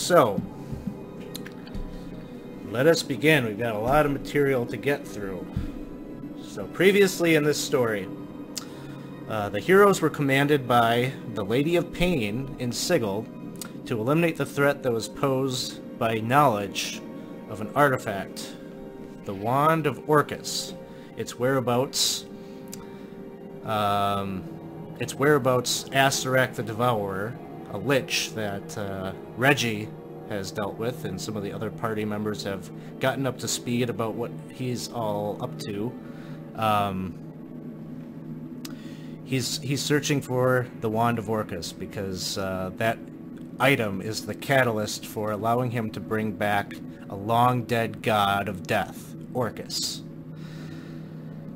So, let us begin. We've got a lot of material to get through. So, previously in this story, the heroes were commanded by the Lady of Pain in Sigil to eliminate the threat that was posed by knowledge of an artifact, the Wand of Orcus. Its whereabouts, Astarak the Devourer, a lich that Reggie has dealt with, and some of the other party members have gotten up to speed about what he's all up to. He's searching for the Wand of Orcus because that item is the catalyst for allowing him to bring back a long-dead god of death, Orcus.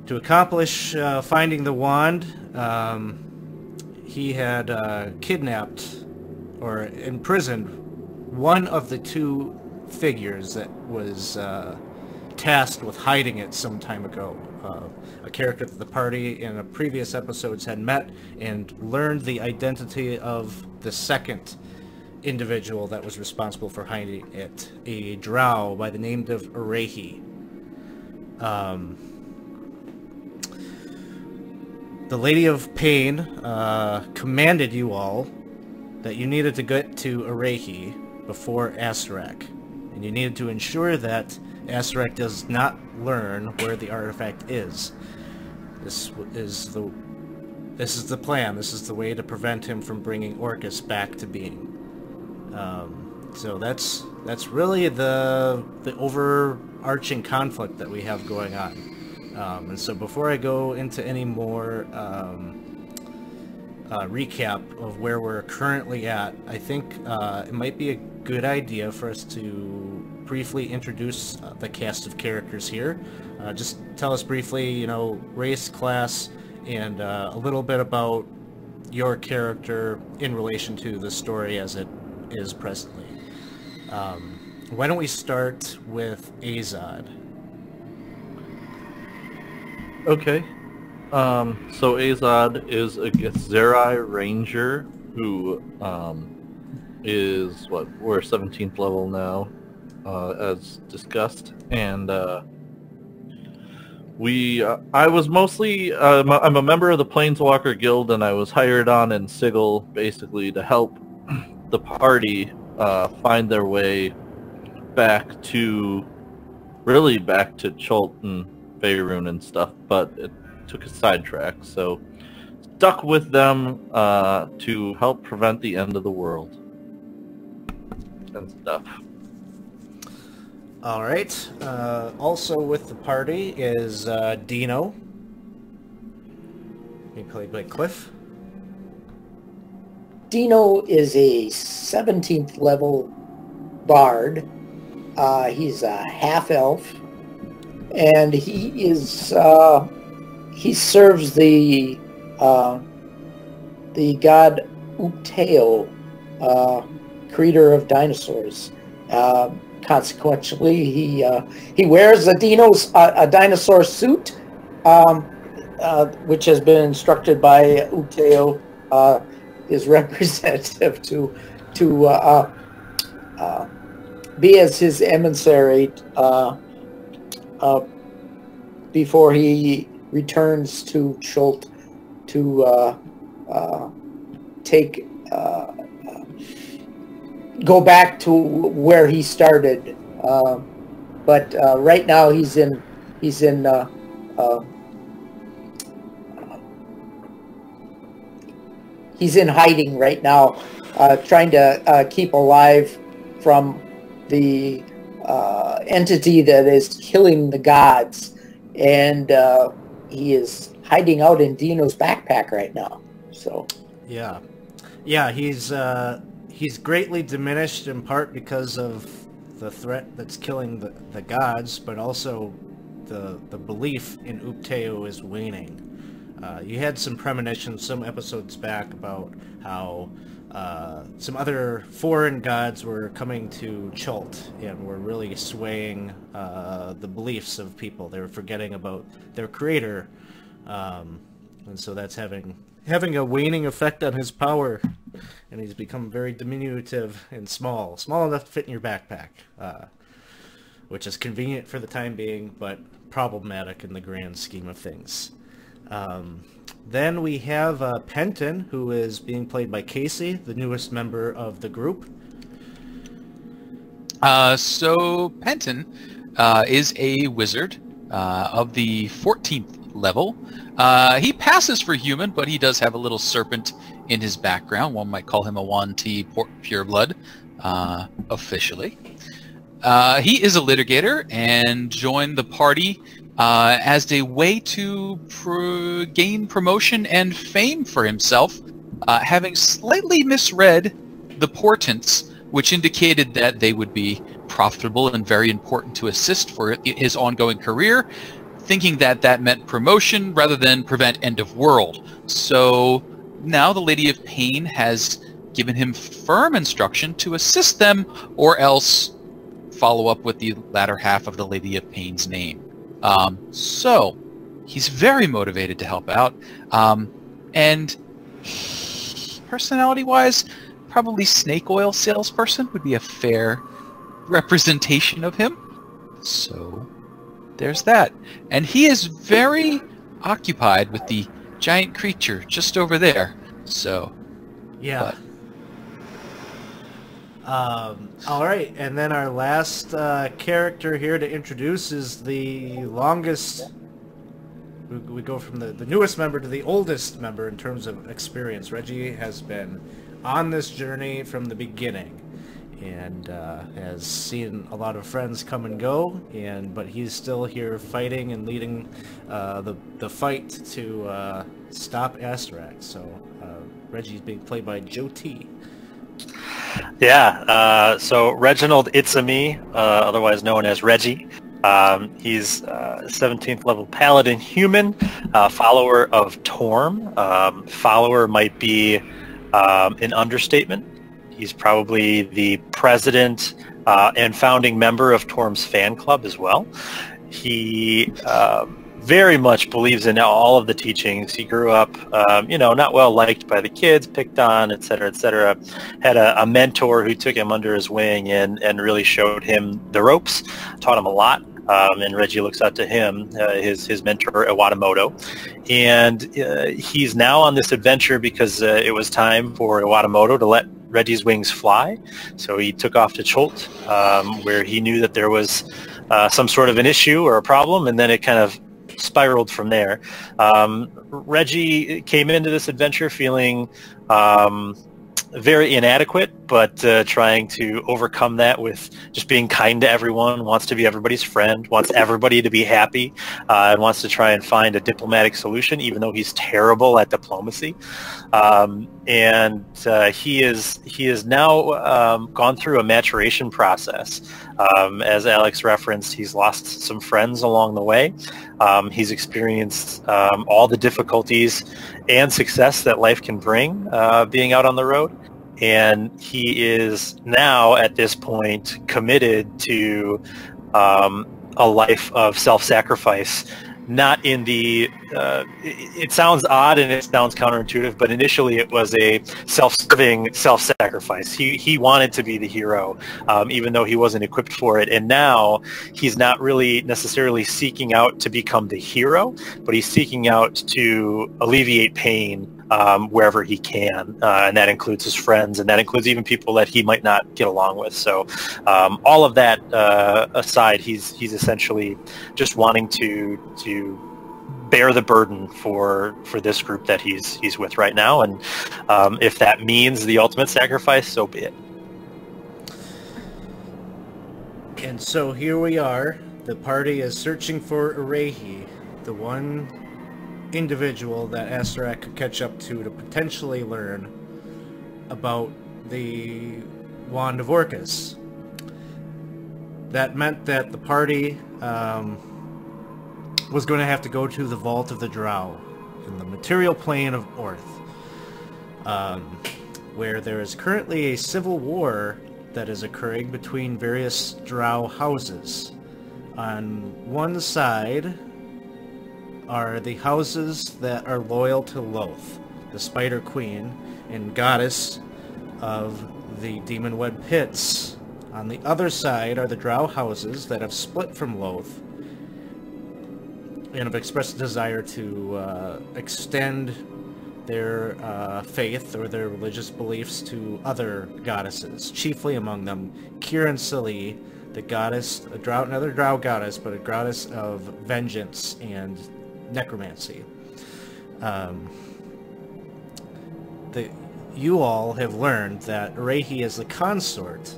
To accomplish finding the wand, he had kidnapped or imprisoned one of the two figures that was tasked with hiding it some time ago. A character that the party in previous episodes had met and learned the identity of the second individual that was responsible for hiding it, a drow by the name of Urehi. The Lady of Pain commanded you all that you needed to get to Urehi before Astarak, and you needed to ensure that Astarak does not learn where the artifact is. This is the plan. This is the way to prevent him from bringing Orcus back to being. So that's really the overarching conflict that we have going on. And so before I go into any more recap of where we're currently at, I think it might be a good idea for us to briefly introduce the cast of characters here. Just tell us briefly, race, class, and a little bit about your character in relation to the story as it is presently. Why don't we start with Azad? Okay. So Azad is a Githzerai ranger who is we're 17th level now, as discussed, and I was mostly I'm a member of the Planeswalker Guild, and I was hired on in Sigil basically to help the party find their way back to Chult and Faerun and stuff, but it took a sidetrack, so stuck with them to help prevent the end of the world and stuff. Alright, also with the party is Dino. He played by Cliff. Dino is a 17th level bard. He's a half-elf, and he serves the god Upteo, creator of dinosaurs. Consequently, he wears a dinosaur suit, which has been instructed by Upteo, his representative, to be as his emissary before he returns to Chult to go back to where he started. But right now he's in hiding right now, trying to keep alive from the entity that is killing the gods, and he is hiding out in Dino's backpack right now. So yeah, he's greatly diminished in part because of the threat that's killing the gods, but also the belief in Upteo is waning. You had some premonitions some episodes back about how some other foreign gods were coming to Chult and were really swaying the beliefs of people. They were forgetting about their creator, and so that's having a waning effect on his power. and he's become very diminutive and small enough to fit in your backpack, which is convenient for the time being, but problematic in the grand scheme of things. Then we have Penton, who is being played by Casey, the newest member of the group. So Penton is a wizard of the 14th level. He passes for human, but he does have a little serpent in his background. One might call him a Yuan-Ti pureblood, officially. He is a litigator and joined the party as a way to gain promotion and fame for himself, having slightly misread the portents, which indicated that they would be profitable and very important to assist for his ongoing career, thinking that that meant promotion rather than prevent end of world. So now the Lady of Pain has given him firm instruction to assist them, or else follow up with the latter half of the Lady of Pain's name. So he's very motivated to help out, and personality-wise, probably snake oil salesperson would be a fair representation of him. So there's that. And he is very occupied with the giant creature just over there. So yeah. All right, and then our last character here to introduce is the longest. We go from the newest member to the oldest member in terms of experience. Reggie has been on this journey from the beginning, and has seen a lot of friends come and go, but he's still here fighting and leading the fight to stop Asterak. So Reggie's being played by Joe T. Yeah, so Reginald It's-A-Me, otherwise known as Reggie. He's 17th level paladin human, follower of Torm. Follower might be an understatement. He's probably the president and founding member of Torm's fan club as well. He very much believes in all of the teachings. He grew up, not well liked by the kids, picked on, etc., etc. Had a mentor who took him under his wing and really showed him the ropes, taught him a lot. And Reggie looks up to him, his mentor, Iwatamoto. And he's now on this adventure because it was time for Iwatamoto to let Reggie's wings fly. So he took off to Cholt, where he knew that there was some sort of an issue or a problem, and then it kind of spiraled from there. Reggie came into this adventure feeling very inadequate, but trying to overcome that with just being kind to everyone, wants to be everybody's friend, wants everybody to be happy, and wants to try and find a diplomatic solution, even though he's terrible at diplomacy. And he is now gone through a maturation process. As Alex referenced, he's lost some friends along the way. He's experienced all the difficulties and success that life can bring being out on the road. And he is now, at this point, committed to a life of self-sacrifice. Not in the, it sounds odd and it sounds counterintuitive, but initially it was a self-serving self-sacrifice. He wanted to be the hero, even though he wasn't equipped for it. And now he's not really necessarily seeking out to become the hero, but he's seeking out to alleviate pain wherever he can. And that includes his friends, and that includes even people that he might not get along with. So all of that aside, he's essentially just wanting to bear the burden for this group that he's with right now, and if that means the ultimate sacrifice, so be it. And so here we are. The party is searching for Urehi, the one individual that Asterak could catch up to potentially learn about the Wand of Orcus. That meant that the party was going to have to go to the Vault of the Drow in the material plane of Orth, where there is currently a civil war that is occurring between various Drow houses. On one side are the houses that are loyal to Loth, the Spider Queen and goddess of the Demon-Wed Pits. On the other side are the Drow houses that have split from Loth and have expressed a desire to extend their faith or their religious beliefs to other goddesses, chiefly among them Kirin Sali, the goddess, another Drow goddess, but a goddess of vengeance and necromancy. You all have learned that Arahi is the consort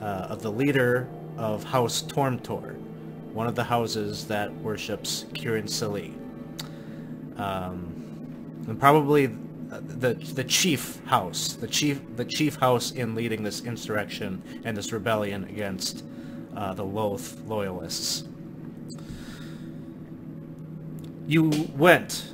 of the leader of House Tormtor, one of the houses that worships Kirin Sali. And probably the chief house, the chief house in leading this insurrection and this rebellion against the Loth loyalists. You went.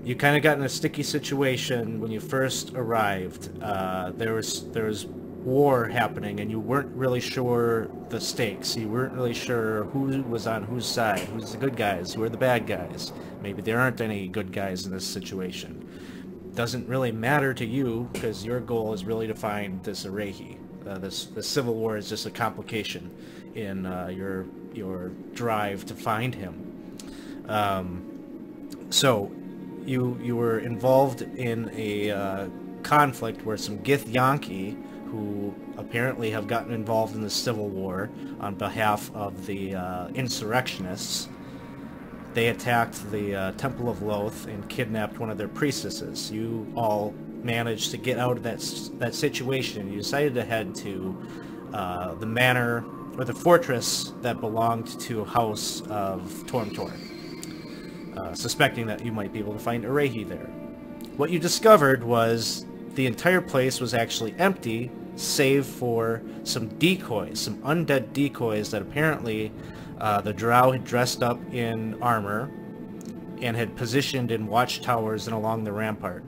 You kind of got in a sticky situation when you first arrived. There was war happening, and you weren't really sure the stakes. You weren't really sure who was on whose side, who's the good guys, who are the bad guys. Maybe there aren't any good guys in this situation. Doesn't really matter to you, because your goal is really to find this Arahi. This civil war is just a complication in your drive to find him. So you were involved in a conflict where some Githyanki, who apparently have gotten involved in the civil war on behalf of the insurrectionists, they attacked the Temple of Loth and kidnapped one of their priestesses. You all managed to get out of that situation. You decided to head to the manor, or the fortress that belonged to House of Tormtor, suspecting that you might be able to find Arahi there. What you discovered was the entire place was actually empty, save for some decoys, some undead decoys that apparently the Drow had dressed up in armor and had positioned in watchtowers and along the rampart.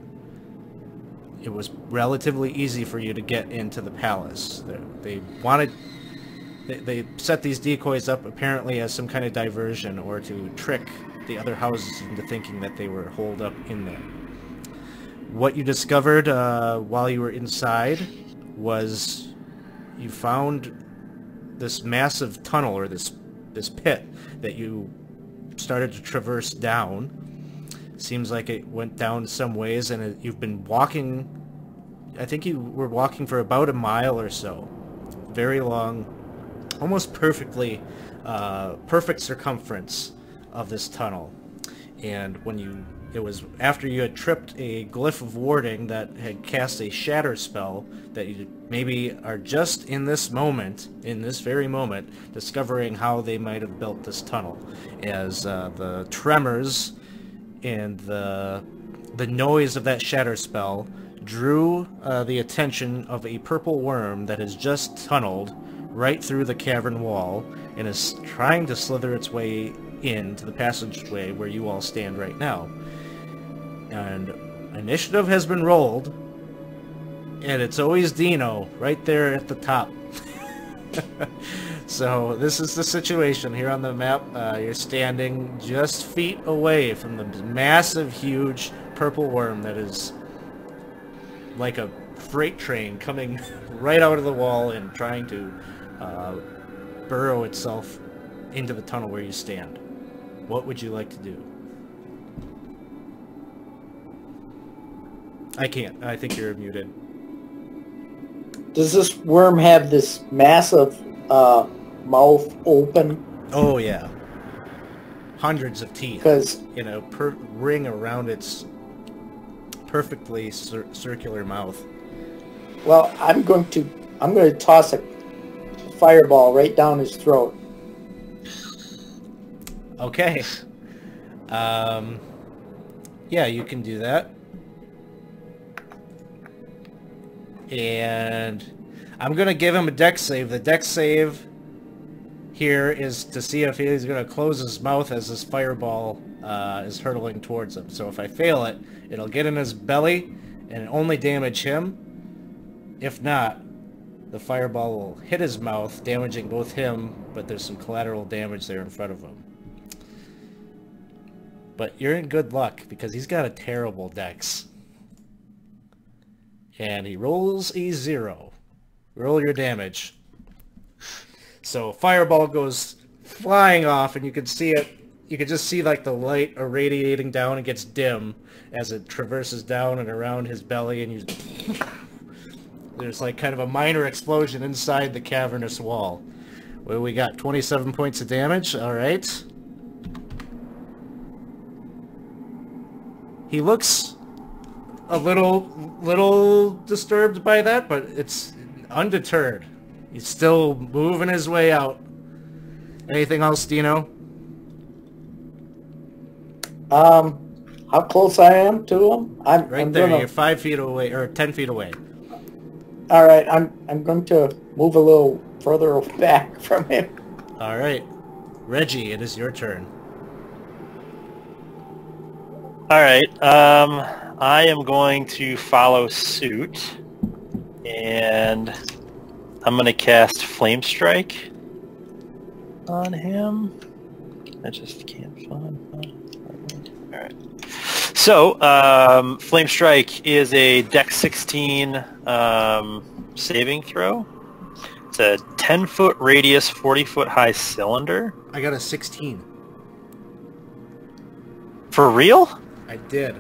It was relatively easy for you to get into the palace. They set these decoys up apparently as some kind of diversion, or to trick the other houses into thinking that they were holed up in there. What you discovered while you were inside was you found this massive tunnel, or this pit that you started to traverse down. Seems like it went down some ways, and you've been walking. I think you were walking for about a mile or so. Very long, almost perfect circumference of this tunnel. And it was after you had tripped a glyph of warding that had cast a shatter spell that you maybe are just in this very moment, discovering how they might have built this tunnel. As the tremors and the noise of that shatter spell drew the attention of a purple worm that has just tunneled right through the cavern wall and is trying to slither its way into the passageway where you all stand right now. And initiative has been rolled, and it's always Dino right there at the top. So this is the situation here on the map. You're standing just feet away from the massive, huge purple worm that is like a freight train coming right out of the wall and trying to burrow itself into the tunnel where you stand. What would you like to do? I can't. I think you're muted. Does this worm have this massive mouth open? Oh, yeah. Hundreds of teeth. Because in a ring around its perfectly circular mouth. Well, I'm going to toss a fireball right down his throat. Okay. Yeah, you can do that. And I'm going to give him a dex save. The dex save here is to see if he's going to close his mouth as this fireball is hurtling towards him. So if I fail it, it'll get in his belly and only damage him. If not, the fireball will hit his mouth, damaging both him, but there's some collateral damage there in front of him. But you're in good luck, because he's got a terrible dex. And he rolls a 0. Roll your damage. So fireball goes flying off, and you can see it. You can just see like the light irradiating down and gets dim as it traverses down and around his belly, and there's like kind of a minor explosion inside the cavernous wall. Well, we got 27 points of damage. All right. He looks a little disturbed by that, but it's undeterred. He's still moving his way out. Anything else, Dino? How close I am to him? I'm there. You're 5 feet away, or 10 feet away. All right, I'm going to move a little further back from him. All right, Reggie, it is your turn. All right, I am going to follow suit, and I'm going to cast Flame Strike on him. I just can't find. All right. So, Flame Strike is a Dex 16 saving throw. It's a 10-foot radius, 40-foot high cylinder. I got a 16. For real? I did.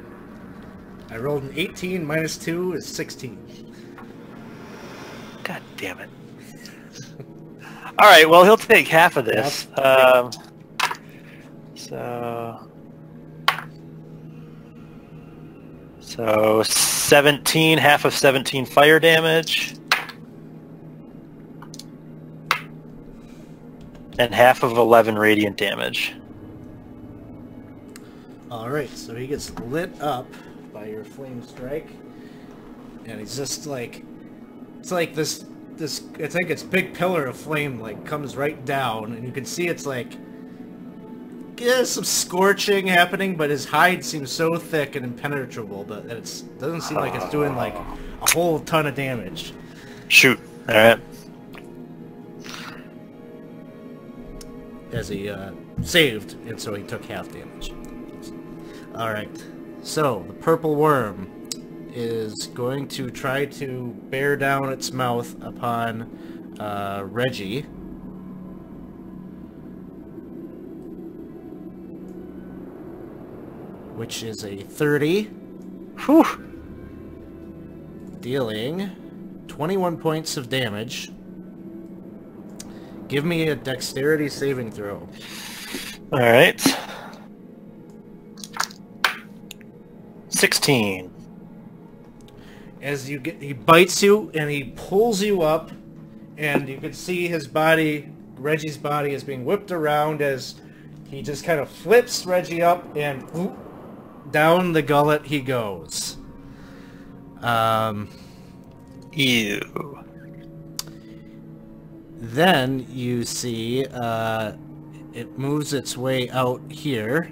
I rolled an 18 minus 2 is 16. God damn it. All right, well, he'll take half of this. So 17, half of 17 fire damage. And half of 11 radiant damage. Alright, so he gets lit up by your flame strike. And he's just like... It's like this I think it's big pillar of flame like comes right down, and you can see it's like... There's some scorching happening, but his hide seems so thick and impenetrable that it doesn't seem like it's doing like a whole ton of damage. Shoot. Alright. As he saved, and so he took half damage. Alright, so the purple worm is going to try to bear down its mouth upon Reggie. Which is a 30. Whew. Dealing 21 points of damage. Give me a dexterity saving throw. Alright. 16. As you he bites you and he pulls you up, and you can see his body, Reggie's body, is being whipped around as he just kind of flips Reggie up and whoop, down the gullet he goes. Ew. Then you see it moves its way out here.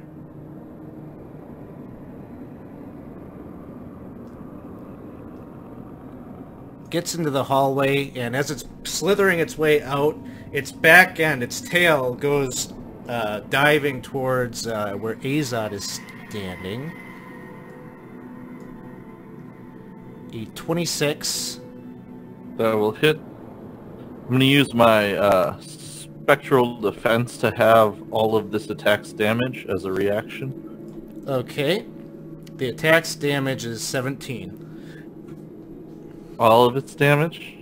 Gets into the hallway, and as it's slithering its way out, its back end, its tail, goes diving towards where Azod is standing. A 26. That will hit. I'm going to use my spectral defense to have all of this attack's damage as a reaction. Okay. The attack's damage is 17. All of its damage?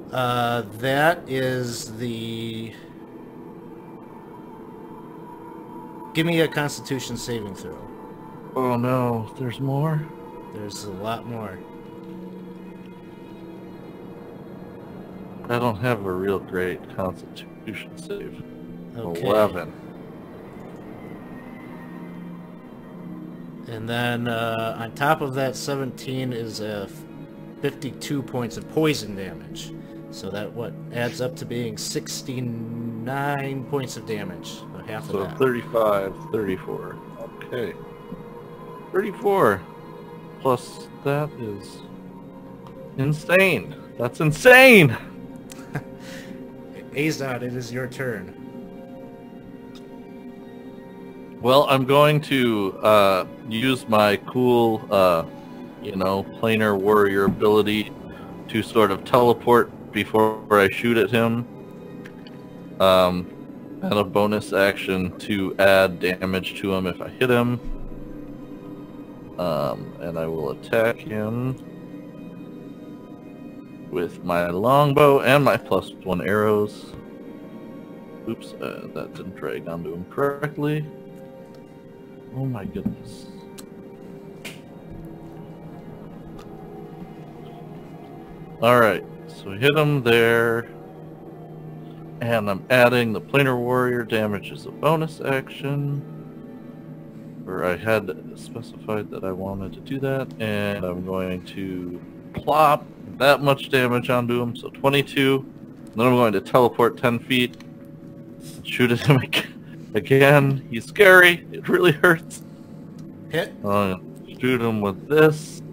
That is the... Give me a Constitution saving throw. Oh no, there's more? There's a lot more. I don't have a real great Constitution save. Okay. 11. And then on top of that 17 is 52 points of poison damage. So that adds up to being 69 points of damage. So half of that. 35, 34. Okay. 34. Plus that is insane. That's insane! Azod, it is your turn. Well, I'm going to use my cool you know, planar warrior ability to sort of teleport before I shoot at him. And a bonus action to add damage to him if I hit him. And I will attack him with my longbow and my +1 arrows. Oops, that didn't drag onto him correctly. Oh my goodness. Alright, so hit him there. And I'm adding the planar warrior damage as a bonus action. Or I had specified that I wanted to do that. And I'm going to plop that much damage onto him, so 22. Then I'm going to teleport 10 feet. Shoot at him again. He's scary. It really hurts. Hit. Shoot him with this.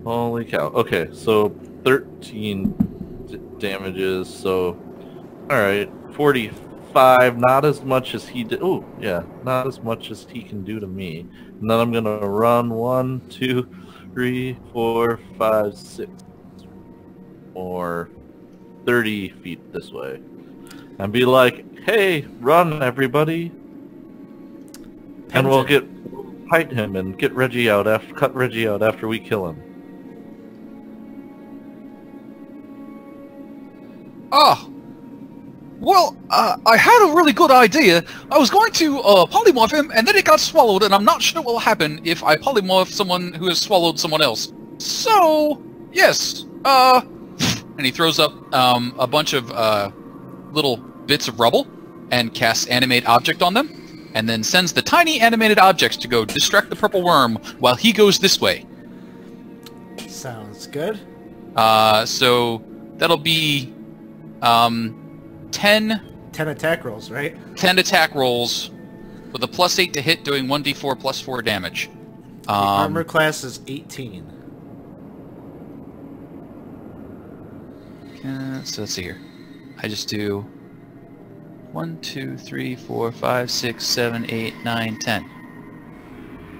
Holy cow. Okay, so 13 damages, so... Alright, 45, not as much as he did. Oh, yeah, not as much as he can do to me. And then I'm gonna run 1, 2, 3, 4, 5, 6, or 30 feet this way. And be like, hey, run everybody. And we'll fight him and get Reggie out cut Reggie out after we kill him. Oh! Well, I had a really good idea. I was going to polymorph him, and then it got swallowed, and I'm not sure what will happen if I polymorph someone who has swallowed someone else. So, yes, and he throws up a bunch of little bits of rubble and casts Animate Object on them, and then sends the tiny animated objects to go distract the purple worm while he goes this way. Sounds good. So that'll be 10 attack rolls, right? 10 attack rolls with a +8 to hit, doing 1d4 +4 damage. The armor class is 18. So let's see here. I just do 1, 2, 3, 4, 5, 6, 7, 8, 9, 10.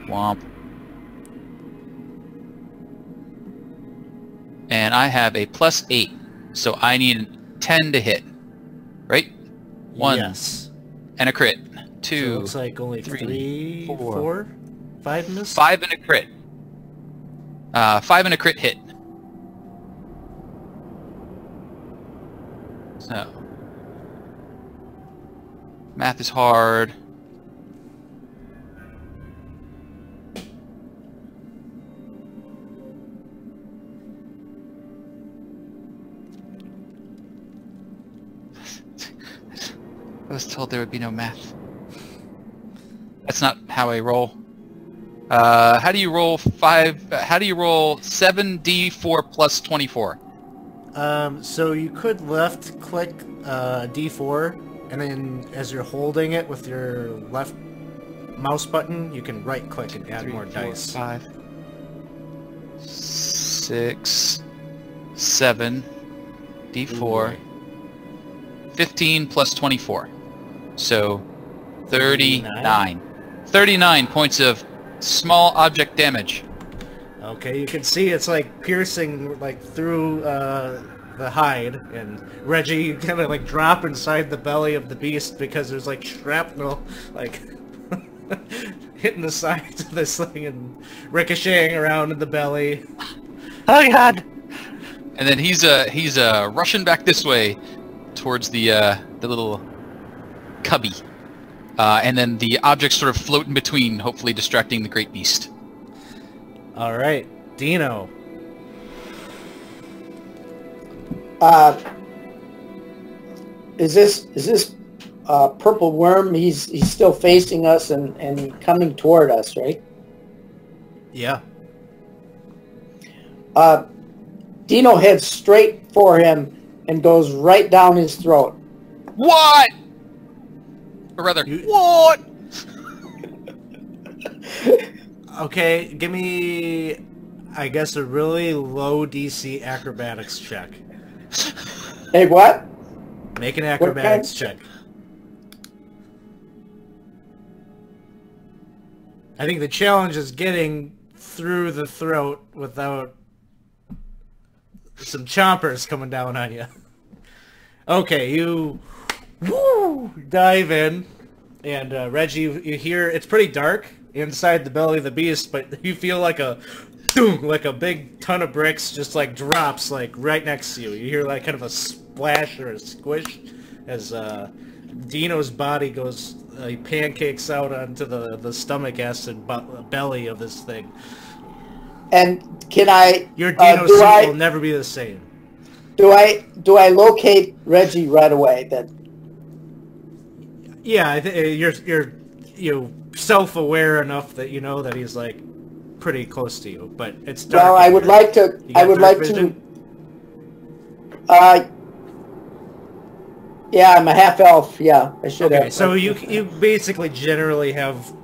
Womp. And I have a +8, so I need 10 to hit. Right? 1. Yes. And a crit. 2. So it looks like only 3, 4, 5 miss? 5 and a crit. 5 and a crit hit. So. Math is hard. I was told there would be no math. That's not how I roll. How do you roll 7d4 plus 24? So you could left click D4, and then as you're holding it with your left mouse button, you can right click and add 3, more 4, dice. 5, 6, 7, d4, 15 plus 24. So 39. 39 points of small object damage. Okay, you can see it's like piercing like through the hide, and Reggie, you kind of like drop inside the belly of the beast because there's like shrapnel like hitting the sides of this thing and ricocheting around in the belly. Oh god! And then he's rushing back this way towards the little cubby. And then the objects sort of float in between, hopefully distracting the great beast. All right, Dino. Is this purple worm? He's still facing us and coming toward us, right? Yeah. Dino heads straight for him and goes right down his throat. What? Or rather, what? Okay, give me, I guess, a really low DC acrobatics check. Hey, what? Make an acrobatics check. I think the challenge is getting through the throat without some chompers coming down on you. Okay, you dive in, and Reggie, you hear it's pretty dark inside the belly of the beast, but you feel like a big ton of bricks just like drops like right next to you. You hear like kind of a splash or a squish as Dino's body goes pancakes out onto the stomach acid belly of this thing. And can I? Your Dino suit will never be the same. Do I locate Reggie right away then? Yeah, you're self-aware enough that you know that he's like pretty close to you, but it's dark. Well, I would like to. Yeah, I'm a half elf. Yeah, I should have. Okay, so you basically generally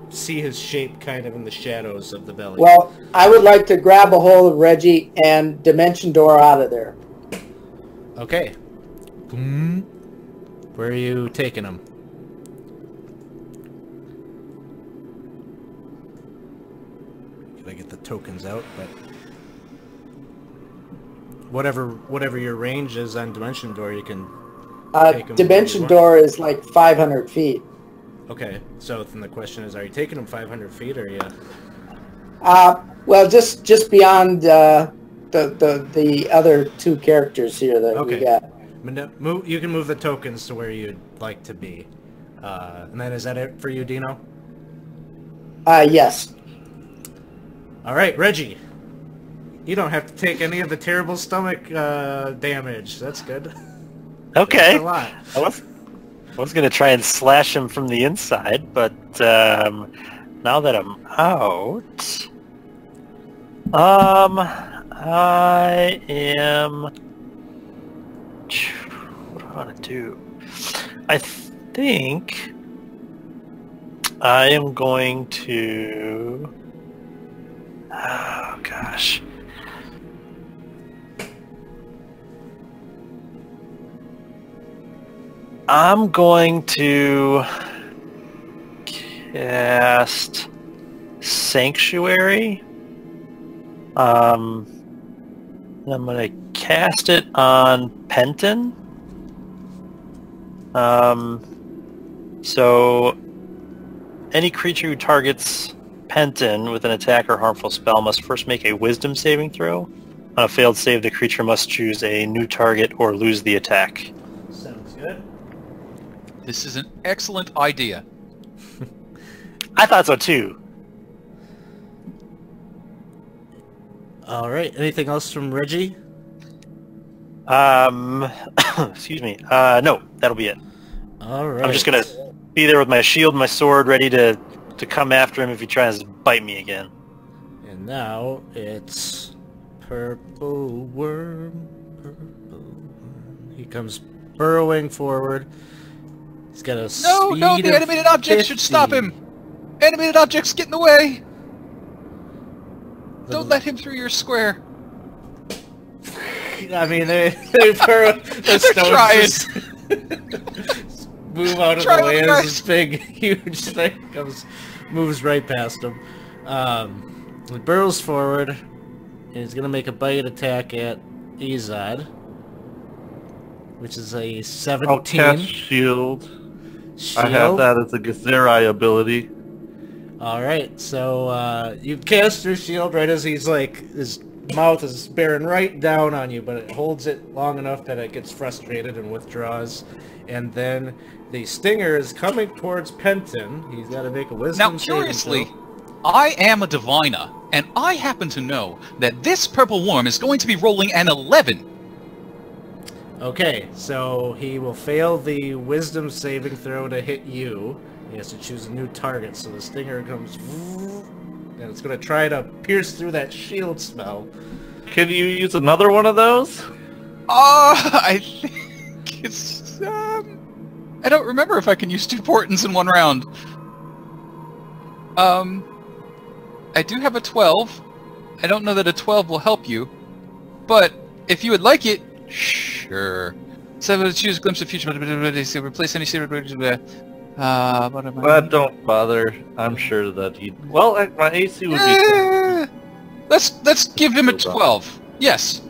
see his shape kind of in the shadows of the belly. Well, I would like to grab a hold of Reggie and dimension door out of there. Okay. Where are you taking him? Gotta get the tokens out, but whatever your range is on dimension door, you can. Dimension door is like 500 feet. Okay, so then the question is, are you taking him 500 feet, or are you? Well, just beyond the other two characters here that we got. You can move the tokens to where you'd like to be, and then is that it for you, Dino? Yes. All right, Reggie. You don't have to take any of the terrible stomach damage. That's good. Okay. That's a lot. I was going to try and slash him from the inside, but now that I'm out, I am. What do I want to do? I think I am going to. Oh gosh. I'm going to cast Sanctuary. I'm going to cast it on Penton. So any creature who targets Penton with an attack or harmful spell must first make a Wisdom saving throw. On a failed save, the creature must choose a new target or lose the attack. Sounds good. This is an excellent idea. I thought so too. All right. Anything else from Reggie? Excuse me. No, that'll be it. All right. I'm just gonna be there with my shield and my sword ready to come after him if he tries to bite me again. And now it's Purple Worm. He comes burrowing forward. He's got a speed No, the of animated objects should stop 50. him! Animated objects, get in the way! Don't let him through your square. I mean, they burrow. The stones trying. just move out of the way as this big, huge thing moves right past him. He burrows forward, and he's gonna make a bite attack at Izad, which is a 17. I'll cast shield. I have that as a Gazeri ability. Alright, so you cast your shield right as he's like, his mouth is bearing right down on you, but it holds it long enough that it gets frustrated and withdraws. And then the stinger is coming towards Penton. He's got to make a wisdom saving curiously, throw. I am a diviner, and I happen to know that this purple worm is going to be rolling an 11. Okay, so he will fail the wisdom saving throw to hit you. He has to choose a new target, so the stinger comes... and it's going to try to pierce through that shield spell. Can you use another one of those? I think it's... I don't remember if I can use 2 portents in one round. I do have a 12. I don't know that a 12 will help you, but if you would like it, sure. So choose a glimpse of future. Replace any secret. Don't bother. I'm sure that he. Well, my AC would be. Let's give him a 12. Yes.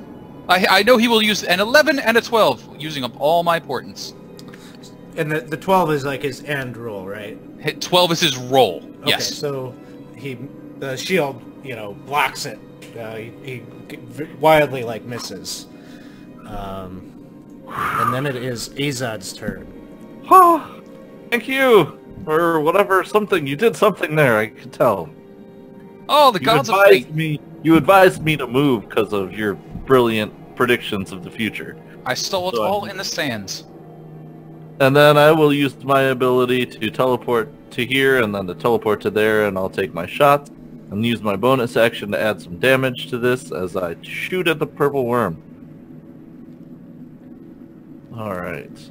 I know he will use an 11 and a 12, using up all my portents. And the 12 is like his end roll, right? 12 is his roll. Okay, Yes. so the shield, blocks it. He wildly misses. And then it is Azad's turn. Oh, thank you! Or whatever, something. You did something there, I could tell. Oh, the gods of fate. You advised me to move because of your brilliant predictions of the future. I stole it all in the sands. And then I will use my ability to teleport to here and then to teleport to there, and I'll take my shot and use my bonus action to add some damage to this as I shoot at the purple worm. Alright.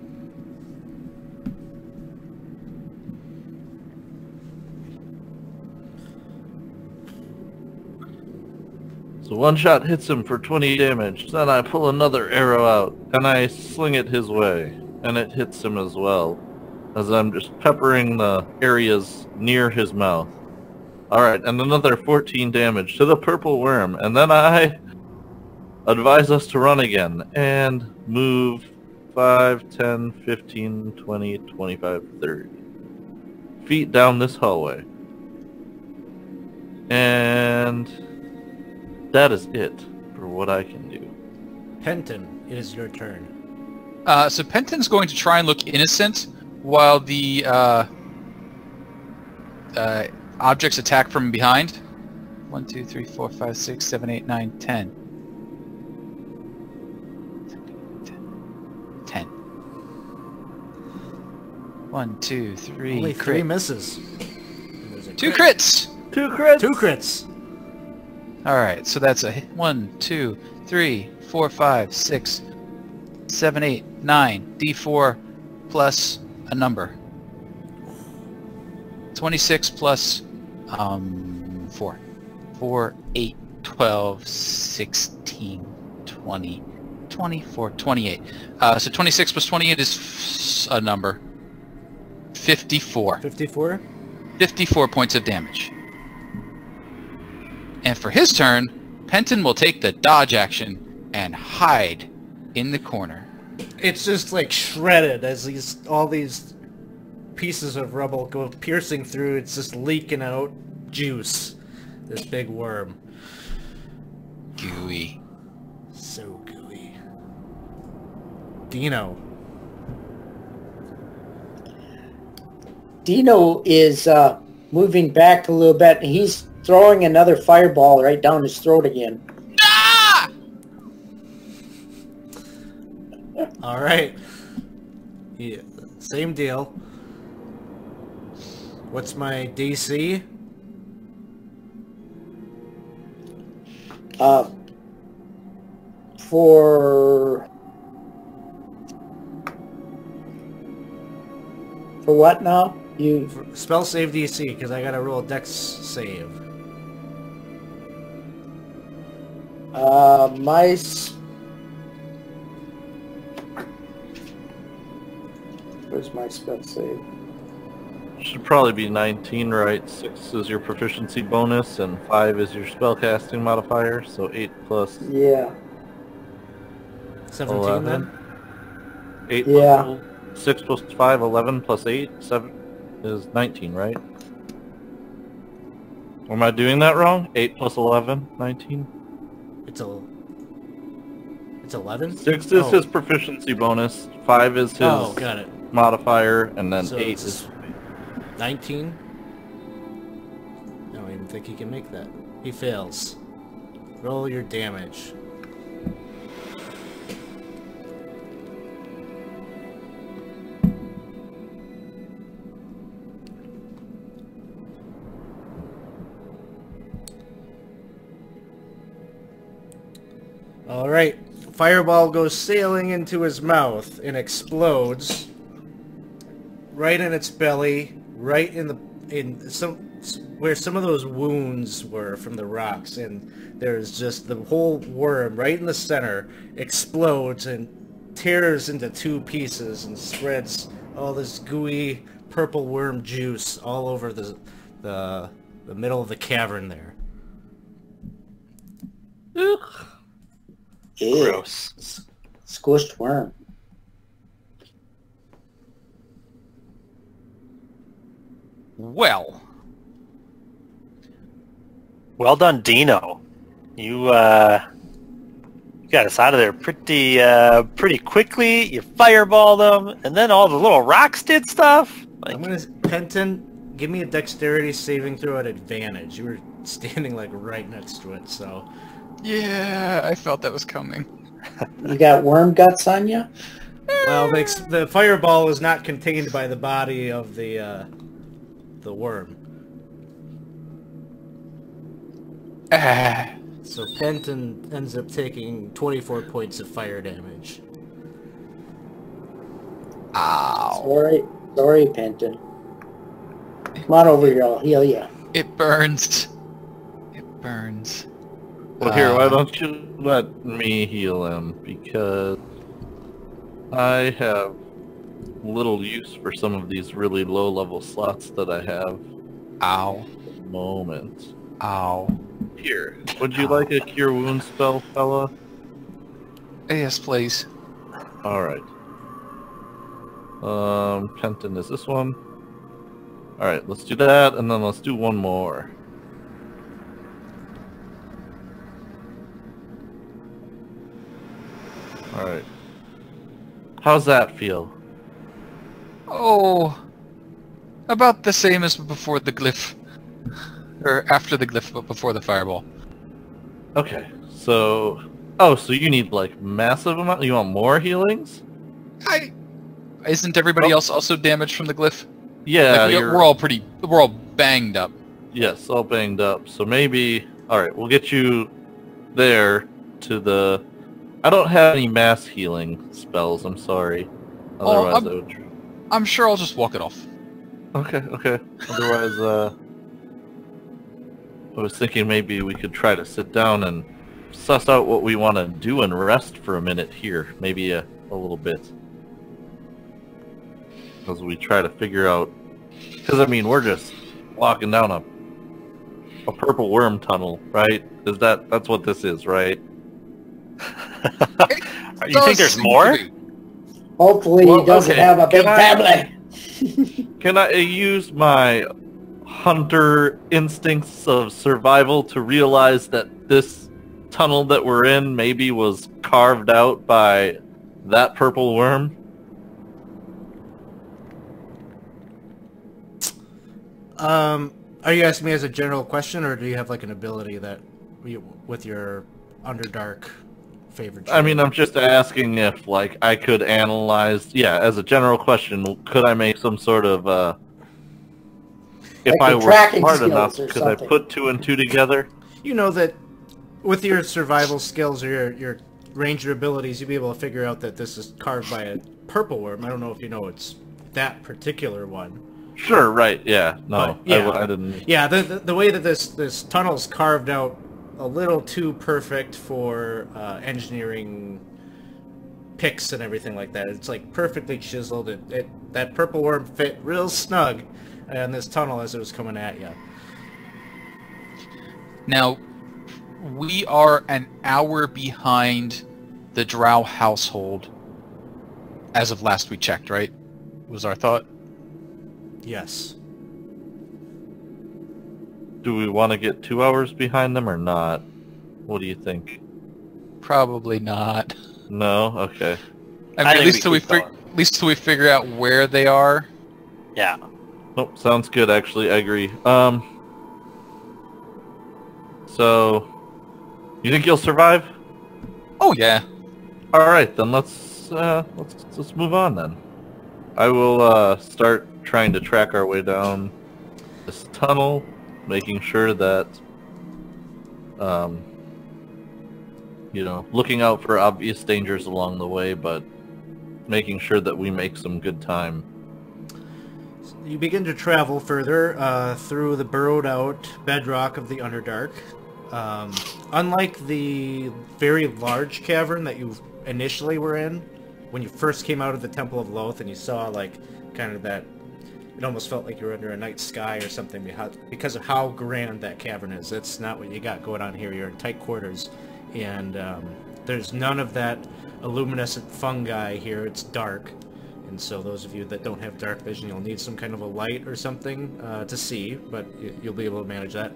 So one shot hits him for 20 damage, then I pull another arrow out, and I sling it his way, and it hits him as well, as I'm just peppering the areas near his mouth. Alright, and another 14 damage to the purple worm, and then I advise us to run again, and move 5, 10, 15, 20, 25, 30 feet down this hallway. And that is it for what I can do. Penton, it is your turn. So Penton's going to try and look innocent while the objects attack from behind. 1, 2, 3, 4, 5, 6, 7, 8, 9, 10. 10. 1, 2, 3. Only crit. 3 misses. Two crits! 2 crits! 2 crits! Alright, so that's a 1, 2, 3, 4, 5, 6, 7, 8, 9. D4 plus a number. 26 plus 4. 4, 8, 12, 16, 20, 24, 28. So 26 plus 28 is a number. 54. 54? 54 points of damage. And for his turn, Penton will take the dodge action and hide in the corner. It's just shredded as all these pieces of rubble go piercing through. It's just leaking out juice. This big worm. Gooey. So gooey. Dino. Dino is moving back a little bit, and he's throwing another fireball right down his throat again. Ah! All right. Yeah, same deal. What's my DC? For what now? Spell save DC, because I gotta roll a Dex save. Where's my spell save? Should probably be 19, right? 6 is your proficiency bonus, and 5 is your spellcasting modifier, so 8 plus Yeah. 17 11. then? 8 Yeah. plus 6 plus 5, 11 plus 8, 7 is 19, right? Or am I doing that wrong? 8 plus 11, 19? It's 11? 6 is his proficiency bonus, 5 is his got it. modifier, and then So 8 it's is... 19? I don't even think he can make that. He fails. Roll your damage. Alright, fireball goes sailing into his mouth and explodes right in its belly, right in some where some of those wounds were from the rocks, and there's just the whole worm right in the center explodes and tears into 2 pieces and spreads all this gooey purple worm juice all over the middle of the cavern there. Ugh. Ew. Gross. Squished worm. Well, Well done, Dino. You got us out of there pretty quickly. You fireballed them, and then all the little rocks did stuff. Like, I'm gonna Penton, give me a dexterity saving throw at advantage. You were standing like right next to it, so yeah, I felt that was coming. You got worm guts on you? well, the fireball is not contained by the body of the worm. Ah, So Penton ends up taking 24 points of fire damage. ow. Sorry, Penton. Come on over here, I'll heal you. It burns. It burns. Well, here, why don't you let me heal him? Because I have little use for some of these really low-level slots that I have Ow. at the moment. Ow. Here, would you like a cure wound spell, fella? Yes, please. Alright. Penton is this one. Alright, let's do that, and then let's do one more. Alright. How's that feel? Oh, about the same as before the glyph. Or after the glyph, but before the fireball. Okay, so... Oh, so you need, like, massive amount? You want more healings? Isn't everybody else also damaged from the glyph? Yeah, Like, we're all banged up. Yes, all banged up. So maybe... Alright, we'll get you there to the... I don't have any mass healing spells, I'm sorry. Otherwise I would... I'm sure I'll just walk it off. Okay. Otherwise, I was thinking maybe we could try to sit down and suss out what we want to do and rest for a minute here. Maybe a little bit. As we try to figure out... Because, I mean, we're just walking down a purple worm tunnel, right? That's what this is, right? you think there's more? Hopefully he doesn't have a big family. Can I use my hunter instincts of survival to realize that this tunnel that we're in maybe was carved out by that purple worm? Are you asking me as a general question, or do you have like an ability that with your Underdark favored? I mean, I'm just asking if, like, I could analyze... Yeah, as a general question, could I make some sort of, if Like I the were tracking smart skills enough, or could I something. put two and two together? You know that with your survival skills or your ranger abilities, you'd be able to figure out that this is carved by a purple worm. I don't know if you know it's that particular one. Sure, right, yeah. No, But, yeah. I didn't... Yeah, the way that this tunnel's carved out a little too perfect for engineering picks and everything like that. It's like perfectly chiseled. That purple worm fit real snug in this tunnel as it was coming at you. Now, we are an hour behind the Drow household as of last we checked, right? Was our thought? Yes. Do we want to get 2 hours behind them or not? What do you think? Probably not. No? Okay. I mean, I at think least we till keep going. at least till we figure out where they are. Yeah. Nope, sounds good, actually. I agree. So... You think you'll survive? Oh yeah. Alright, then let's move on then. I will start trying to track our way down this tunnel, making sure that, you know, looking out for obvious dangers along the way, but making sure that we make some good time. You begin to travel further through the burrowed-out bedrock of the Underdark. Unlike the very large cavern that you initially were in, when you first came out of the Temple of Loth and you saw, like, kind of that... It almost felt like you were under a night sky or something because of how grand that cavern is. That's not what you got going on here. You're in tight quarters and there's none of that illuminescent fungi here. It's dark, and so those of you that don't have dark vision, you'll need some kind of a light or something to see, but you'll be able to manage that.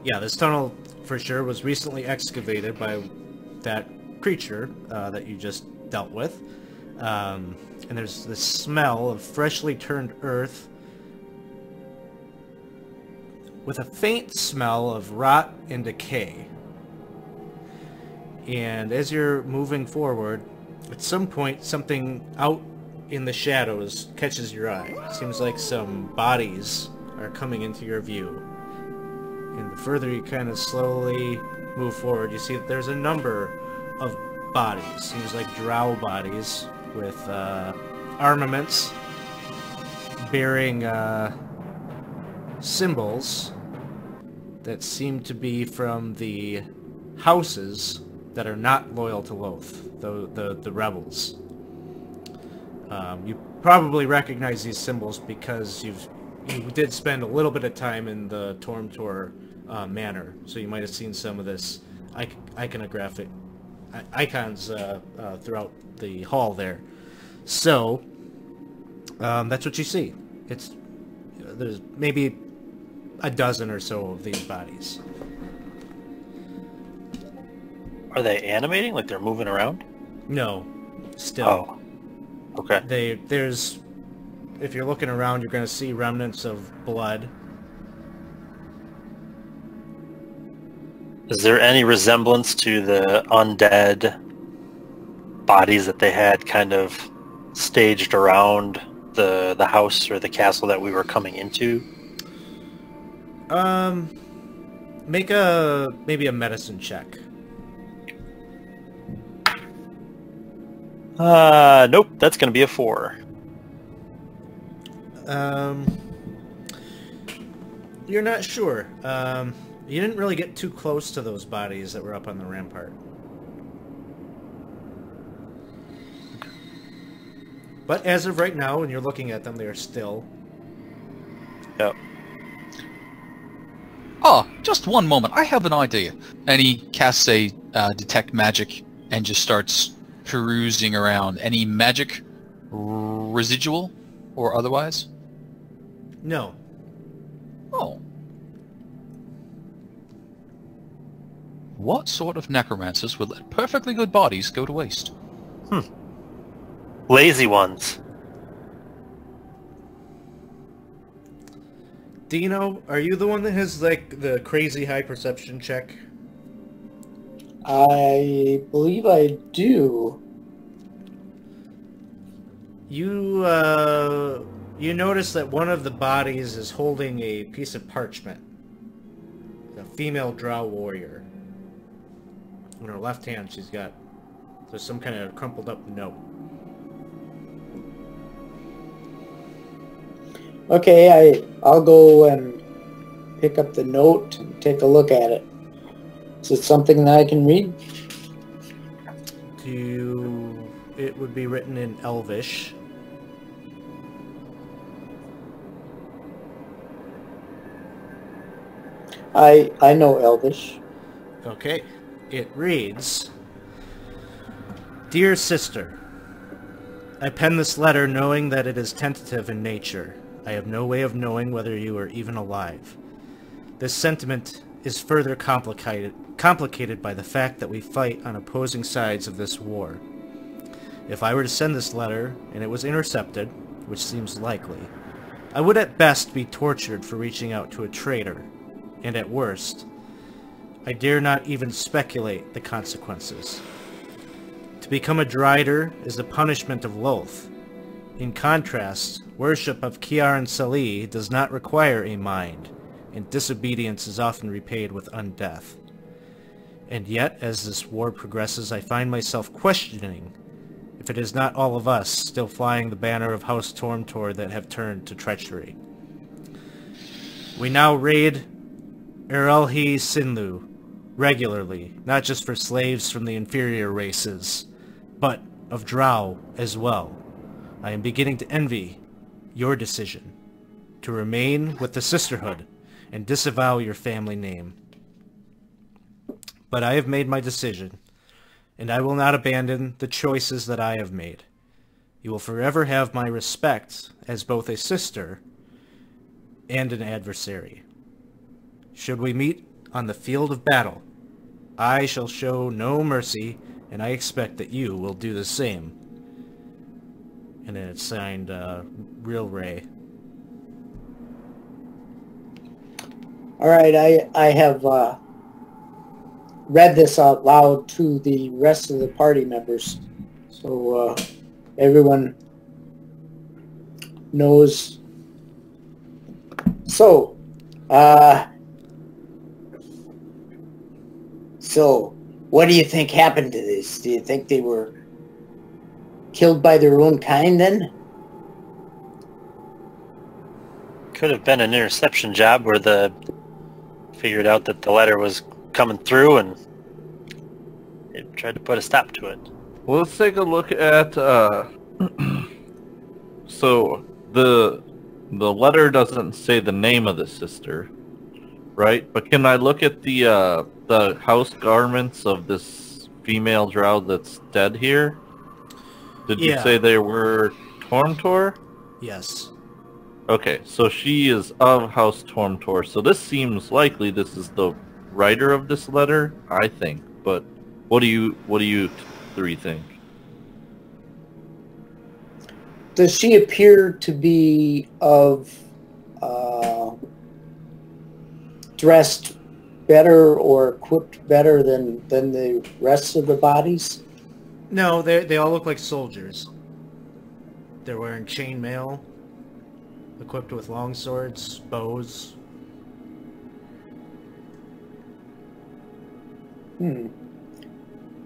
Yeah, this tunnel for sure was recently excavated by that creature that you just dealt with. And there's this smell of freshly turned earth with a faint smell of rot and decay. And as you're moving forward, at some point something out in the shadows catches your eye. It seems like some bodies are coming into your view. And the further you kind of slowly move forward, you see that there's a number of bodies. Seems like drow bodies with armaments bearing symbols that seem to be from the houses that are not loyal to Loth, the rebels. You probably recognize these symbols because you did spend a little bit of time in the Tormtor Manor, so you might have seen some of this iconographic icons throughout the hall there. So that's what you see. There's maybe a dozen or so of these bodies. Are they animating? Like they're moving around? No, still. Oh, okay. If you're looking around, you're going to see remnants of blood. Is there any resemblance to the undead bodies that they had kind of staged around the house or the castle that we were coming into? Make maybe a medicine check. Nope, that's going to be a 4. You're not sure. You didn't really get too close to those bodies that were up on the rampart. But as of right now, when you're looking at them, they are still. Yep. Oh, just one moment. I have an idea. And he casts a detect magic and just starts perusing around. Any magic residual or otherwise? No. Oh. What sort of necromancers would let perfectly good bodies go to waste? Lazy ones. Dino, are you the one that has, like, the crazy high perception check? I believe I do. You notice that one of the bodies is holding a piece of parchment. A female drow warrior. In her left hand, there's some kind of crumpled up note. Okay, I'll go and pick up the note and take a look at it. Is it something that I can read? It would be written in Elvish. I know Elvish. Okay. It reads, Dear Sister, I pen this letter knowing that it is tentative in nature. I have no way of knowing whether you are even alive. This sentiment is further complicated by the fact that we fight on opposing sides of this war. If I were to send this letter, and it was intercepted, which seems likely, I would at best be tortured for reaching out to a traitor, and at worst, I dare not even speculate the consequences. To become a Drider is the punishment of Loth. In contrast, worship of Kiaran Sali does not require a mind, and disobedience is often repaid with undeath. And yet, as this war progresses, I find myself questioning if it is not all of us still flying the banner of House Tormtor that have turned to treachery. We now raid Erelhi Sinlu regularly, not just for slaves from the inferior races, but of drow as well. I am beginning to envy your decision to remain with the Sisterhood and disavow your family name. But I have made my decision, and I will not abandon the choices that I have made. You will forever have my respect as both a sister and an adversary. Should we meet on the field of battle, I shall show no mercy, and I expect that you will do the same. And then it's signed, Real Ray. All right, I have read this out loud to the rest of the party members, so everyone knows. So, what do you think happened to this? Do you think they were killed by their own kind then? Could have been an interception job where the figured out that the letter was coming through and it tried to put a stop to it. Well, let's take a look at so the letter doesn't say the name of the sister, right? But can I look at the house garments of this female drow that's dead here? Did you say they were Tormtor? Yes. Okay, so she is of House Tormtor. So this seems likely this is the writer of this letter, I think. But what do you three think? Does she appear to be of dressed better or equipped better than the rest of the bodies? No, they all look like soldiers. They're wearing chainmail, equipped with long swords, bows.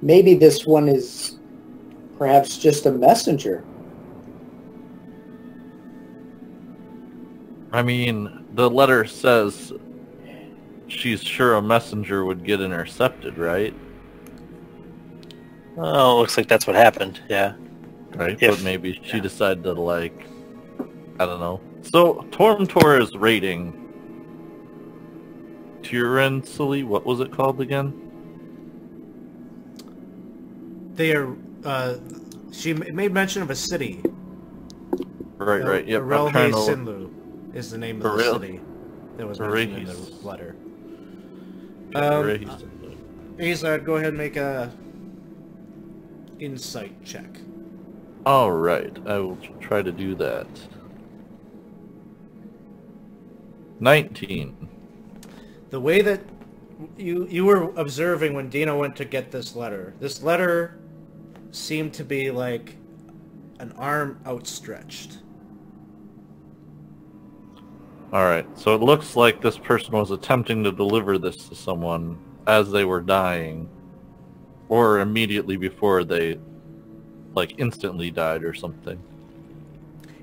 Maybe this one is perhaps just a messenger. I mean, the letter says she's sure a messenger would get intercepted, right? Oh, looks like that's what happened, yeah. Right, but maybe she decided to, like, I don't know. So, Tormtor is raiding Tyrensily. What was it called again? They are, she made mention of a city. Right, yep. Relhe Sinlu is the name of the city that was mentioned in the letter. Azad, go ahead and make a insight check. Alright, I will try to do that. 19. The way that you were observing when Dino went to get this letter seemed to be like an arm outstretched. Alright, so it looks like this person was attempting to deliver this to someone as they were dying, or immediately before they, like, instantly died or something.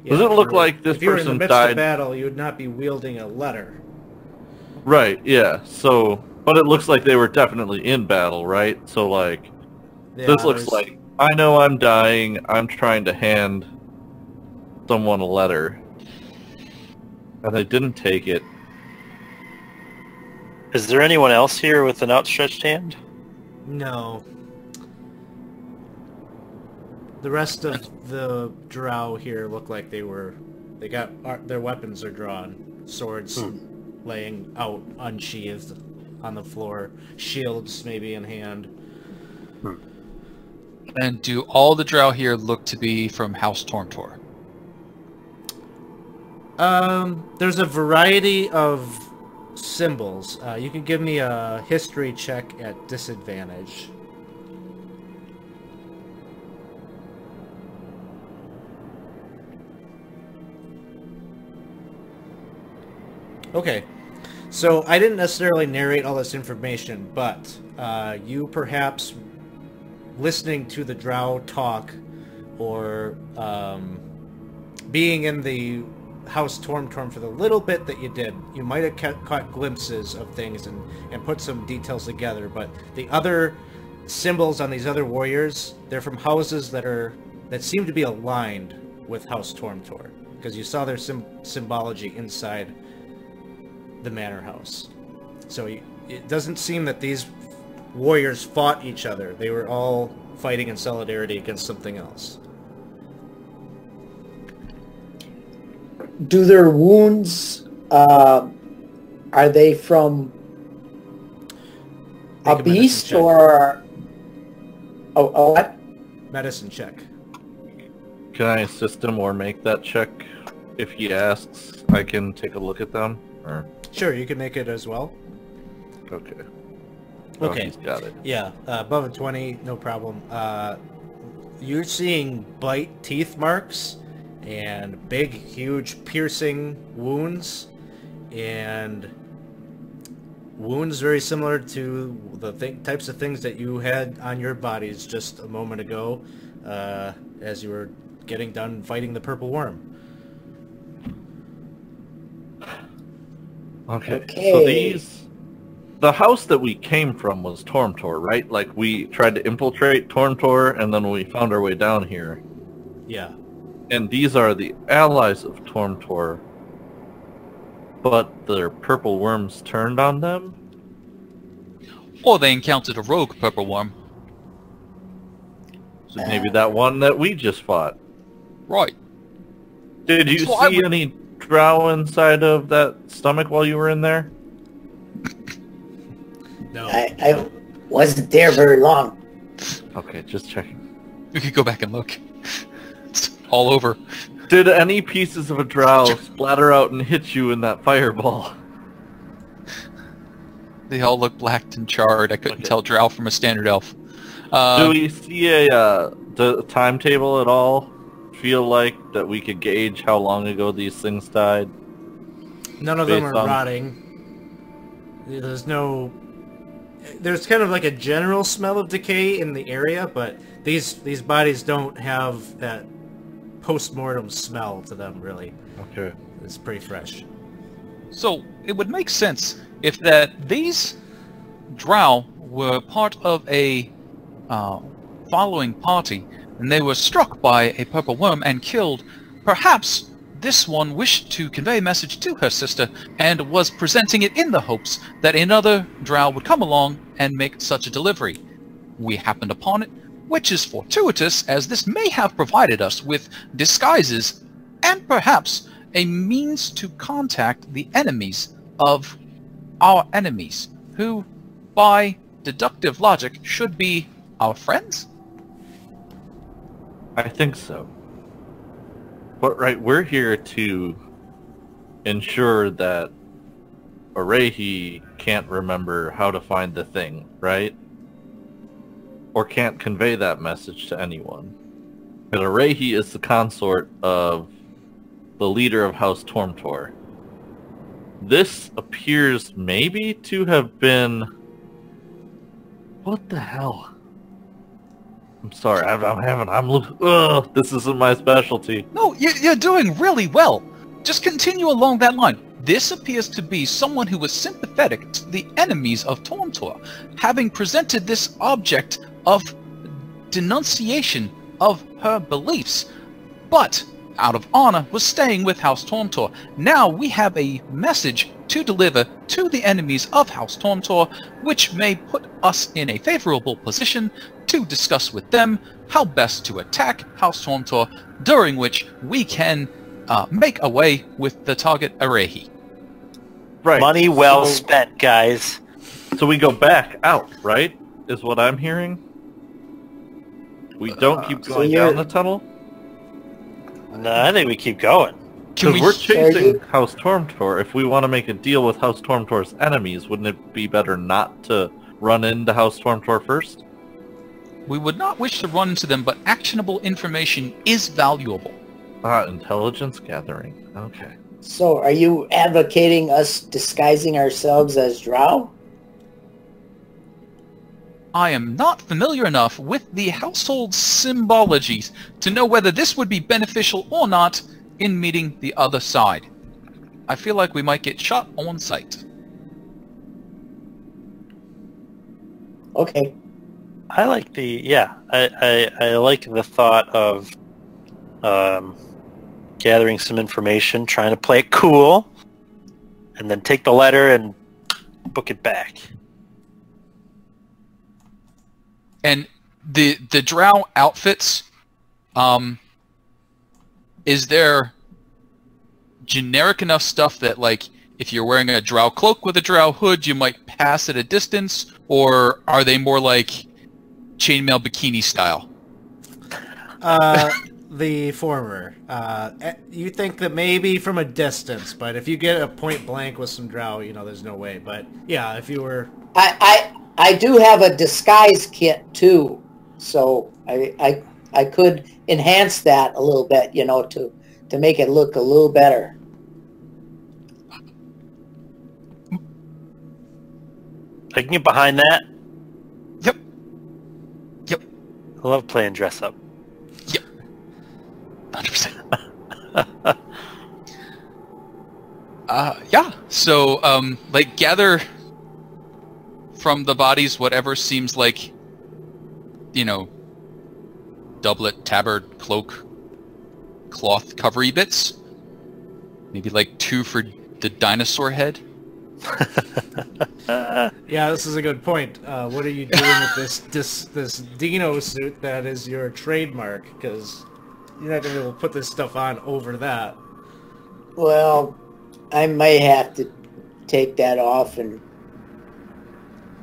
Yeah, Does it look like this if you were in the person midst died? of battle, you would not be wielding a letter. Right, yeah, so, but it looks like they were definitely in battle, right? So, like, Yeah, this looks like, I know I'm dying, I'm trying to hand someone a letter, and they didn't take it. Is there anyone else here with an outstretched hand? No. The rest of the drow here look like they got their weapons are drawn, swords laying out unsheathed on the floor, shields maybe in hand. And do all the drow here look to be from House Tormtor? There's a variety of symbols. You can give me a history check at disadvantage. Okay, so I didn't necessarily narrate all this information, but you perhaps listening to the drow talk or being in the House Tormtorm for the little bit that you did, you might have caught glimpses of things and put some details together, but the other symbols on these other warriors, they're from houses that seem to be aligned with House Tormtor, because you saw their symbology inside the manor house. So it doesn't seem that these warriors fought each other. They were all fighting in solidarity against something else. Do their wounds, are they from Make a medicine beast check. or a what? Medicine check. Can I assist him or make that check? If he asks, I can take a look at them? Or... Sure, you can make it as well. Okay. Okay. Oh, he's got it. Yeah, above a 20, no problem. You're seeing bite teeth marks and big, huge, piercing wounds, and wounds very similar to the types of things that you had on your bodies just a moment ago, as you were getting done fighting the purple worm. Okay. Okay. So the house that we came from was Tormtor, right? Like we tried to infiltrate Tormtor and then we found our way down here. Yeah. And these are the allies of Tormtor, but their purple worms turned on them? Or they encountered a rogue purple worm. So maybe that one that we just fought. Right. Did you So I see would- any drow inside of that stomach while you were in there? No. I wasn't there very long. Okay, just checking. We could go back and look. It's all over. Did any pieces of a drow splatter out and hit you in that fireball? They all look black and charred. I couldn't Okay. tell drow from a standard elf. Do we see the timetable at all? Feel like that we could gauge how long ago these things died? None of them based are on- rotting. There's kind of like a general smell of decay in the area, but these bodies don't have that post-mortem smell to them, really. Okay. It's pretty fresh. So it would make sense if that these drow were part of a following party, and they were struck by a purple worm and killed. Perhaps this one wished to convey a message to her sister and was presenting it in the hopes that another drow would come along and make such a delivery. We happened upon it, which is fortuitous, as this may have provided us with disguises and perhaps a means to contact the enemies of our enemies, who, by deductive logic, should be our friends? I think so. But right, we're here to ensure that Arehi can't remember how to find the thing, right? Or can't convey that message to anyone. But Arehi is the consort of the leader of House Tormtor. This appears maybe to have been... What the hell? I'm sorry, this isn't my specialty. No, you're doing really well. Just continue along that line. This appears to be someone who was sympathetic to the enemies of Tormtor, having presented this object of denunciation of her beliefs, but out of honor was staying with House Tormtor. Now we have a message to deliver to the enemies of House Tormtor, which may put us in a favorable position to discuss with them how best to attack House Tormtor, during which we can make away with the target Arehi. Right. Money well so, spent, guys. So we go back out, right? Is what I'm hearing? We don't keep so going you're- down the tunnel? No, I think we keep going. Can Because we? we're chasing you- House Tormtor. If we want to make a deal with House Tormtor's enemies, wouldn't it be better not to run into House Tormtor first? We would not wish to run into them, but actionable information is valuable. Intelligence gathering. Okay. So, are you advocating us disguising ourselves as drow? I am not familiar enough with the household symbologies to know whether this would be beneficial or not in meeting the other side. I feel like we might get shot on sight. Okay. I like I like the thought of gathering some information, trying to play it cool, and then take the letter and book it back. And the drow outfits, is there generic enough stuff that, like, if you're wearing a drow cloak with a drow hood, you might pass at a distance, or are they more like chainmail bikini style? The former. You think that maybe from a distance, but if you get a point blank with some drow, you know, there's no way. But yeah, if you were... I do have a disguise kit too, so I could enhance that a little bit, you know, to make it look a little better. I can get behind that. Yep. Yep. I love playing dress up. Yep. 100%. Yeah. So, like, gather from the bodies whatever seems like, you know, doublet, tabard, cloak, cloth covery bits. Maybe like 2 for the dinosaur head. Yeah, this is a good point. What are you doing with this Dino suit that is your trademark? Because you're not going to be able to put this stuff on over that. Well, I might have to take that off, and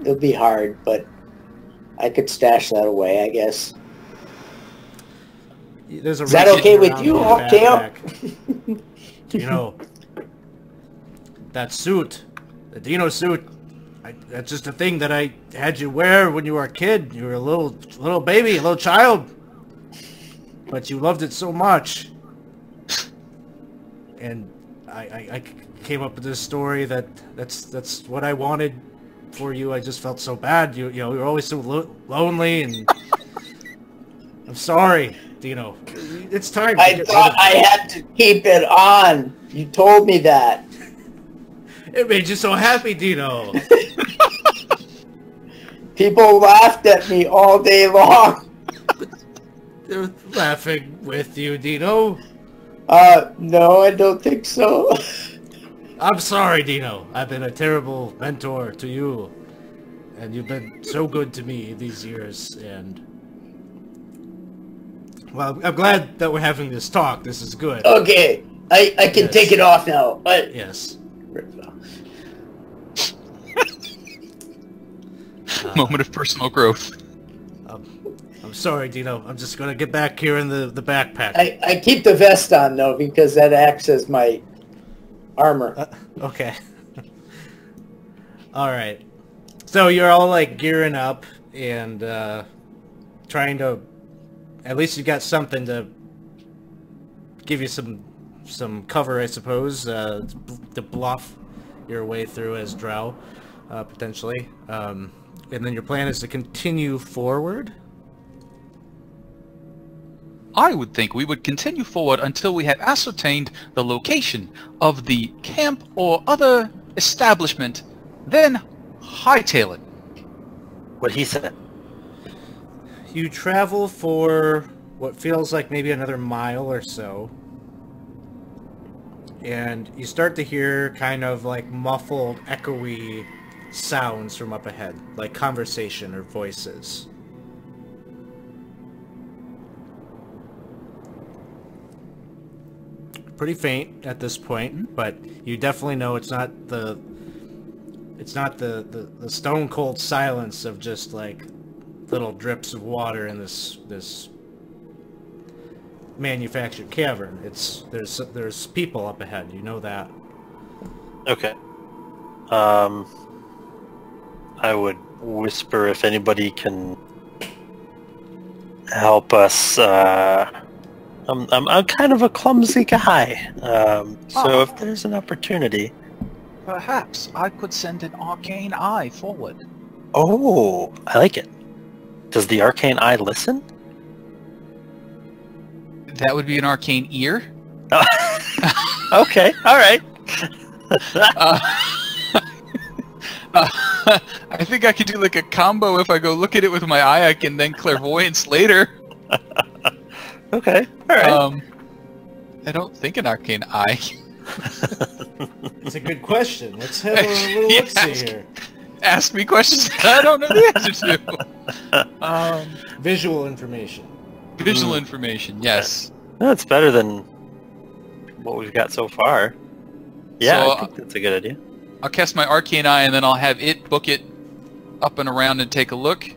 it'll be hard, but I could stash that away, I guess. Is that okay with you, Octale? You know, that suit, the Dino suit, that's just a thing that I had you wear when you were a kid. You were a little baby, a little child. But you loved it so much. And I came up with this story that's what I wanted for you. I just felt so bad. You know, you were always so lonely, and I'm sorry, Dino. It's time. I thought I had to keep it on. You told me that. It made you so happy, Dino. People laughed at me all day long. They're laughing with you, Dino. No, I don't think so. I'm sorry, Dino. I've been a terrible mentor to you. And you've been so good to me these years, and... Well, I'm glad that we're having this talk. This is good. Okay, I can take it off now. Yes. Moment of personal growth. I'm sorry, Dino. I'm just gonna get back here in the backpack. I keep the vest on, though, because that acts as my armor. Okay. Alright. So you're all, like, gearing up and trying to... At least you got something to give you some cover, I suppose, to bluff your way through as Drow, potentially. And then your plan is to continue forward? I would think we would continue forward until we have ascertained the location of the camp or other establishment, then hightail it. What he said. You travel for what feels like maybe another mile or so, and you start to hear kind of like muffled, echoey sounds from up ahead, like conversation or voices. Pretty faint at this point, but you definitely know it's not the stone cold silence of just like little drips of water in this manufactured cavern. There's people up ahead. You know that. Okay. I would whisper if anybody can help us. I'm kind of a clumsy guy, so if there's an opportunity. Perhaps I could send an arcane eye forward. Oh, I like it. Does the arcane eye listen? That would be an arcane ear. Okay, all right. I think I could do like a combo. If I go look at it with my eye, I can then clairvoyance later. Okay, all right. I don't think an arcane eye. It's a good question. Let's have a little look-see here. ask me questions that I don't know the answer to. Visual information. Visual information, yes. That's better than what we've got so far. Yeah, So, I think that's a good idea. I'll cast my Arcane Eye, and then I'll have it book it up and around and take a look.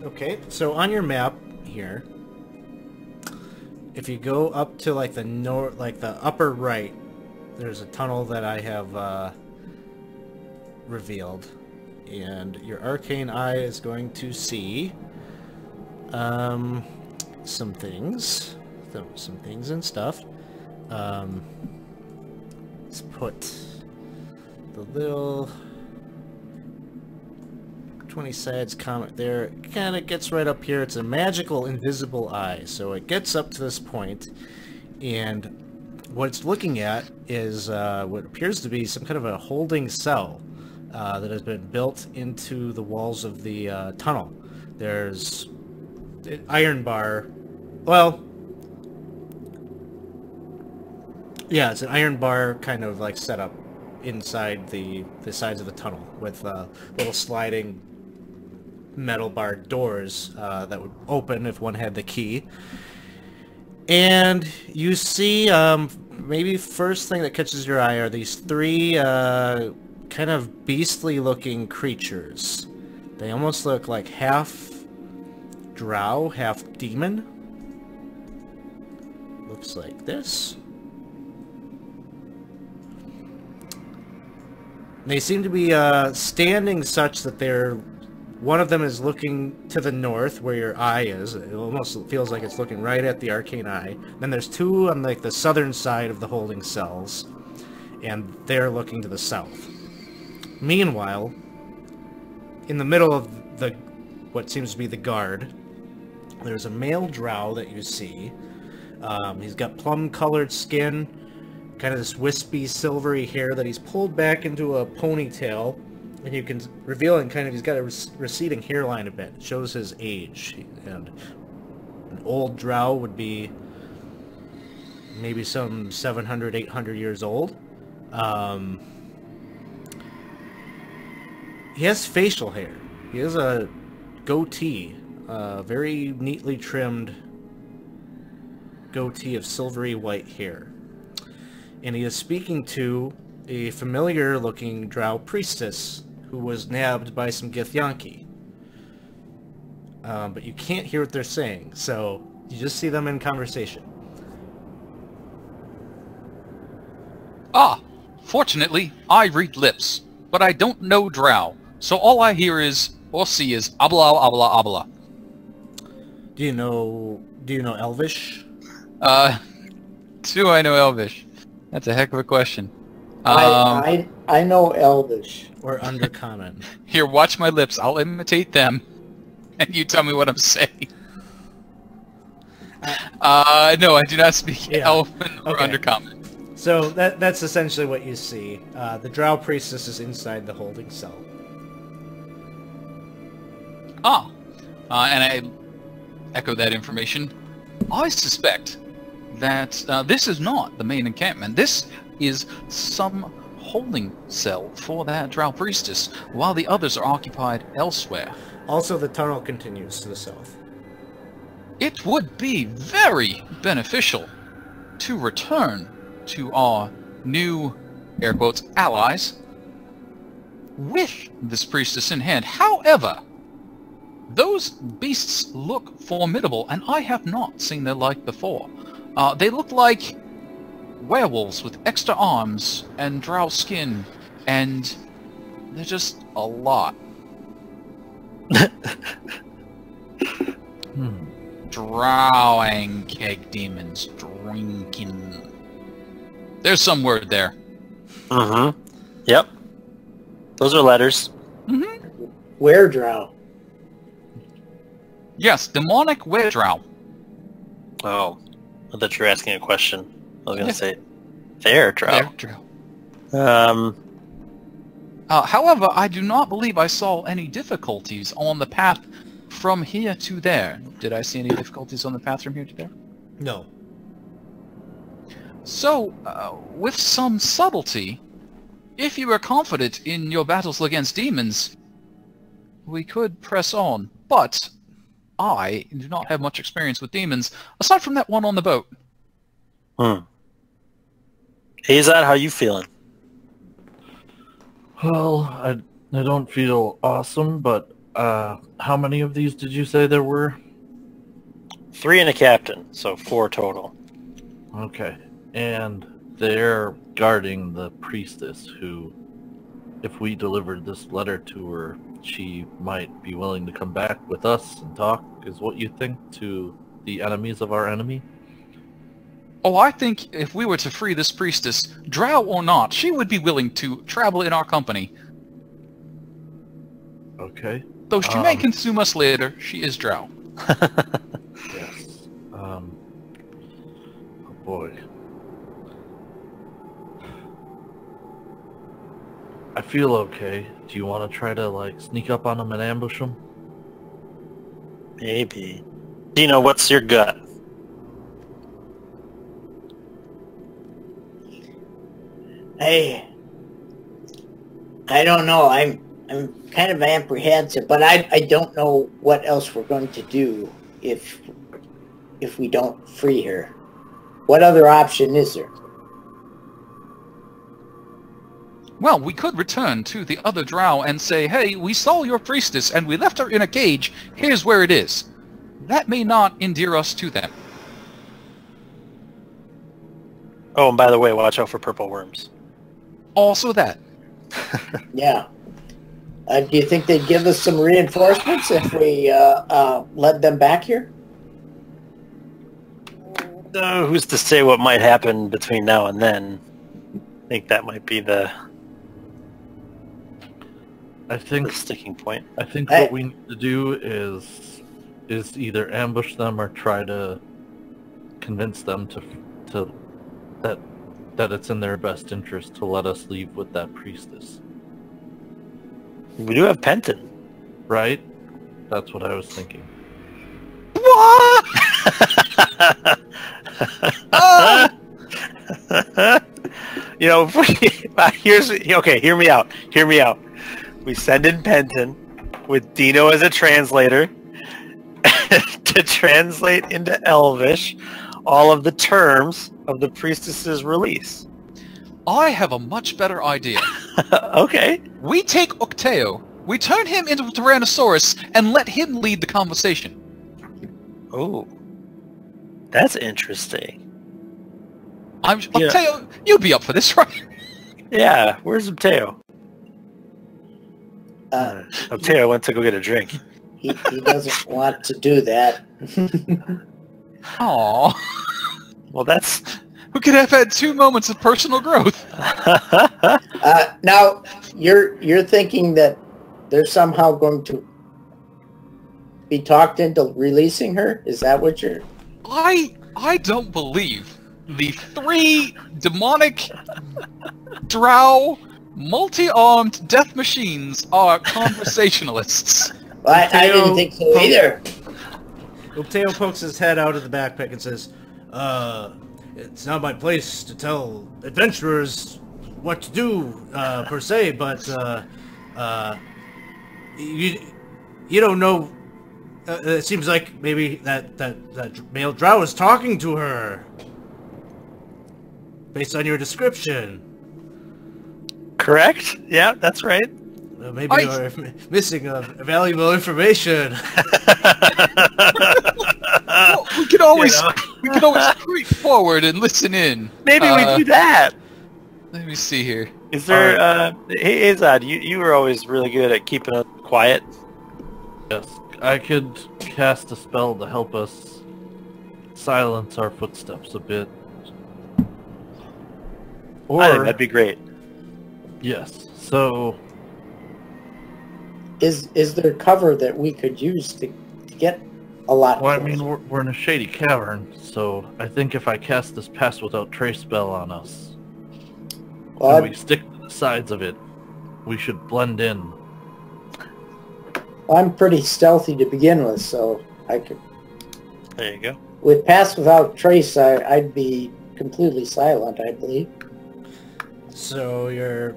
Okay, so on your map here, if you go up to like the the upper right, there's a tunnel that I have revealed, and your Arcane Eye is going to see some things and stuff. Let's put the little 20 sides comet there. It kind of gets right up here. It's a magical invisible eye. So it gets up to this point, and what it's looking at is what appears to be some kind of a holding cell that has been built into the walls of the tunnel. There's an iron bar. Well, yeah, it's an iron bar kind of like set up inside the sides of the tunnel with little sliding metal barred doors that would open if one had the key. And you see, maybe first thing that catches your eye are these three kind of beastly looking creatures. They almost look like half drow, half demon. Looks like this. They seem to be standing such that one of them is looking to the north where your eye is. It almost feels like it's looking right at the Arcane Eye. Then there's two on like the southern side of the holding cells, and they're looking to the south. Meanwhile, in the middle of what seems to be the guard, there's a male drow that you see. He's got plum-colored skin, kind of this wispy, silvery hair that he's pulled back into a ponytail, and you can reveal and kind of he's got a receding hairline a bit. It shows his age, and an old drow would be maybe some 700, 800 years old. He has facial hair. He has a goatee, very neatly trimmed goatee of silvery white hair. And he is speaking to a familiar-looking drow priestess who was nabbed by some Githyanki. But you can't hear what they're saying, so you just see them in conversation. Ah, fortunately, I read lips, but I don't know drow, so all I hear is, or see is, abla, abla, abla. Do you know Elvish? Do I know Elvish? That's a heck of a question. I know Elvish. Or Undercommon? Here, watch my lips. I'll imitate them, and you tell me what I'm saying. No, I do not speak Elven or Undercommon. So that's essentially what you see. The drow priestess is inside the holding cell. Ah, and I echo that information. I suspect that this is not the main encampment. This is some holding cell for that drow priestess, while the others are occupied elsewhere. Also, the tunnel continues to the south. It would be very beneficial to return to our new, air quotes, allies with this priestess in hand. However, those beasts look formidable, and I have not seen their like before. They look like werewolves with extra arms and drow skin, and they're just a lot. Drowing keg demons drinking. There's some word there. Mm-hmm. Yep. Those are letters. Mm-hmm. Where drow? Yes, demonic were-drow. Oh, I thought you were asking a question. I was going to say, there, drow. However, I do not believe I saw any difficulties on the path from here to there. Did I see any difficulties on the path from here to there? No. So, with some subtlety, if you are confident in your battles against demons, We could press on, but I do not have much experience with demons, aside from that one on the boat. Azad, how you feeling? Well, I don't feel awesome, but how many of these did you say there were? 3 and a captain, so 4 total. Okay. And they're guarding the priestess who, if we delivered this letter to her, she might be willing to come back with us and talk, is what you think, to the enemies of our enemy? Oh, I think if we were to free this priestess, drow or not, she would be willing to travel in our company. Okay. Though she may consume us later, she is drow. Yes. Oh boy. I feel okay. Do you want to try to, like, sneak up on them and ambush them? Maybe. Dino, what's your gut? I don't know. I'm kind of apprehensive, but I don't know what else we're going to do if we don't free her. What other option is there? Well, we could return to the other drow and say, hey, we saw your priestess and we left her in a cage. Here's where it is. That may not endear us to them. Oh, and by the way, watch out for purple worms. Also that. Yeah. Do you think they'd give us some reinforcements if we led them back here? Who's to say what might happen between now and then? I think that might be the sticking point. I think what we need to do is either ambush them or try to convince them to that it's in their best interest to let us leave with that priestess. We do have Penton. Right? That's what I was thinking. What? You know, hear me out. Hear me out. We send in Penton with Dino as a translator to translate into Elvish all of the terms of the priestess's release. I have a much better idea. Okay. We take Octeo, we turn him into a Tyrannosaurus, and let him lead the conversation. Oh, that's interesting. Octeo, you'd be up for this, right? Yeah, where's Octeo? Octeo went to go get a drink. He doesn't want to do that. Aww. Well, that's... We could have had 2 moments of personal growth. Now, you're thinking that they're somehow going to be talked into releasing her? Is that what you're... I don't believe the 3 demonic drow multi-armed death machines are conversationalists. Well, I didn't think so either. Octeo pokes his head out of the backpack and says, it's not my place to tell adventurers what to do, per se, but, you don't know, it seems like maybe that male drow is talking to her, based on your description. Correct? Yeah, that's right. Maybe you're missing valuable information. Well, we could always creep forward and listen in. Maybe we do that. Let me see here. Is there? Hey, Azad, you were always really good at keeping it quiet. Yes, I could cast a spell to help us silence our footsteps a bit. I think that'd be great. Yes. So, is there cover that we could use to get a lot? Well, I mean, we're in a shady cavern, so I think if I cast this pass without trace spell on us, and we stick to the sides of it, we should blend in. Well, I'm pretty stealthy to begin with, so I could... There you go. With pass without trace, I'd be completely silent, I believe. So you're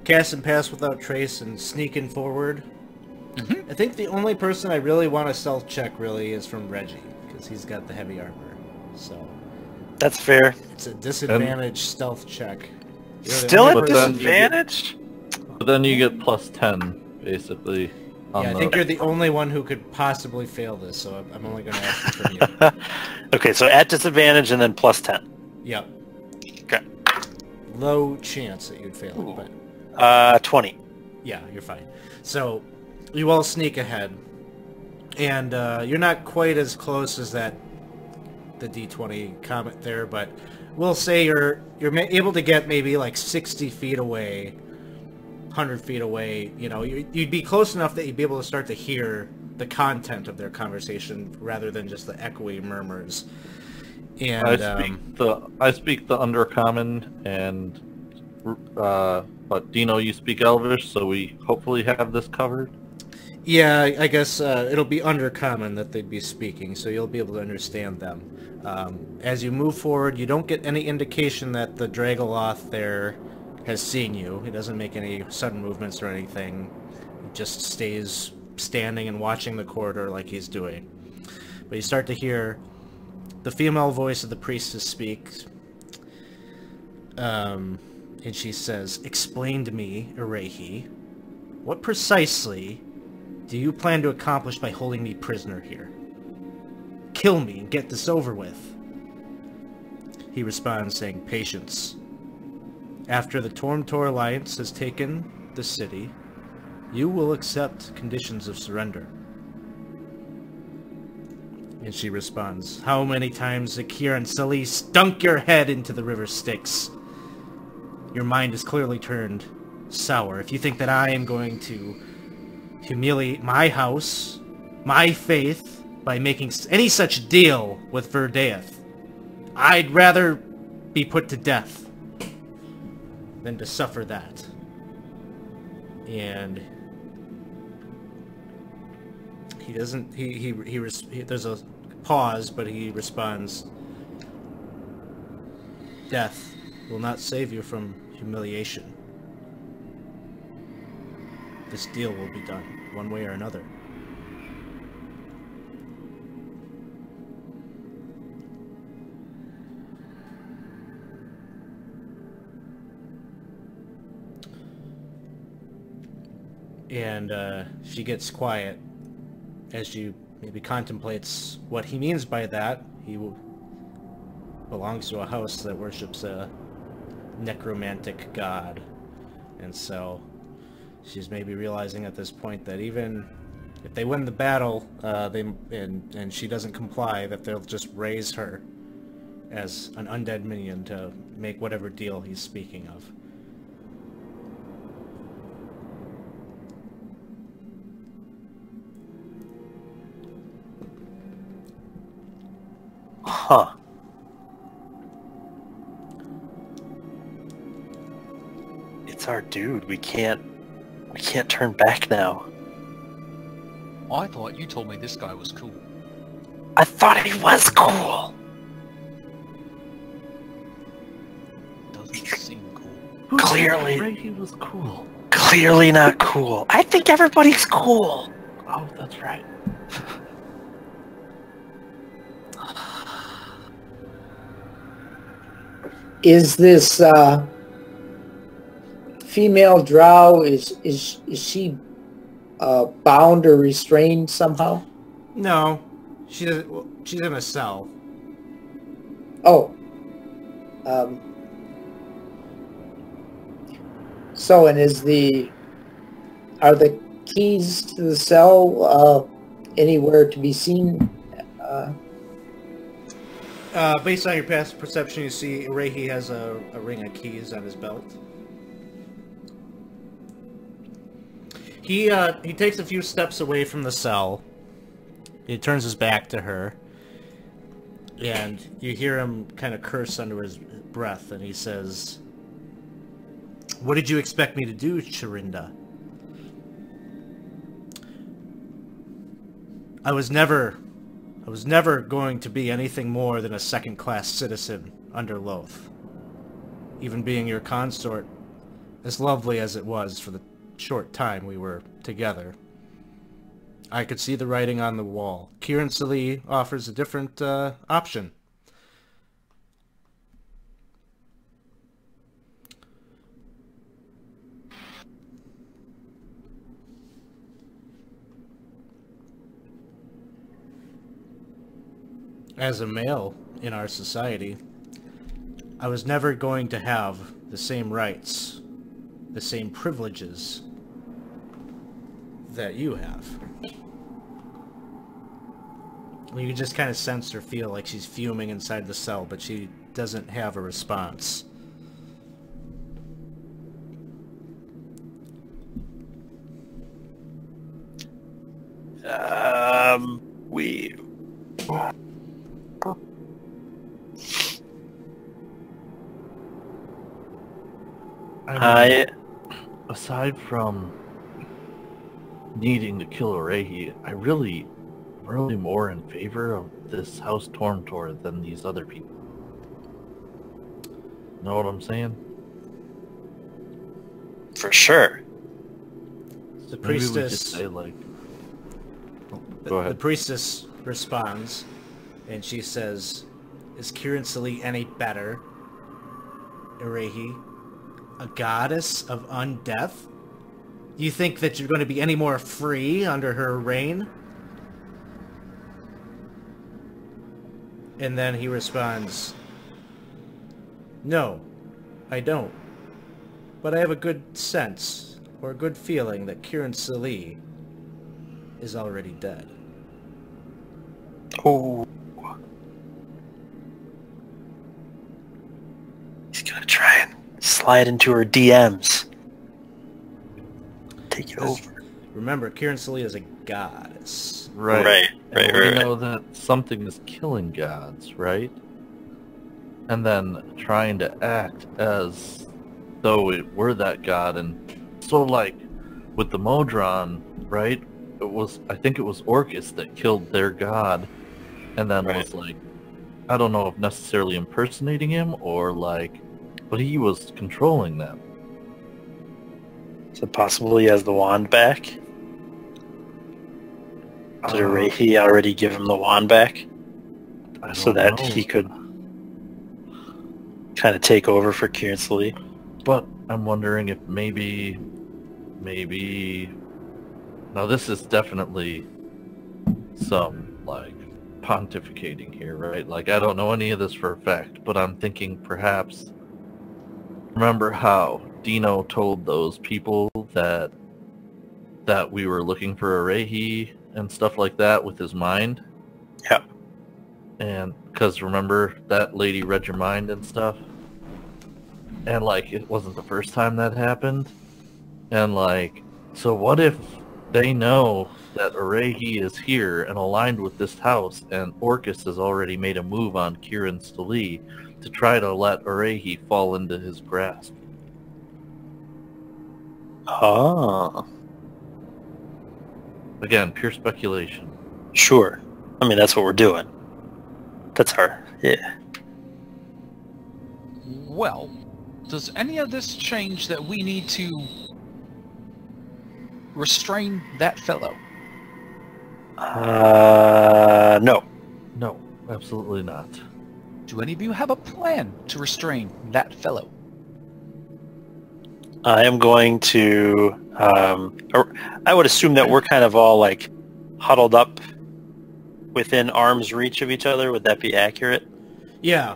casting pass without trace and sneaking forward? I think the only person I really want to stealth check really is from Reggie, because he's got the heavy armor. So That's fair. it's a disadvantage stealth check. You're the Still only at person- disadvantage? But then you get plus 10, basically. Yeah, I think you're the only one who could possibly fail this, so I'm only going to ask it from you. Okay, so at disadvantage and then plus 10. Yep. Okay. Low chance that you'd fail it, but 20. yeah, you're fine. So you all sneak ahead, and you're not quite as close as the D20 comet there, but we'll say you're able to get maybe like 60 feet away, 100 feet away. You know, you'd be close enough that you'd be able to start to hear the content of their conversation rather than just the echoey murmurs. And I speak the Undercommon, and but Dino, you speak Elvish, so we hopefully have this covered. yeah, I guess it'll be Undercommon that they'd be speaking, so you'll be able to understand them. As you move forward, you don't get any indication that the Dragoloth there has seen you. He doesn't make any sudden movements or anything. He just stays standing and watching the corridor like he's doing. But you start to hear the female voice of the priestess speak, and she says, "Explain to me, Erehi, what precisely do you plan to accomplish by holding me prisoner here? Kill me and get this over with." He responds saying, "Patience. After the Tormtor Alliance has taken the city, you will accept conditions of surrender." And she responds, "How many times Zakir and Sully stunk your head into the river Styx? Your mind is clearly turned sour. If you think that I am going to humiliate my house, my faith, by making any such deal with Verdeath, I'd rather be put to death than to suffer that." And he doesn't. There's a pause, but he responds, "Death will not save you from humiliation. This deal will be done, one way or another." And she gets quiet as she maybe contemplates what he means by that. He belongs to a house that worships a necromantic god, and so she's maybe realizing at this point that even if they win the battle, and she doesn't comply, that they'll just raise her as an undead minion to make whatever deal he's speaking of. Huh. It's our dude. We can't turn back now. I thought you told me this guy was cool. I thought he was cool. Doesn't seem cool. Clearly, He was cool. clearly not cool. I think everybody's cool. Oh, that's right. Is this female drow, is she bound or restrained somehow? No, she's in a cell. Oh. So, and are the keys to the cell anywhere to be seen? Based on your past perception, you see Rehi has a ring of keys on his belt. He takes a few steps away from the cell. He turns his back to her, and you hear him kind of curse under his breath, and he says, "What did you expect me to do, Charinda? I was never going to be anything more than a second-class citizen under Loth. Even being your consort, as lovely as it was for the short time we were together, I could see the writing on the wall. Kieran Salee offers a different option. As a male in our society, I was never going to have the same rights, the same privileges that you have. You can just kind of sense or feel like she's fuming inside the cell, but she doesn't have a response. We... Aside from needing to kill Orehi, I'm really more in favor of this House Tormtor than these other people. Know what I'm saying? For sure. The Maybe we priestess... just say, like... Oh, The, go the ahead. priestess responds, and she says, "Is Kieran Salee any better, Erehi? A goddess of undeath? You think that you're going to be any more free under her reign?" And then he responds, "No, I don't. But I have a good sense, or a good feeling, that Kieran Salee is already dead." Oh. He's gonna try and slide into her DMs. Take it over. Remember, Kieran Salee is a goddess. Right. Right. We know that something is killing gods, right? And then trying to act as though it were that god, and so like with the Modron, right? I think it was Orcus that killed their god, and then was like, I don't know if necessarily impersonating him or like, but he was controlling them. So possibly he has the wand back? Did Reiki already give him the wand back? So that he could kind of take over for Kieran Salee? But I'm wondering if maybe... Now this is definitely some, like, pontificating here, right? Like, I don't know any of this for a fact, but I'm thinking perhaps... Remember how Dino told those people that we were looking for a Rehi and stuff like that with his mind? Yeah. And, because remember, that lady read your mind and stuff? And, like, it wasn't the first time that happened? And, like, so what if they know that Orehi is here and aligned with this house, and Orcus has already made a move on Kieran Salee to try to let Orehi fall into his grasp? Oh. Again, pure speculation. Sure. I mean, that's what we're doing. That's our... Yeah. Well, does any of this change that we need to restrain that fellow? No. No, absolutely not. Do any of you have a plan to restrain that fellow? I am going to... or I would assume that we're kind of all, like, huddled up within arm's reach of each other. Would that be accurate? Yeah.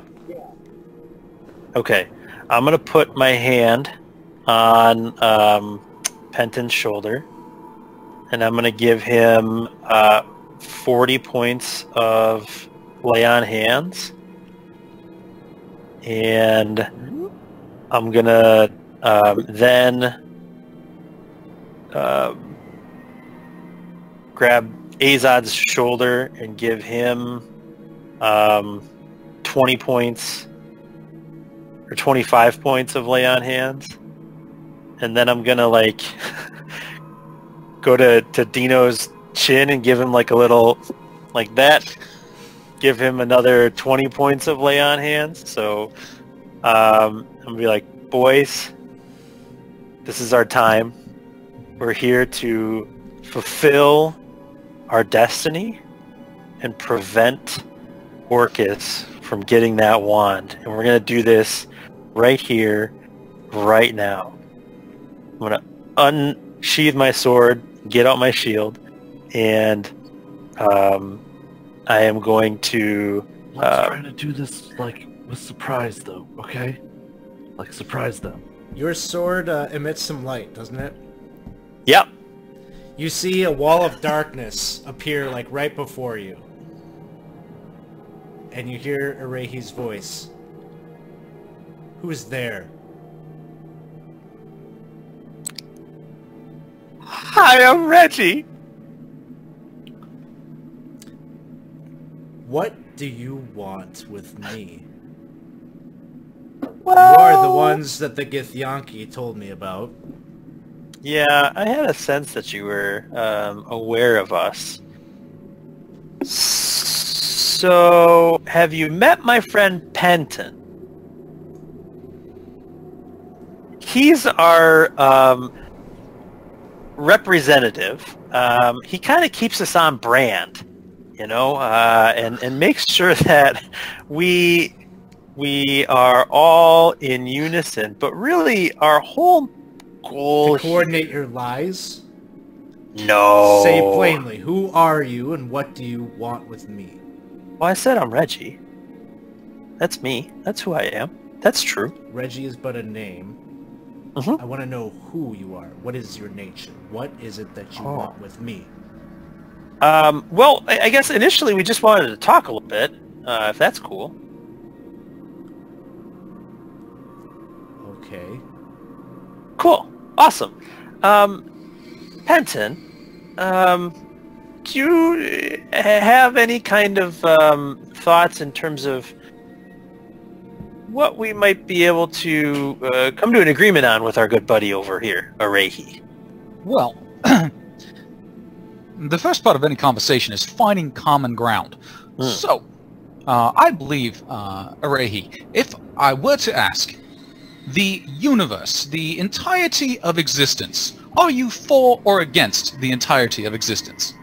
Okay. I'm going to put my hand on Penton's shoulder, and I'm going to give him 40 points of lay on hands. And I'm going to then grab Azad's shoulder and give him 20 points or 25 points of lay on hands. And then I'm going to like go to Dino's chin and give him like a little like that. Give him another 20 points of lay on hands. So I'm going to be like, boys, this is our time. We're here to fulfill our destiny and prevent Orcus from getting that wand. And we're going to do this right here, right now. I'm going to unsheath my sword, get out my shield, and I am going to... Let's try to do this, like, with surprise, though, okay? Like, surprise them. Your sword emits some light, doesn't it? Yep. You see a wall of darkness appear, like, right before you. And you hear Arahi's voice. Who's there? Hi, I'm Reggie. What do you want with me? Well, You are the ones that the Githyanki told me about. yeah, I had a sense that you were aware of us. So, have you met my friend Penton? He's our representative. He kind of keeps us on brand, you know, and makes sure that we are all in unison. But really, our whole goal... To coordinate your lies? No. Say plainly, who are you and what do you want with me? Well, I said I'm Reggie. That's me. That's who I am. That's true. Reggie is but a name. Mhm. I want to know who you are. What is your nature? What is it that you want with me? Well, I guess initially we just wanted to talk a little bit, if that's cool. Okay. Cool. Awesome. Penton, do you have any kind of thoughts in terms of what we might be able to come to an agreement on with our good buddy over here, Arahi? Well, the first part of any conversation is finding common ground. So, I believe, Arahi, if I were to ask, the universe, the entirety of existence, are you for or against the entirety of existence?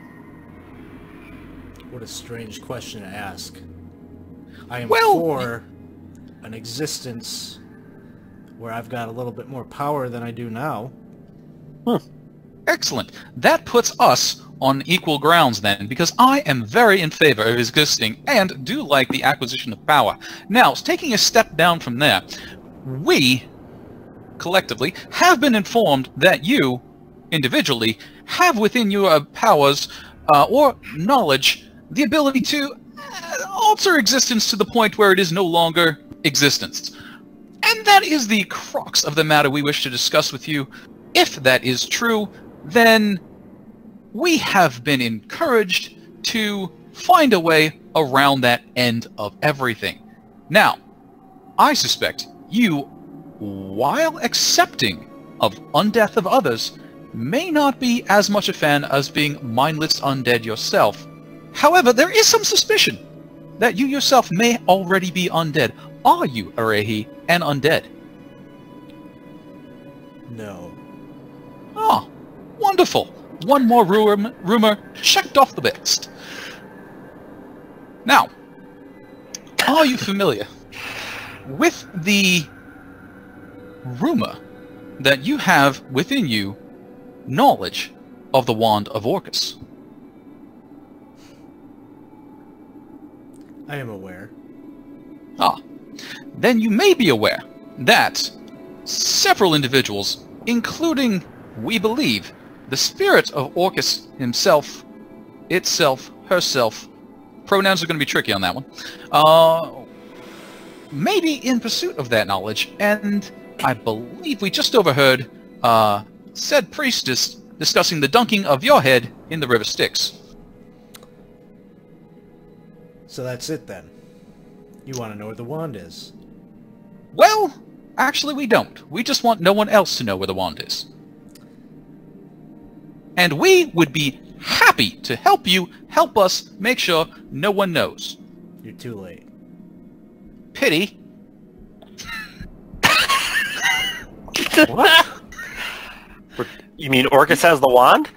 What a strange question to ask. I am Well, for an existence where I've got a little bit more power than I do now. Excellent. That puts us on equal grounds then, because I am very in favor of existing and do like the acquisition of power. Now, taking a step down from there, we, collectively, have been informed that you, individually, have within your powers or knowledge the ability to alter existence to the point where it is no longer existence. And that is the crux of the matter we wish to discuss with you. If that is true, then we have been encouraged to find a way around that end of everything. Now, I suspect you, while accepting of undeath of others, may not be as much a fan as being mindless undead yourself. However, there is some suspicion that you yourself may already be undead. Are you, Arahi, an undead? No. Ah, wonderful. One more rumor checked off the list. Now, are you familiar with the rumor that you have within you knowledge of the Wand of Orcus? I am aware. Ah, then you may be aware that several individuals, including, we believe, the spirit of Orcus himself, itself, herself, pronouns are going to be tricky on that one, may be in pursuit of that knowledge, and I believe we just overheard said priestess discussing the dunking of your head in the River Styx. So that's it then. You want to know where the wand is? Well, actually we don't. We just want no one else to know where the wand is. And we would be happy to help you help us make sure no one knows. You're too late. Pity. What? You mean Orcus has the wand?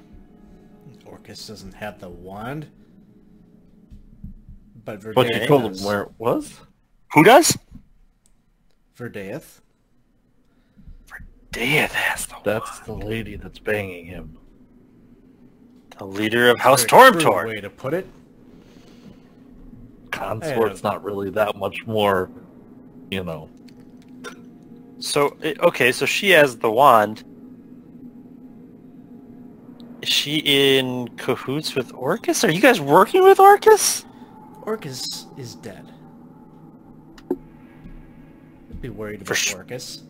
Orcus Orcus doesn't have the wand. But But Verdeith you told him does. where it was? Who does? Verdeith. Death has the That's the lady that's banging him. The leader of House Very crude Tormtor. way to put it. Consort's not really that much more, you know. So, okay, so she has the wand. Is she in cahoots with Orcus? Are you guys working with Orcus? Orcus is dead. I'd be worried For about Orcus.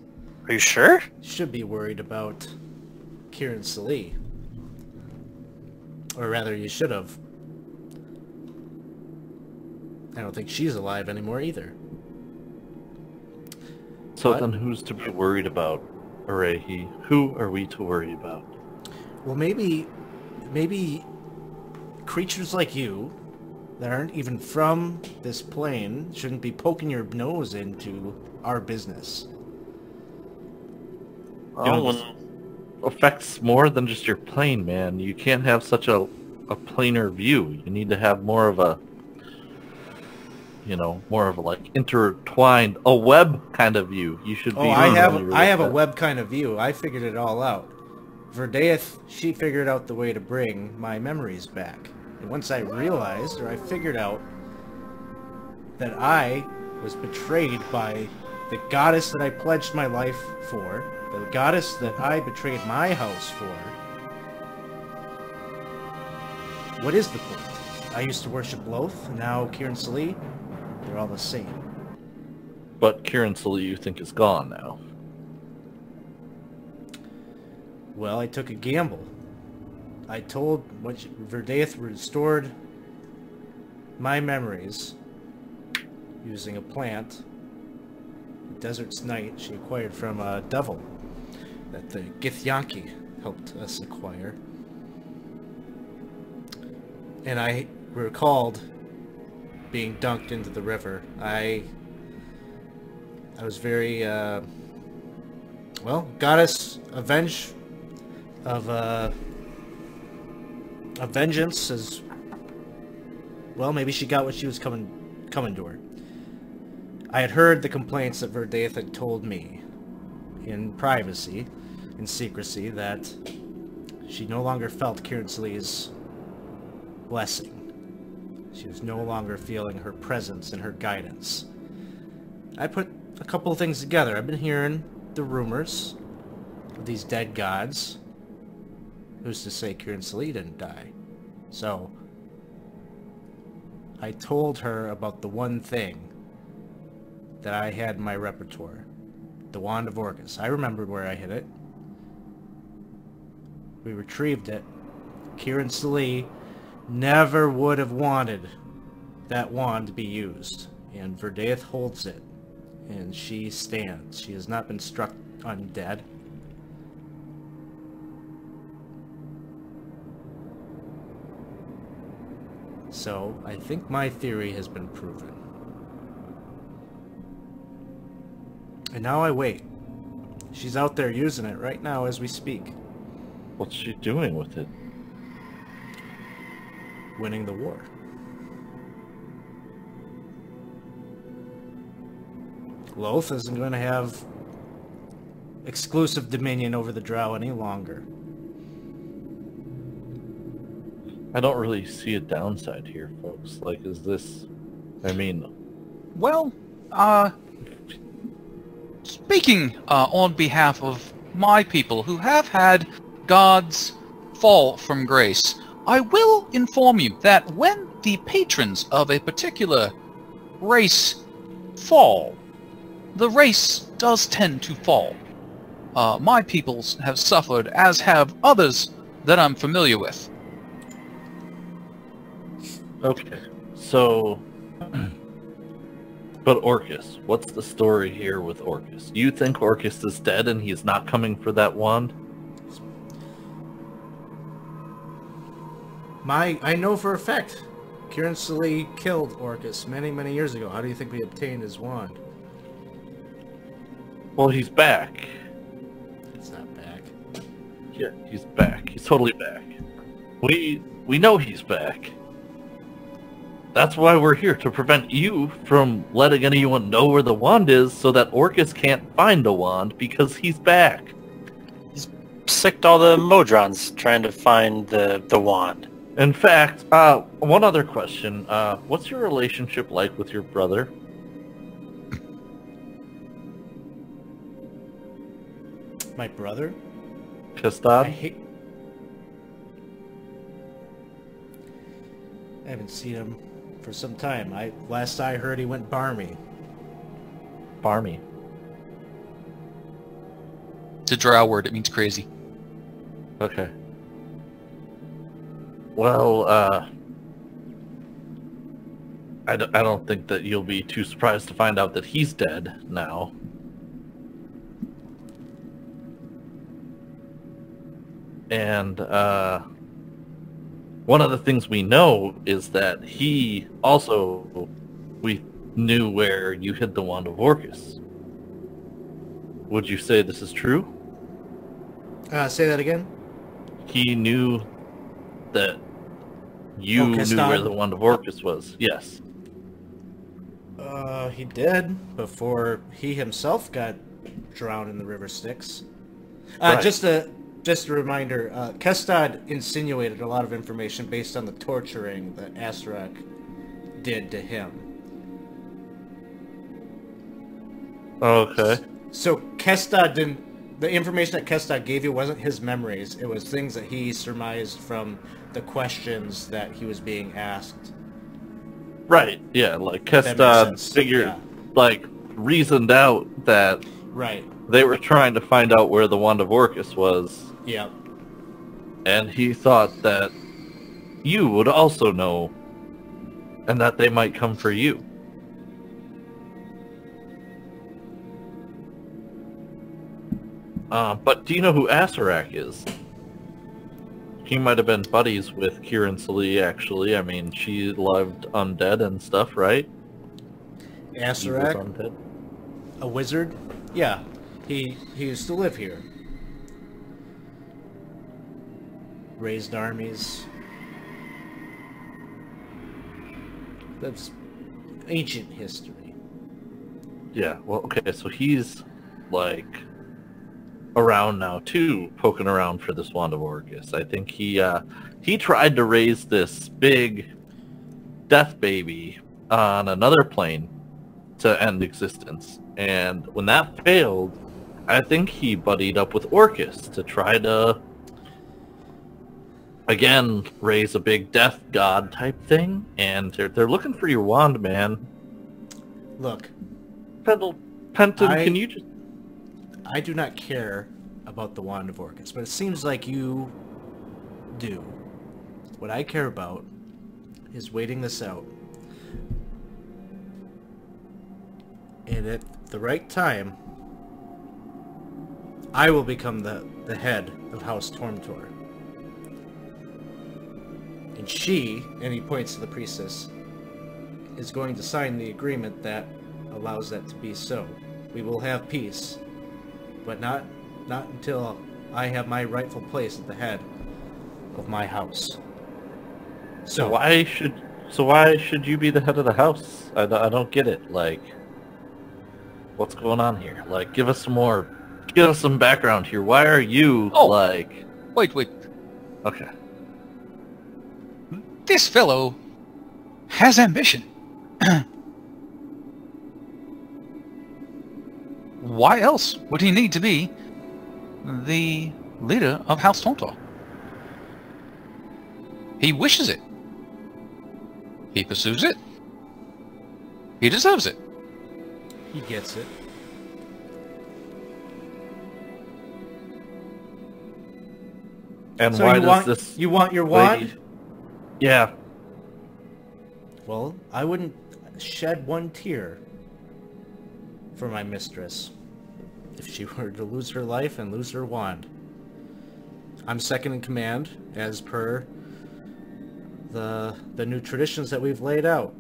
Are you sure? Should be worried about Kieran Salee. Or rather, you should have. I don't think she's alive anymore either. So What? then who's to be worried about, Arehi? Who are we to worry about? Well, maybe creatures like you that aren't even from this plane shouldn't be poking your nose into our business. You know, this affects more than just your plane, man. You can't have such a planar view. You need to have more of a, you know, more of a like intertwined, a web kind of view. You should be. Oh, I have familiar with a that. web kind of view. I figured it all out. Verdeith, she figured out the way to bring my memories back. And once I realized, or I figured out, that I was betrayed by the goddess that I pledged my life for, the goddess that I betrayed my house for, what is the point? I used to worship Loth, and now Kieran Salee, they're all the same. But Kieran Salee, you think, is gone now. Well, I took a gamble. I told Verdeith restored my memories using a plant, a Desert's Night she acquired from a devil that the Githyanki helped us acquire. And I recalled being dunked into the river. I was very, well, goddess avenge of a vengeance as well. Maybe she got what she was coming to her. I had heard the complaints that Verdeith had told me in privacy, in secrecy, that she no longer felt Kieran Salee's blessing. She was no longer feeling her presence and her guidance. I put a couple of things together. I've been hearing the rumors of these dead gods. Who's to say Kieran Salee didn't die? So, I told her about the one thing that I had in my repertoire. The Wand of Orcus. I remembered where I hid it. We retrieved it. Kieran Salee never would have wanted that wand to be used. And Verdeith holds it. And she stands. She has not been struck undead. So, I think my theory has been proven. And now I wait. She's out there using it right now as we speak. What's she doing with it? Winning the war. Loth isn't going to have exclusive dominion over the Drow any longer. I don't really see a downside here, folks. Like, is this... I mean... Well, speaking on behalf of my people who have had gods fall from grace, I will inform you that when the patrons of a particular race fall, the race does tend to fall. My peoples have suffered, as have others that I'm familiar with. Okay, so... But Orcus, what's the story here with Orcus? You think Orcus is dead and he's not coming for that wand? I know for a fact Kieran Salee killed Orcus many, many years ago. How do you think we obtained his wand? Well, he's back. It's not back. Yeah, he's back. He's totally back. We We know he's back. That's why we're here, to prevent you from letting anyone know where the wand is so that Orcus can't find the wand because he's back. He's sicked all the Modrons trying to find the wand. In fact, one other question. What's your relationship like with your brother? My brother? Kestad? I haven't seen him for some time. Last I heard, he went barmy. Barmy. It's a drow word. It means crazy. Okay. Well, I don't think that you'll be too surprised to find out that he's dead now. And, one of the things we know is that we knew where you hid the Wand of Orcus. Would you say this is true? Say that again? He knew that you knew where the Wand of Orcus was. Yes. He did, before he himself got drowned in the river Styx. Right. Just a reminder, Kestad insinuated a lot of information based on the torturing that Asarak did to him. Okay. So Kestad didn't... The information that Kestad gave you wasn't his memories. It was things that he surmised from the questions that he was being asked. Right, yeah, like Kestad figured, yeah. like, reasoned out that Right. they were trying to find out where the Wand of Orcus was. Yeah. And he thought that you would also know, and that they might come for you. But do you know who Asarak is? He might have been buddies with Kieran Salee, actually. I mean, she loved undead and stuff, right? Asarak? Undead. A wizard? Yeah. He used to live here. Raised armies. That's ancient history. Yeah, well, okay, so he's, like, around now, too, poking around for this Wand of Orcus. I think he tried to raise this big death baby on another plane to end existence. And when that failed, I think he buddied up with Orcus to try to, again, raise a big death god type thing. And they're looking for your wand, man. Look. Penton, can you just... I do not care about the Wand of Orcus, but it seems like you do. What I care about is waiting this out. And at the right time, I will become the head of House Tormtor. And she, and he points to the priestess, is going to sign the agreement that allows that to be so. We will have peace, but not until I have my rightful place at the head of my house. So why should you be the head of the house? I don't get it. Like, what's going on here? Like, give us some background here. Why are you like? Wait. Okay. This fellow has ambition. Why else would he need to be the leader of House Tontor? He wishes it. He pursues it. He deserves it. He gets it. And so you want your wand? Yeah. Well, I wouldn't shed one tear for my mistress if she were to lose her life and lose her wand. I'm second in command as per the new traditions that we've laid out.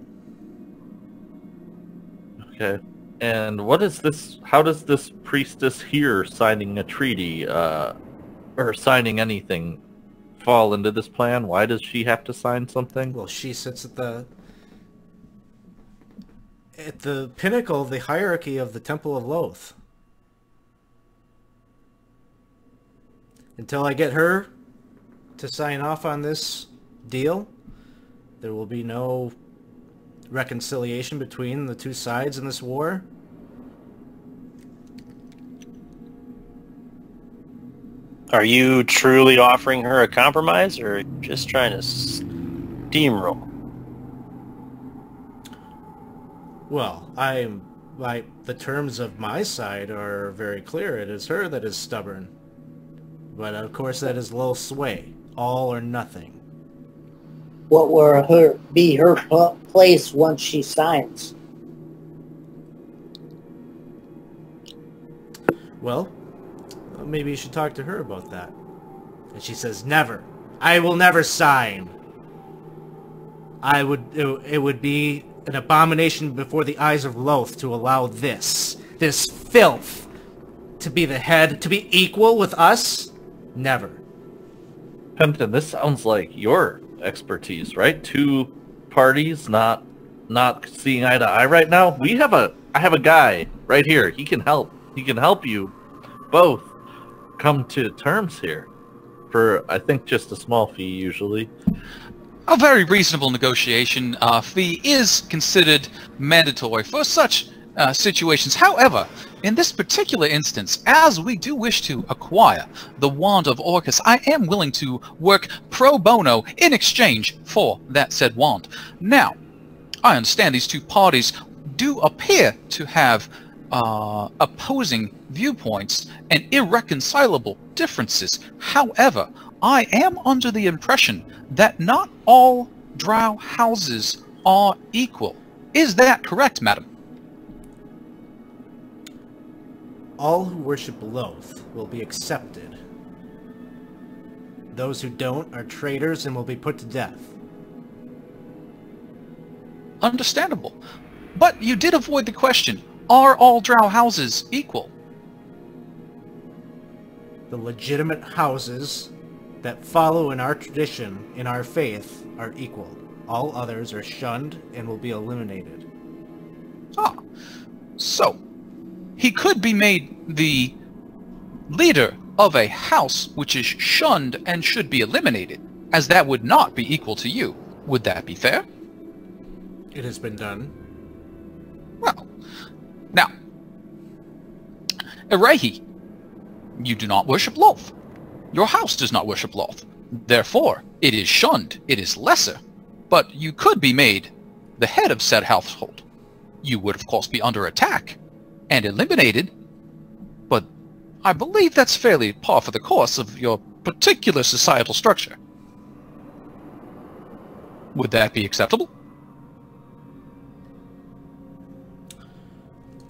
Okay. And what is this? How does this priestess here signing a treaty, or signing anything fall into this plan? Why does she have to sign something? Well, she sits at the pinnacle of the hierarchy of the Temple of Loth. Until I get her to sign off on this deal, there will be no reconciliation between the two sides in this war. Are you truly offering her a compromise, or just trying to steamroll? Well, the terms of my side are very clear. It is her that is stubborn. But of course that is low sway. All or nothing. What will be her place once she signs? Well, maybe you should talk to her about that. And she says, never. I will never sign. It would be an abomination before the eyes of Loth to allow this filth to be the head, to be equal with us. Never. Penton, this sounds like your expertise, right? Two parties not seeing eye to eye right now. I have a guy right here. He can help. He can help you both come to terms here for, I think, just a small fee usually. A very reasonable negotiation fee is considered mandatory for such situations. However, in this particular instance, as we do wish to acquire the Wand of Orcus, I am willing to work pro bono in exchange for that said wand. Now, I understand these two parties do appear to have opposing viewpoints and irreconcilable differences. However, I am under the impression that not all drow houses are equal. Is that correct, madam? All who worship Loth will be accepted. Those who don't are traitors and will be put to death. Understandable. But you did avoid the question. Are all drow houses equal? The legitimate houses that follow in our tradition, in our faith, are equal. All others are shunned and will be eliminated. Ah, so he could be made the leader of a house which is shunned and should be eliminated, as that would not be equal to you. Would that be fair? It has been done. Well, now, Erehi, you do not worship Loth. Your house does not worship Loth. Therefore, it is shunned, it is lesser. But you could be made the head of said household. You would, of course, be under attack and eliminated, but I believe that's fairly par for the course of your particular societal structure. Would that be acceptable?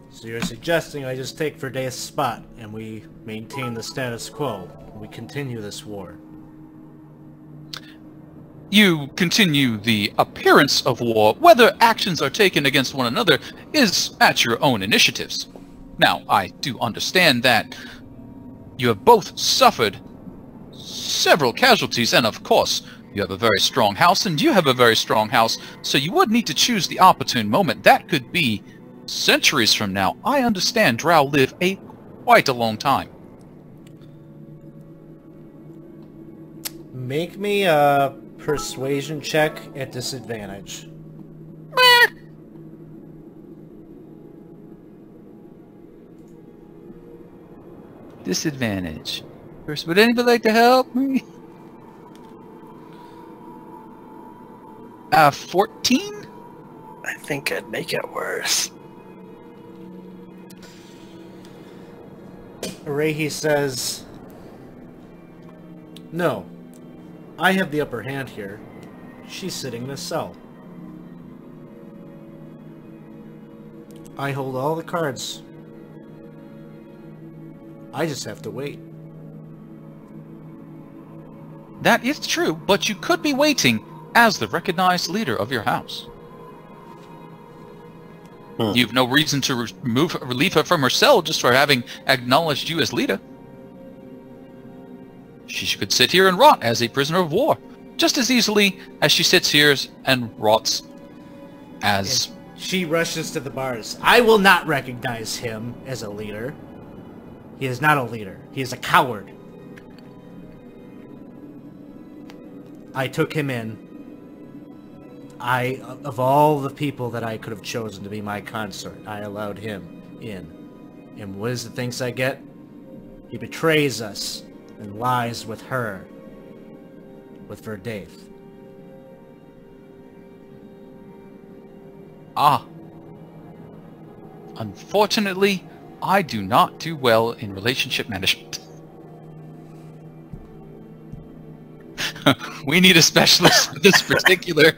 So you're suggesting I just take Verday's spot and we maintain the status quo. We continue this war. You continue the appearance of war. Whether actions are taken against one another is at your own initiatives. Now, I do understand that you have both suffered several casualties, and of course, you have a very strong house, and you have a very strong house, so you would need to choose the opportune moment. That could be centuries from now. I understand drow live quite a long time. Make me a persuasion check at disadvantage. Disadvantage. First, would anybody like to help me? 14? I think I'd make it worse. Rehi says, no, I have the upper hand here. She's sitting in a cell. I hold all the cards. I just have to wait. That is true, but you could be waiting as the recognized leader of your house. You've no reason to relieve her from her cell just for having acknowledged you as leader. she could sit here and rot as a prisoner of war, just as easily as she sits here and rots as... And she rushes to the bars. I will not recognize him as a leader. He is not a leader. He is a coward. I took him in. Of all the people that I could have chosen to be my consort, I allowed him in. And what is the things I get? He betrays us and lies with her. With Verdaith. Ah. Unfortunately, I do not do well in relationship management. We need a specialist for this particular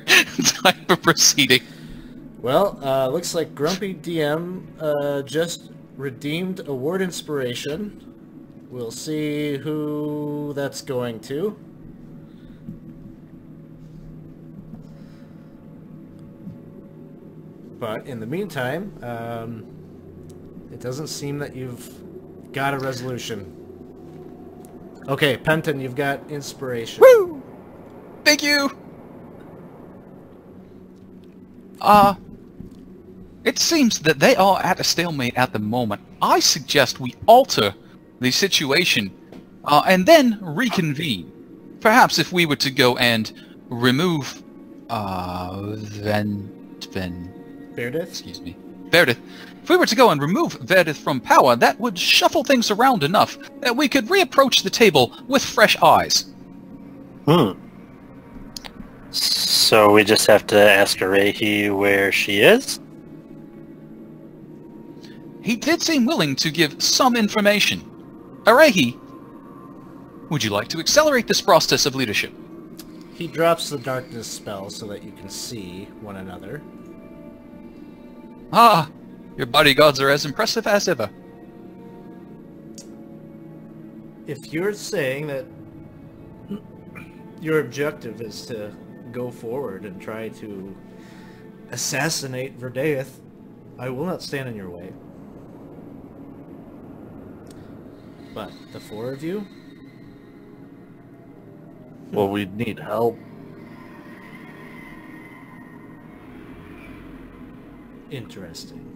type of proceeding. Well, looks like Grumpy DM just redeemed Award Inspiration. We'll see who that's going to. But in the meantime, it doesn't seem that you've got a resolution. Okay, Penton, you've got inspiration. Woo! Thank you! It seems that they are at a stalemate at the moment. I suggest we alter the situation, and then reconvene. Perhaps if we were to go and remove, Beardith? Excuse me. Verdith. If we were to go and remove Verdith from power, that would shuffle things around enough that we could reapproach the table with fresh eyes. So we just have to ask Arehi where she is? He did seem willing to give some information. Arehi, would you like to accelerate this process of leadership? He drops the darkness spell so that you can see one another. Ah, your bodyguards are as impressive as ever. If you're saying that your objective is to go forward and try to assassinate Verdaith, I will not stand in your way. But the four of you? Well, we'd need help. Interesting.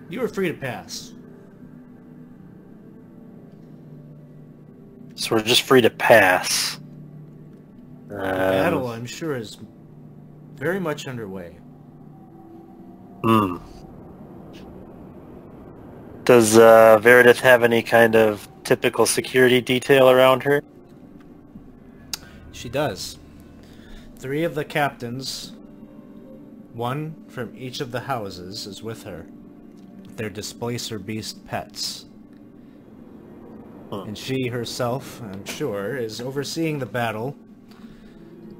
You are free to pass. So we're just free to pass. The battle, I'm sure, is very much underway. Does Verdith have any kind of typical security detail around her? She does. 3 of the captains, 1 from each of the houses, is with her. Their displacer beast pets. And she herself, I'm sure, is overseeing the battle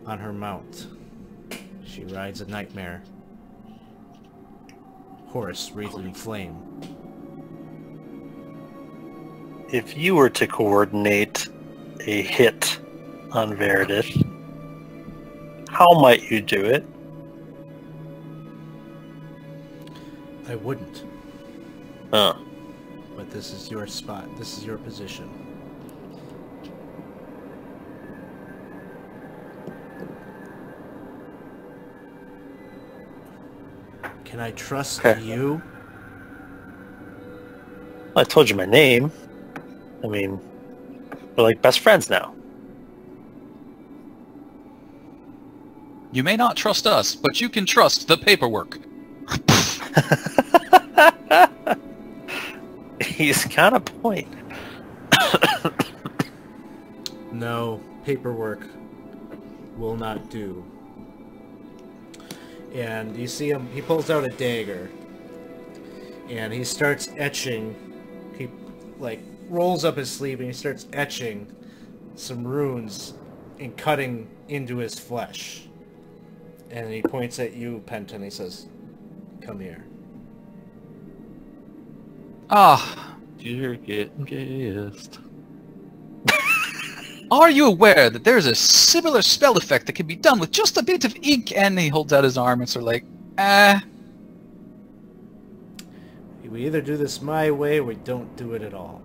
on her mount. She rides a nightmare horse wreathed in flame. If you were to coordinate a hit on Verdith, how might you do it? I wouldn't. Huh. But this is your spot. This is your position. Can I trust you? Well, I told you my name. I mean, we're like best friends now. You may not trust us, but you can trust the paperwork. He's got a point. No, paperwork will not do. And you see him, he pulls out a dagger. And he starts etching. He, like, rolls up his sleeve and he starts etching some runes and cutting into his flesh. And he points at you, Penton, he says, "Come here." Ah, You're getting gassed. are you aware that there's a similar spell effect that can be done with just a bit of ink? And he holds out his arm and sort of like, We either do this my way or we don't do it at all.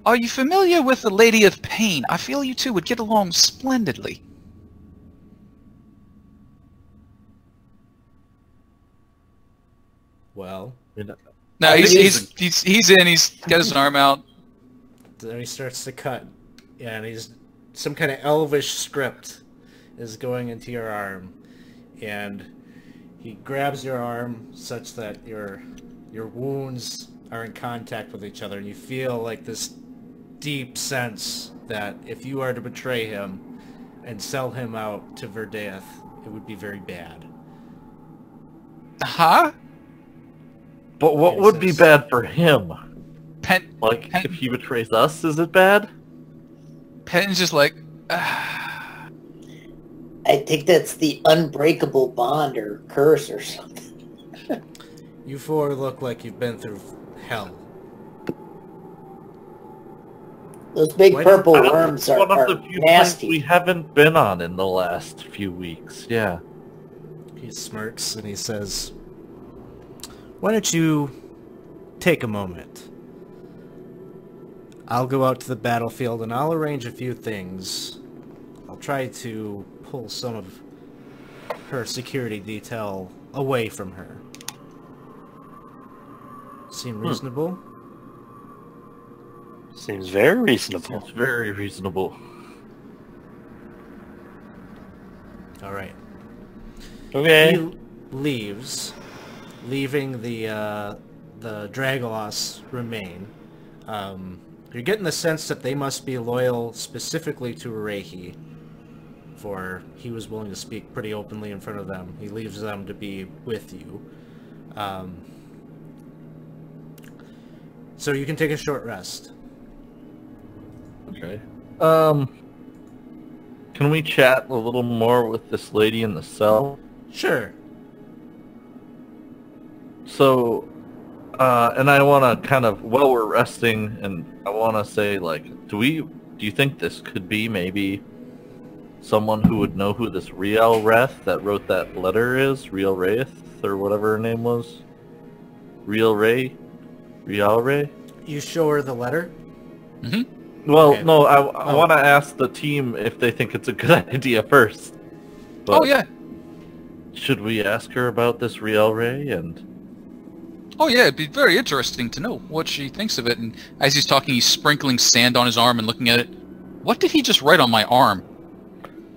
Are you familiar with the Lady of Pain? I feel you two would get along splendidly. Well, No, he's in. He's got his arm out. then he starts to cut, and he's some kind of elvish script is going into your arm, and he grabs your arm such that your wounds are in contact with each other, and you feel like this deep sense that if you are to betray him and sell him out to Verdaeth, it would be very bad. Huh? But what would be bad for him? If he betrays us, is it bad? Penton's just like... I think that's the unbreakable bond or curse or something. You four look like you've been through hell. Those big purple worms one are of the few nasty. places we haven't been on in the last few weeks. Yeah. He smirks and he says, "Why don't you take a moment? I'll go out to the battlefield and I'll arrange a few things. I'll try to pull some of her security detail away from her. Seem reasonable?" Seems very reasonable. It's very reasonable. Alright. Okay. He leaves, leaving the Dragolos remain. You're getting the sense that they must be loyal specifically to Urehi, for he was willing to speak pretty openly in front of them. He leaves them to be with you. So you can take a short rest. Okay. Can we chat a little more with this lady in the cell? Sure. So, and I want to kind of, while we're resting, and I want to say, like, do you think this could be maybe someone who would know who this Riel Reth that wrote that letter is? Riel Wraith, or whatever her name was? Riel Ray? Riel Ray? You show her the letter? Mm-hmm. Well, Okay. no, I want to ask the team if they think it's a good idea first. But Oh, yeah. should we ask her about this Riel Ray? And Oh, yeah, it'd be very interesting to know what she thinks of it. And as he's talking, he's sprinkling sand on his arm and looking at it. What did he just write on my arm?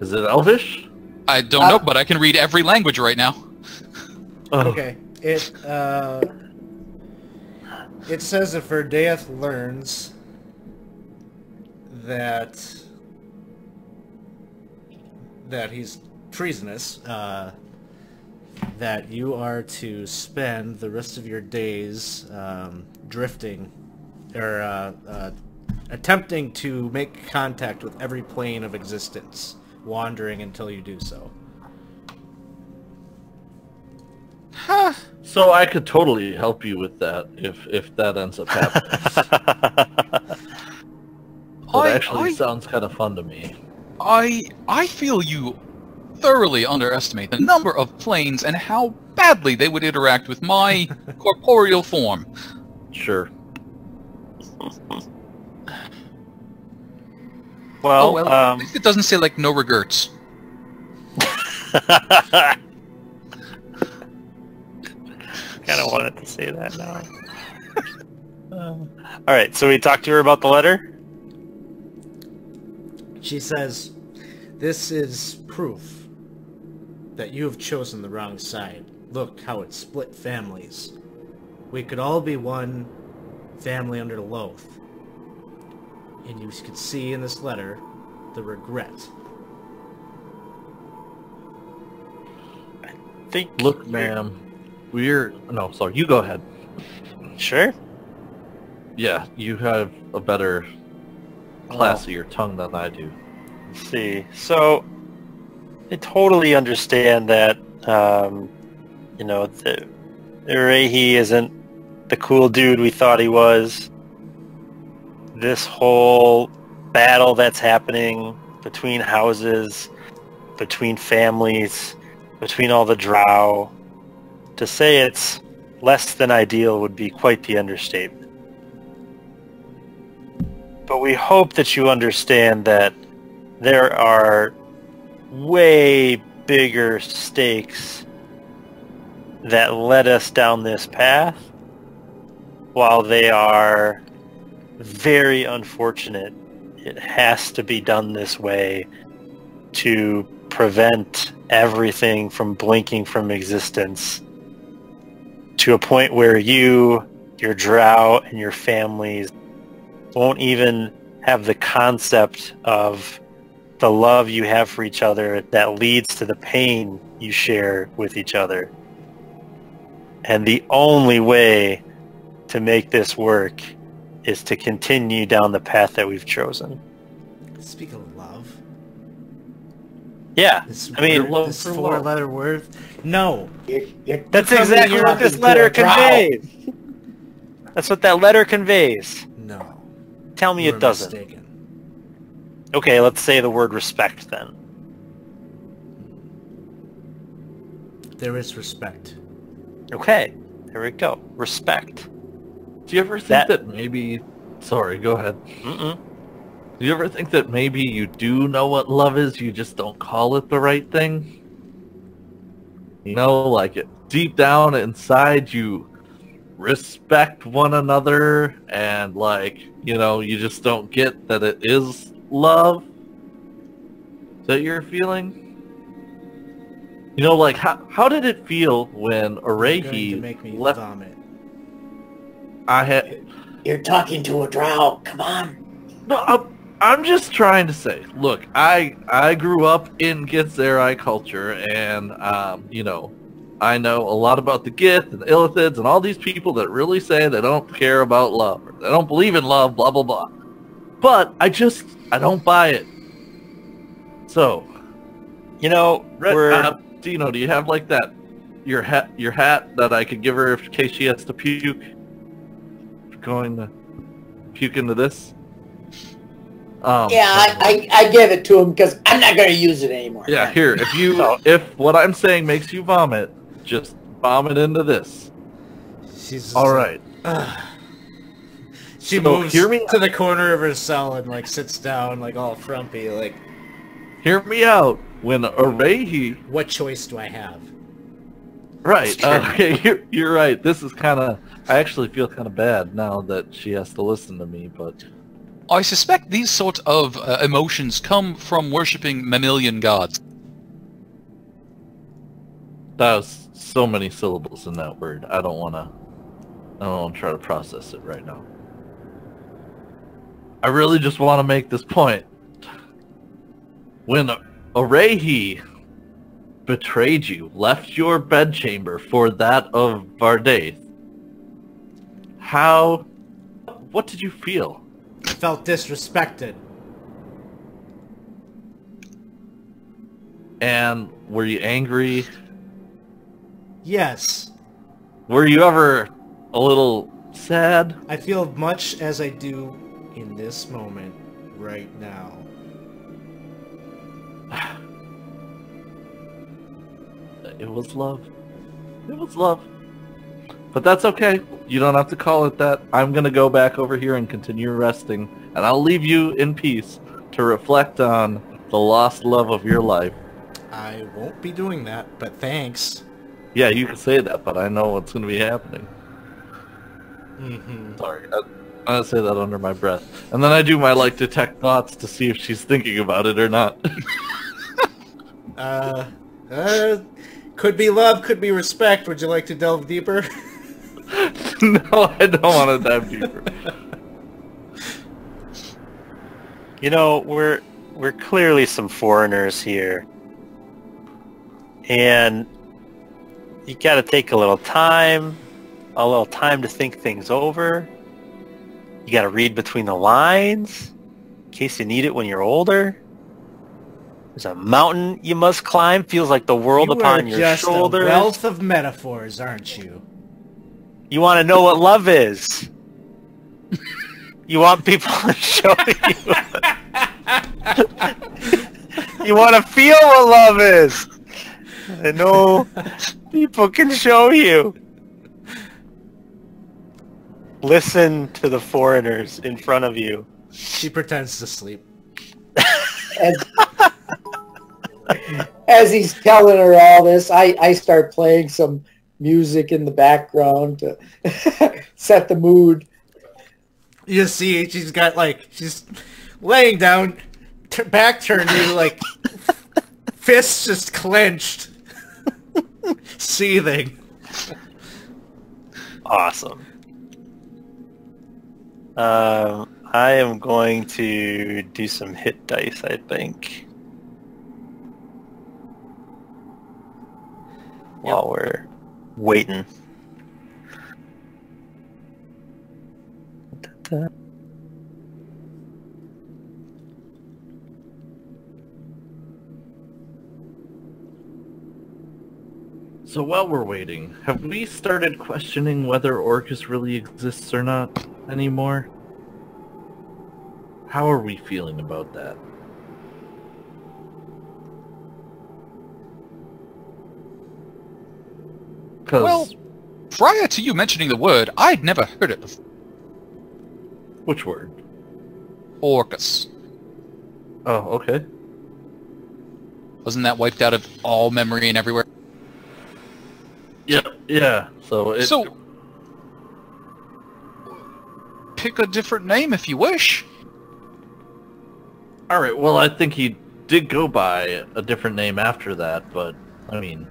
is it Elvish? I don't know, but I can read every language right now. Oh, Okay. It says if Verdaeth learns that he's treasonous, that you are to spend the rest of your days drifting, or attempting to make contact with every plane of existence, wandering until you do so. Huh. so I could totally help you with that if that ends up happening. That actually sounds kind of fun to me. I feel you thoroughly underestimate the number of planes and how badly they would interact with my corporeal form. Sure. Well, At least it doesn't say, like, no regrets. kind of wanted to say that now. All right, so we talked to her about the letter. She says, "This is proof that you have chosen the wrong side. Look how it split families. We could all be one family under the Loth. And you could see in this letter the regret." Look, ma'am, no, sorry, you go ahead. Sure. Yeah, you have a better, classier tongue than I do. Let's see. So, I totally understand that, Rehi isn't the cool dude we thought he was. This whole battle that's happening between houses, between families, between all the drow, to say it's less than ideal would be quite the understatement. But we hope that you understand that there are way bigger stakes that led us down this path, while they are very unfortunate. It has to be done this way to prevent everything from blinking from existence to a point where you, your drow, and your families won't even have the concept of the love you have for each other that leads to the pain you share with each other. And the only way to make this work is to continue down the path that we've chosen. Speak of love. Yeah, This, I mean, this four-letter word. No. that's exactly what this letter conveys. That's what that letter conveys. No. Tell me You're it doesn't. mistaken. Okay, let's say the word respect then. There is respect. Okay, there we go. Respect. Do you ever think that maybe... Sorry, go ahead. Mm-mm. Do you ever think that maybe you do know what love is, you just don't call it the right thing? You know, like it deep down inside you respect one another and like, you know, you just don't get that it is love that you're feeling? You know, like how did it feel when Arahi left? Vomit. You're talking to a drow. Come on. No, I'm just trying to say, look, I grew up in Githzerai culture, and, you know, I know a lot about the Gith and the Illithids and all these people that really say they don't care about love, or they don't believe in love, blah, blah, blah. But I don't buy it. So, you know, Dino, do you have, like, that, your hat that I could give her in case she has to puke? Going to puke into this? I give it to him because I'm not going to use it anymore. Yeah, here, if what I'm saying makes you vomit, just vomit into this. She's all right. She moves to the corner of her cell and like sits down, like all frumpy, like. Hear me out. When Arahi... What choice do I have? Right. Okay, you're right. This is kind of... I actually feel kind of bad now that she has to listen to me, but... I suspect these sort of emotions come from worshipping mammalian gods. That was so many syllables in that word. I don't want to try to process it right now. I really just want to make this point. When Arahi betrayed you, left your bedchamber for that of Vardaith, what did you feel? I felt disrespected. And were you angry? Yes. Were you ever a little sad? I feel much as I do in this moment right now. It was love. It was love. But that's okay. You don't have to call it that. I'm going to go back over here and continue resting. And I'll leave you in peace to reflect on the lost love of your life. I won't be doing that, but thanks. Yeah, you can say that, but I know what's going to be happening. Mm-hmm. Sorry. I'm going to say that under my breath. And then I do my, like, detect thoughts to see if she's thinking about it or not. Could be love, could be respect. Would you like to delve deeper? No, I don't want to dive deeper. You know, we're clearly some foreigners here. And you got to take a little time to think things over. You got to read between the lines in case you need it when you're older. There's a mountain you must climb. Feels like the world upon your shoulders. You are just a wealth of metaphors, aren't you? You want to know what love is. You want people to show you. You want to feel what love is. I know people can show you. Listen to the foreigners in front of you. She pretends to sleep. As he's telling her all this, I start playing some music in the background to set the mood. You see, she's got she's laying down, back turned to you, fists just clenched, seething. Awesome. I am going to do some hit dice, I think. While we're waiting. So while we're waiting, have we started questioning whether Orcus really exists or not anymore? How are we feeling about that? Well, prior to you mentioning the word, I'd never heard it before. Which word? Orcus. Oh, okay. Wasn't that wiped out of all memory and everywhere? Yeah. So pick a different name if you wish. All right. Well, I think he did go by a different name after that, but I mean,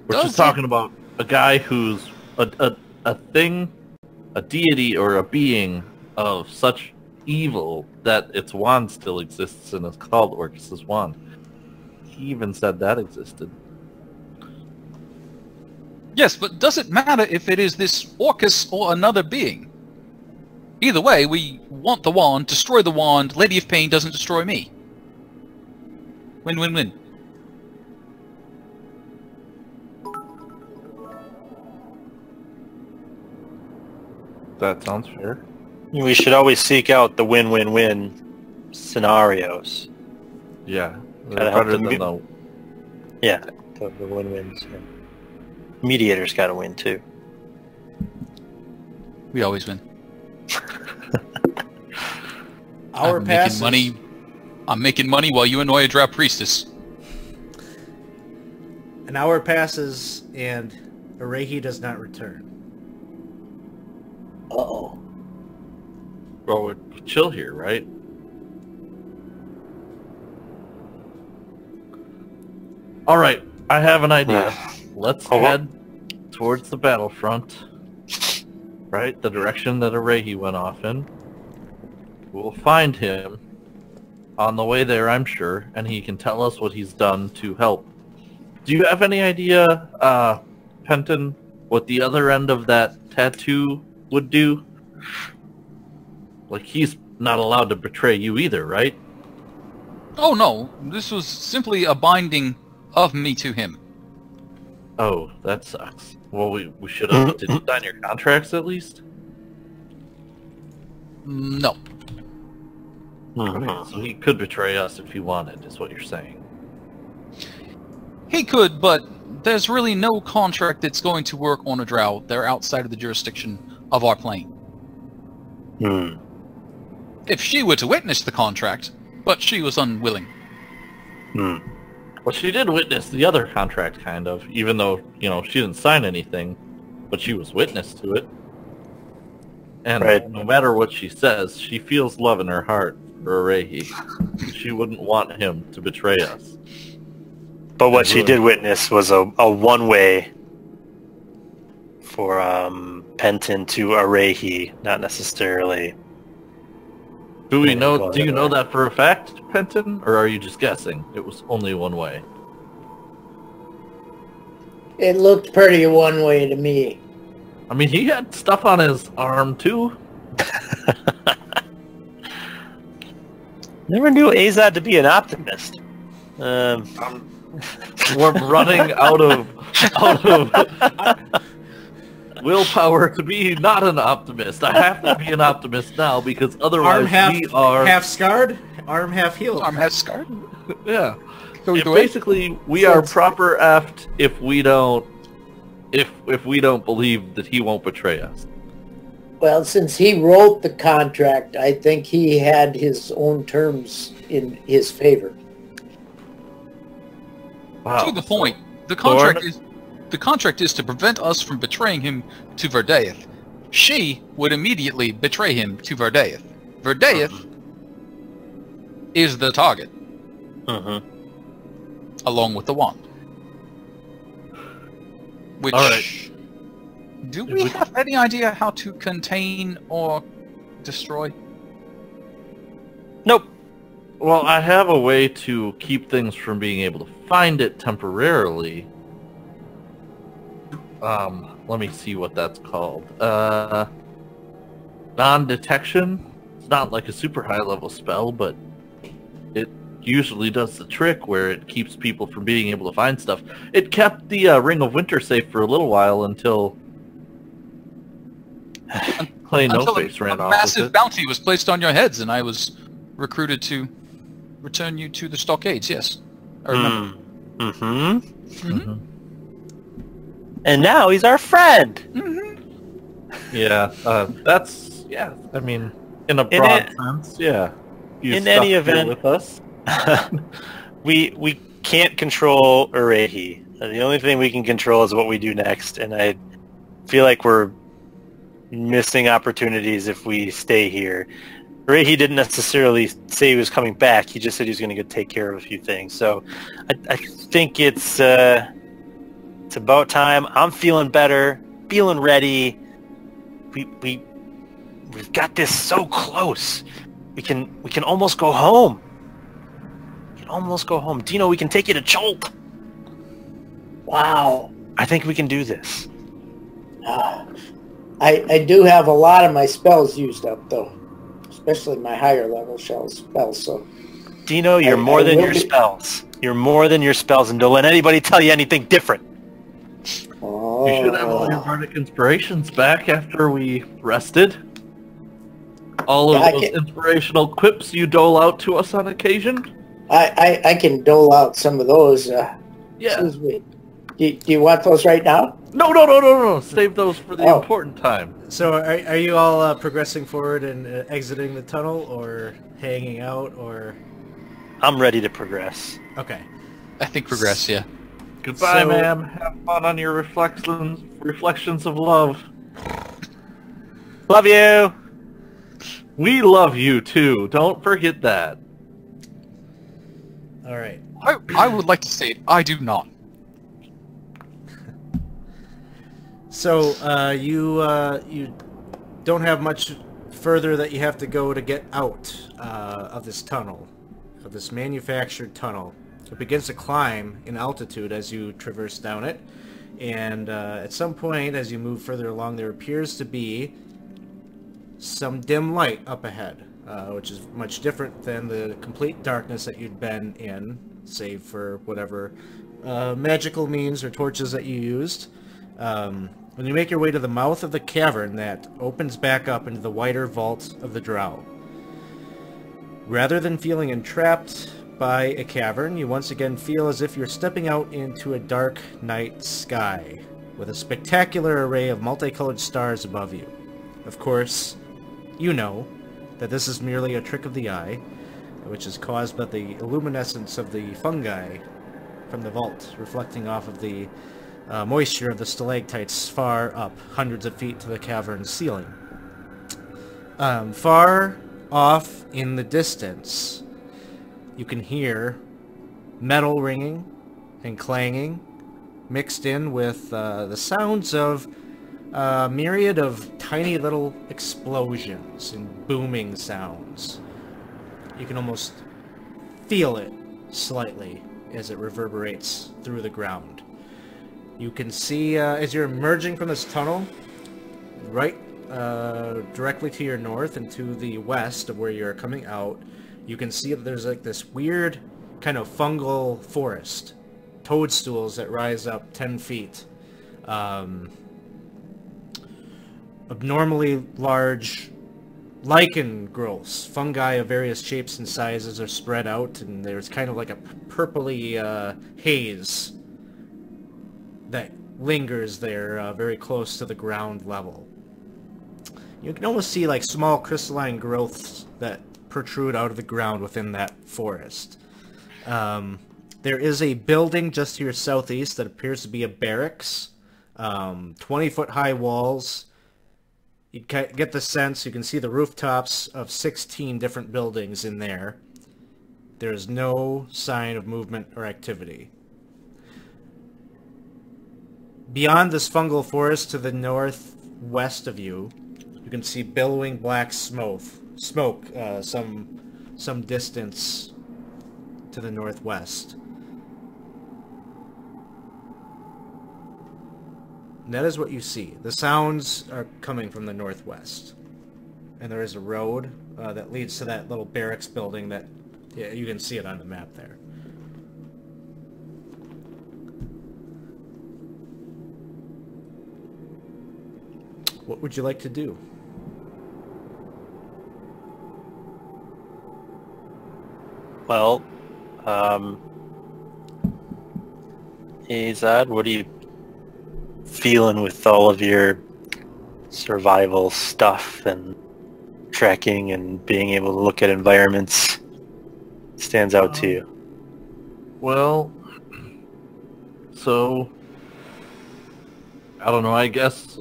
we're just talking about a guy who's a thing, a deity, or a being of such evil that its wand still exists and is called Orcus's wand. He even said that existed. Yes, but does it matter if it is this Orcus or another being? Either way, we want the wand, destroy the wand, Lady of Pain doesn't destroy me. Win-win-win. That sounds fair. We should always seek out the win-win-win scenarios. Yeah. Gotta help Better the than the... Yeah, the win-wins. Mediator's got to win too. We always win. I'm making money while you annoy a Drow priestess. An hour passes, and Arehi does not return. Uh-oh. Well, we're chill here, right? All right, I have an idea. Let's head towards the battlefront, right? The direction that Arehi went off in. We'll find him on the way there, I'm sure, and he can tell us what he's done to help. Do you have any idea, Penton, what the other end of that tattoo would do? Like, he's not allowed to betray you either, right? Oh no, this was simply a binding of me to him. Oh, that sucks. Well, we should have... Did you sign your contracts at least? No. Okay, so he could betray us if he wanted, is what you're saying. He could, but there's really no contract that's going to work on a Drow. They're outside of the jurisdiction of our plane. If she were to witness the contract, but she was unwilling. Well, she did witness the other contract, kind of, even though, you know, she didn't sign anything, but she was witness to it. And no matter what she says, she feels love in her heart for Arehi. She wouldn't want him to betray us. But what she did witness was a one-way for Penton to Arehi, not necessarily... Do you know that for a fact, Penton? Or are you just guessing? It was only one way. It looked pretty one way to me. I mean, he had stuff on his arm, too. Never knew Azad to be an optimist. We're running out of willpower to be not an optimist. I have to be an optimist now because otherwise we are half scarred, arm half healed. Arm half scarred? Yeah. So basically, we are proper effed if we don't believe that he won't betray us. Well, since he wrote the contract, I think he had his own terms in his favor. Wow. To the point, the contract is to prevent us from betraying him to Verdeith. She would immediately betray him to Verdeith. Verdeith is the target, along with the wand. Which, all right. Do we have any idea how to contain or destroy? Nope. Well, I have a way to keep things from being able to find it temporarily. Let me see what that's called. Non-detection. It's not like a super high-level spell, but it usually does the trick where it keeps people from being able to find stuff. It kept the Ring of Winter safe for a little while until Clay No-Face ran off with it. A massive bounty was placed on your heads, and I was recruited to return you to the stockades. Yes, I remember. And now he's our friend. Yeah, I mean, in a broad sense, yeah. In any event, with us. we can't control Urehi. The only thing we can control is what we do next, and I feel like we're missing opportunities if we stay here. Urehi didn't necessarily say he was coming back. He just said he was going to go take care of a few things. So I think it's about time. I'm feeling better, feeling ready. We've got this so close. We can almost go home. We can almost go home. Dino, we can take you to Jolt. Wow. I think we can do this. I do have a lot of my spells used up, though. Especially my higher level spells. So, Dino, you're more than your spells. You're more than your spells, and don't let anybody tell you anything different. Oh. You should have all your bardic inspirations back after we rested. All of those inspirational quips you dole out to us on occasion. I can dole out some of those. Yeah. Excuse me. Do you want those right now? No. Save those for the important time. So are you all progressing forward and exiting the tunnel, or hanging out, or... I'm ready to progress. Okay. I think progress, yeah. Goodbye, ma'am. Have fun on your reflections of love. Love you! We love you, too. Don't forget that. All right. I would like to state, I do not. So, you don't have much further that you have to go to get out of this tunnel, of this manufactured tunnel. It begins to climb in altitude as you traverse down it, and at some point, as you move further along, there appears to be some dim light up ahead, which is much different than the complete darkness that you'd been in, save for whatever magical means or torches that you used. When you make your way to the mouth of the cavern that opens back up into the wider vault of the Drow. Rather than feeling entrapped by a cavern, you once again feel as if you're stepping out into a dark night sky, with a spectacular array of multicolored stars above you. Of course, you know that this is merely a trick of the eye, which is caused by the luminescence of the fungi from the vault, reflecting off of the moisture of the stalactites far up, hundreds of feet to the cavern's ceiling. Far off in the distance, you can hear metal ringing and clanging, mixed in with the sounds of a myriad of tiny little explosions and booming sounds. You can almost feel it slightly as it reverberates through the ground. You can see, as you're emerging from this tunnel, right directly to your north and to the west of where you're coming out, you can see that there's like this weird kind of fungal forest. Toadstools that rise up 10 feet. Abnormally large lichen growths. Fungi of various shapes and sizes are spread out, and there's kind of like a purpley haze that lingers there very close to the ground level. You can almost see like small crystalline growths that protrude out of the ground within that forest. There is a building just to your southeast that appears to be a barracks. 20-foot high walls. You get the sense, you can see the rooftops of 16 different buildings in there. There is no sign of movement or activity. Beyond this fungal forest to the northwest of you, you can see billowing black smoke some distance to the northwest. And that is what you see. The sounds are coming from the northwest. And there is a road that leads to that little barracks building that, yeah, you can see it on the map there. What would you like to do? Well, Azad, what are you feeling with all of your survival stuff and tracking and being able to look at environments stands out to you? Well, so I don't know, I guess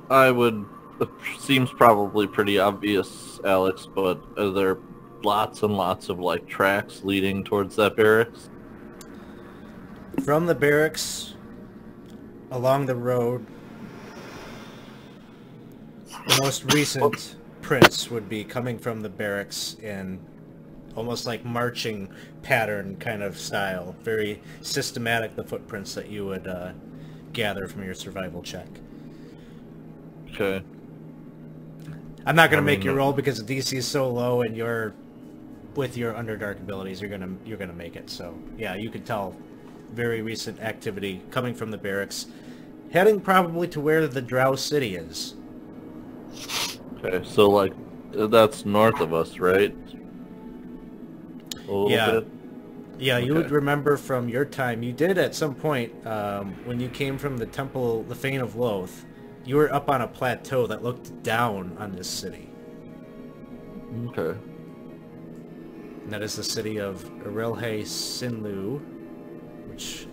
I would, it seems probably pretty obvious, Alex, but are there lots and lots of like tracks leading towards that barracks? From the barracks, along the road, the most recent prints would be coming from the barracks in almost like marching pattern kind of style. Very systematic, the footprints that you would gather from your survival check. Okay. I'm not going to make you roll because the DC is so low, and you're with your Underdark abilities, you're gonna make it. So yeah, you can tell very recent activity coming from the barracks, heading probably to where the Drow City is. Okay, so like that's north of us, right? A little bit? Yeah, Okay. You would remember from your time, you did at some point, when you came from the Temple, the Fane of Loath, you were up on a plateau that looked down on this city. Okay. And that is the city of Irilhe Sinlu, which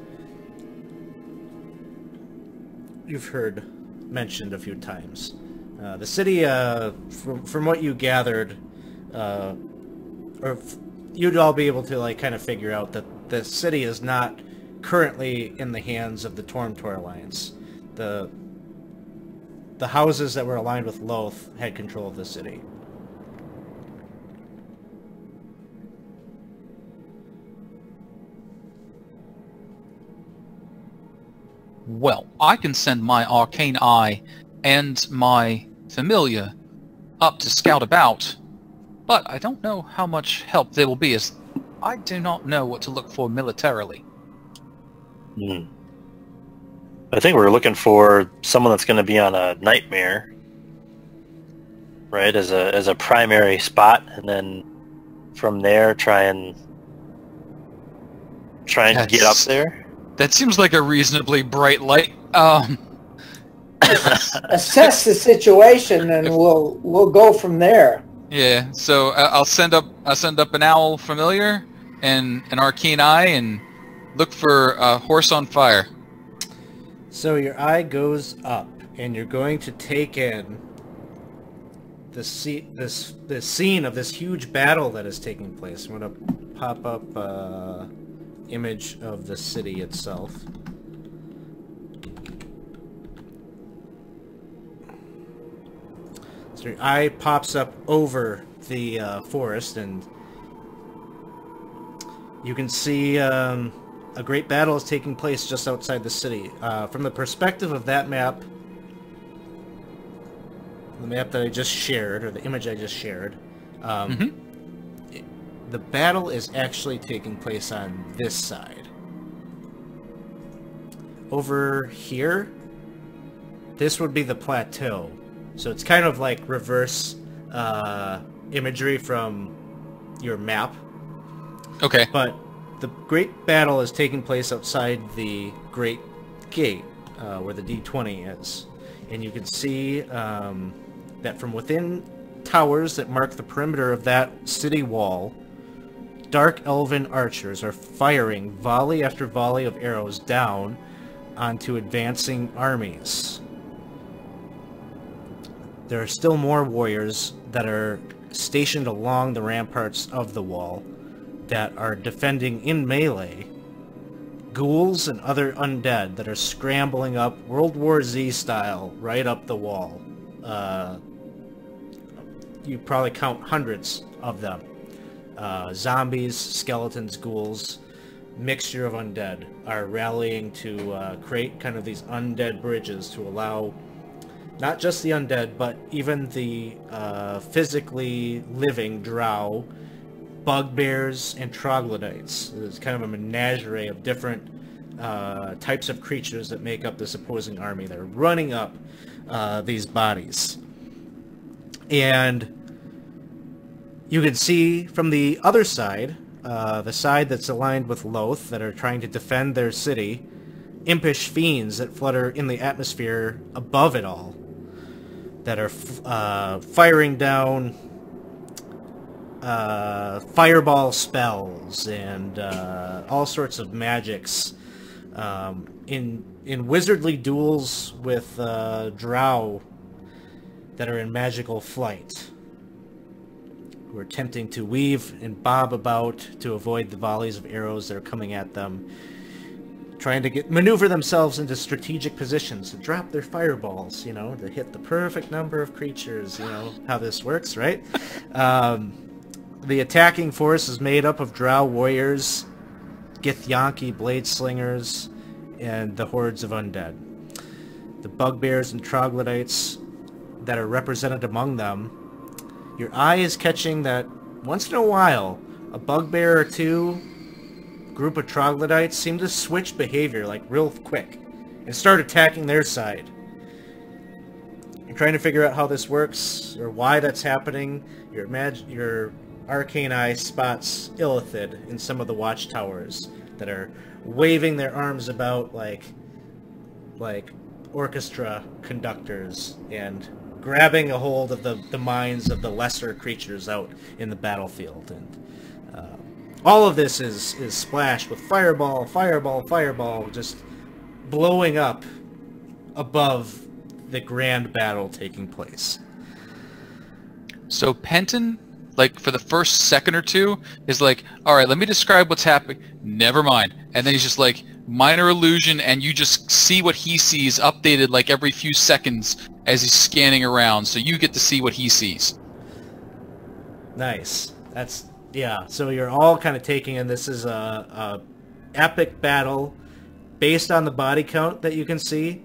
you've heard mentioned a few times. The city, from what you gathered, you'd all be able to like kind of figure out that the city is not currently in the hands of the Tormtor Alliance. The houses that were aligned with Loth had control of the city. Well, I can send my Arcane Eye and my Familiar up to scout about, but I don't know how much help they will be, as I do not know what to look for militarily. I think we're looking for someone that's going to be on a nightmare, right, as a primary spot, and then from there trying to get up there. That seems like a reasonably bright light. Assess the situation, and we'll go from there. Yeah. So I'll send up an Owl Familiar and an Arcane Eye and look for a horse on fire. So your eye goes up, and you're going to take in the scene of this huge battle that is taking place. I'm going to pop up image of the city itself. So your eye pops up over the forest, and you can see a great battle is taking place just outside the city. From the perspective of that map, the map that I just shared, or the image I just shared, the battle is actually taking place on this side. Over here, this would be the plateau. So it's kind of like reverse imagery from your map. Okay. But the great battle is taking place outside the Great Gate, where the D20 is. And you can see that from within towers that mark the perimeter of that city wall, dark elven archers are firing volley after volley of arrows down onto advancing armies. There are still more warriors that are stationed along the ramparts of the wall that are defending in melee ghouls and other undead that are scrambling up World War Z style right up the wall. You probably count hundreds of them. Zombies, skeletons, ghouls, mixture of undead are rallying to create kind of these undead bridges to allow not just the undead, but even the physically living drow, bugbears, and troglodytes. It's kind of a menagerie of different types of creatures that make up this opposing army. They're running up these bodies. And you can see from the other side, the side that's aligned with Loth, that are trying to defend their city, impish fiends that flutter in the atmosphere above it all, that are firing down fireball spells and all sorts of magics in wizardly duels with drow that are in magical flight, who are attempting to weave and bob about to avoid the volleys of arrows that are coming at them, trying to maneuver themselves into strategic positions to drop their fireballs, you know, to hit the perfect number of creatures, you know how this works, right? The attacking force is made up of drow warriors, Githyanki blade slingers, and the hordes of undead. The bugbears and troglodytes that are represented among them, your eye is catching that once in a while, a bugbear or two, group of troglodytes seem to switch behavior like real quick and start attacking their side. You're trying to figure out how this works or why that's happening. Your arcane eye spots Illithid in some of the watchtowers that are waving their arms about like orchestra conductors and grabbing a hold of the minds of the lesser creatures out in the battlefield. And all of this is splashed with fireball, just blowing up above the grand battle taking place. So Penton, like, for the first second or two, is like, all right, let me describe what's happening. Never mind. And then he's just like, minor illusion, and you just see what he sees updated like every few seconds as he's scanning around, so you get to see what he sees. Nice. Yeah, so you're all kind of taking in this is a epic battle based on the body count that you can see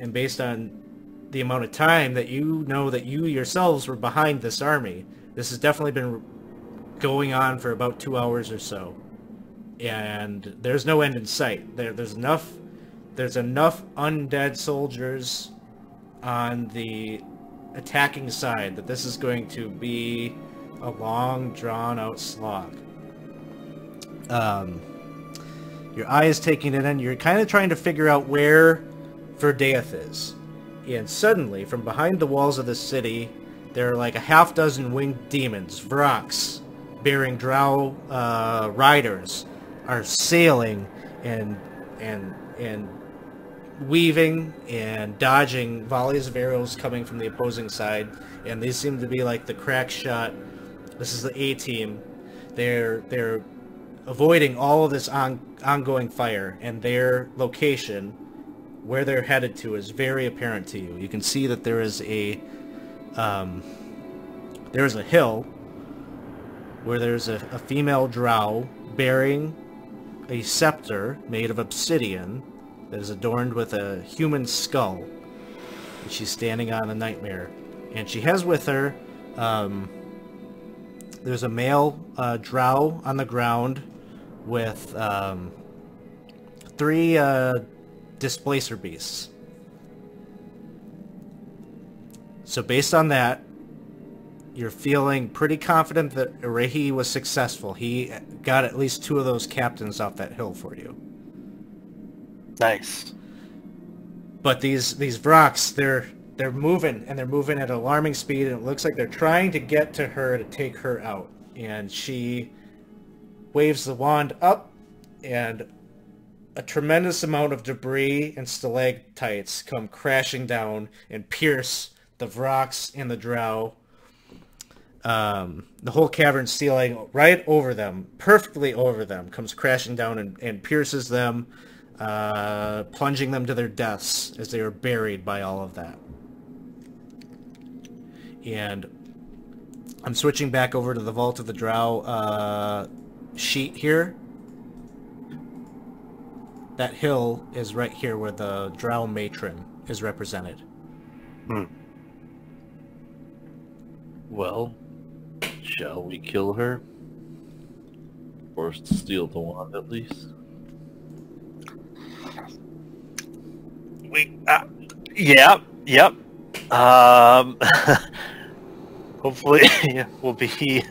and based on the amount of time that you know that you yourselves were behind this army. This has definitely been going on for about 2 hours or so. And there's no end in sight. There's enough undead soldiers on the attacking side that this is going to be a long, drawn-out slog. Your eye is taking it in. You're kind of trying to figure out where Verdeath is. And suddenly, from behind the walls of the city, there are like a half dozen winged demons, Vrox, bearing drow riders, are sailing and weaving and dodging volleys of arrows coming from the opposing side. And these seem to be like the crack shot. This is the A-team. They're avoiding all of this ongoing fire, and their location, where they're headed to, is very apparent to you. You can see that there is a hill where there's a female drow bearing a scepter made of obsidian that is adorned with a human skull. And she's standing on a nightmare. And she has with her, there's a male drow on the ground with 3 displacer beasts. So based on that, you're feeling pretty confident that Erehi was successful. He got at least 2 of those captains off that hill for you. Nice. But these Vrox, they're moving, and they're moving at alarming speed, and it looks like they're trying to get to her to take her out. And she waves the wand up, and a tremendous amount of debris and stalactites come crashing down and pierce the Vrox and the Drow. The whole cavern ceiling right over them, perfectly over them, comes crashing down and pierces them, plunging them to their deaths as they are buried by all of that. And I'm switching back over to the Vault of the Drow sheet here. That hill is right here where the Drow matron is represented. Well, shall we kill her? Or steal the wand at least? Yep. Hopefully we'll be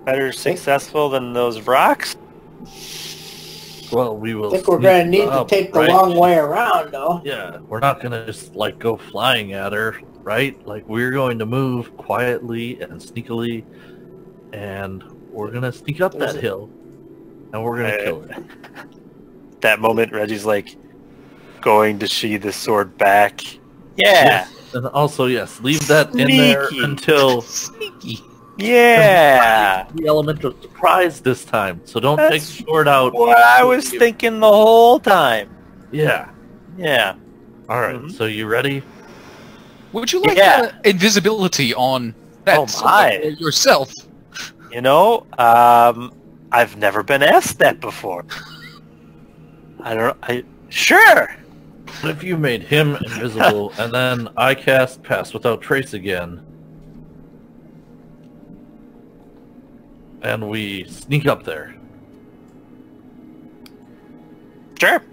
better successful than those rocks. Well, we will. I think we're going to need to take the long way around, though. Yeah, we're not going to just, like, go flying at her, right? Like, we're going to move quietly and sneakily, and we're going to sneak up that hill, and we're going to kill her. That moment, Reggie's like, going to sheath his sword back. Yeah! Yes. And also, yes, leave that in there until... Sneaky. Yeah! The element of surprise this time, so don't take the sword out. What I was thinking the whole time. Yeah. Yeah. Alright, so you ready? Would you like invisibility on that yourself? You know, I've never been asked that before. Sure! What if you made him invisible, and then I cast Pass Without Trace again, and we sneak up there? Sure.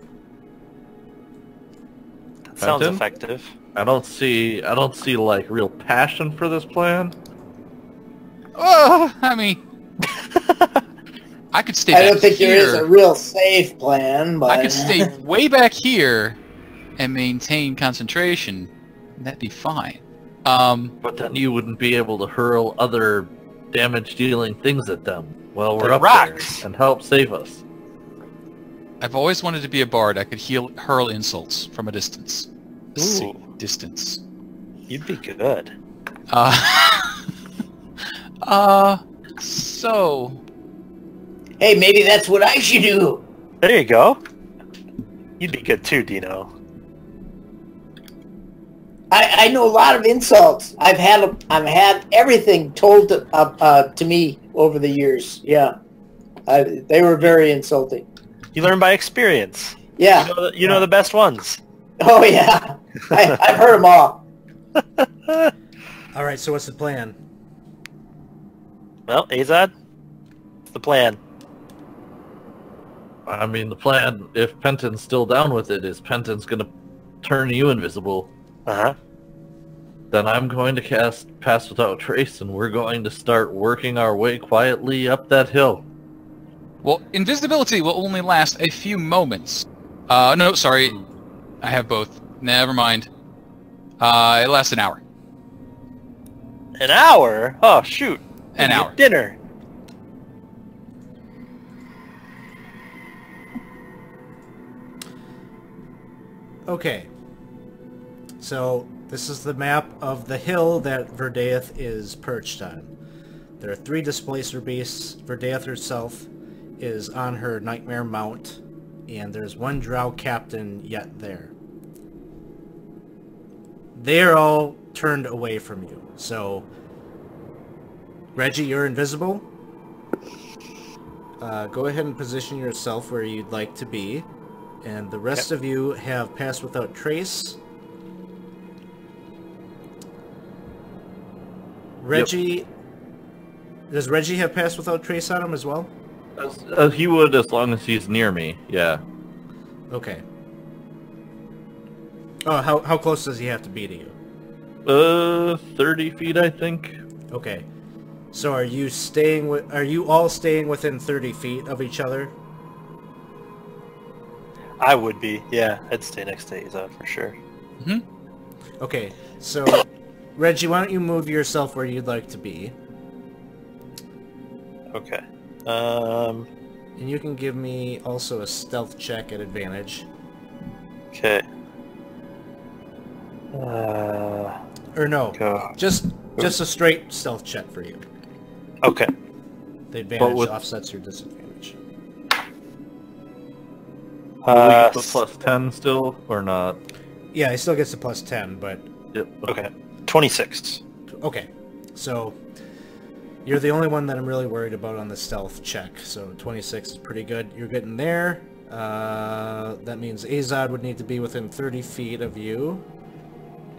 That sounds Fenton? effective. I don't see like real passion for this plan. Oh, I mean, I could stay back here. I don't think there is a real safe plan, but... I could stay way back here and maintain concentration, and that'd be fine. But then you wouldn't be able to hurl other damage-dealing things at them. Well, we're The up rocks. there, and help save us. I've always wanted to be a bard. I could hurl insults from a distance. Ooh. Distance. You'd be good. So... Hey, maybe that's what I should do. There you go. You'd be good too, Dino. I know a lot of insults. I've had everything told to me over the years. Yeah, they were very insulting. You learn by experience. Yeah, You know the best ones. Oh yeah, I've heard them all. All right, so what's the plan? Well, Azad, what's the plan? I mean, the plan, if Penton's still down with it, is Penton's gonna turn you invisible. Uh-huh. Then I'm going to cast Pass Without Trace, and we're going to start working our way quietly up that hill. Well, invisibility will only last a few moments. No, sorry. I have both. Never mind. It lasts an hour. An hour? Oh, shoot. An hour. Dinner. Okay. So, this is the map of the hill that Verdaeth is perched on. There are 3 displacer beasts. Verdaeth herself is on her nightmare mount, and there's 1 drow captain yet there. They are all turned away from you. So, Reggie, you're invisible. Go ahead and position yourself where you'd like to be. And the rest of you have Pass Without Trace. Reggie... Does Reggie have Pass Without Trace on him as well? He would, as long as he's near me, yeah. Okay. Oh, how close does he have to be to you? 30 feet, I think. Okay. So are you all staying within 30 feet of each other? I would be, yeah. I'd stay next to Azad for sure. Mm-hmm. Okay, so Reggie, why don't you move yourself where you'd like to be? Okay. And you can give me also a stealth check at advantage. Okay. Or no, God. just a straight stealth check for you. Okay. The advantage with- offsets your disadvantage. Will we get the plus 10 still, or not? Yeah, he still gets a plus 10, but... Yep. Okay. 26. Okay, so you're the only one that I'm really worried about on the stealth check, so 26 is pretty good. You're getting there. That means Azad would need to be within 30 feet of you.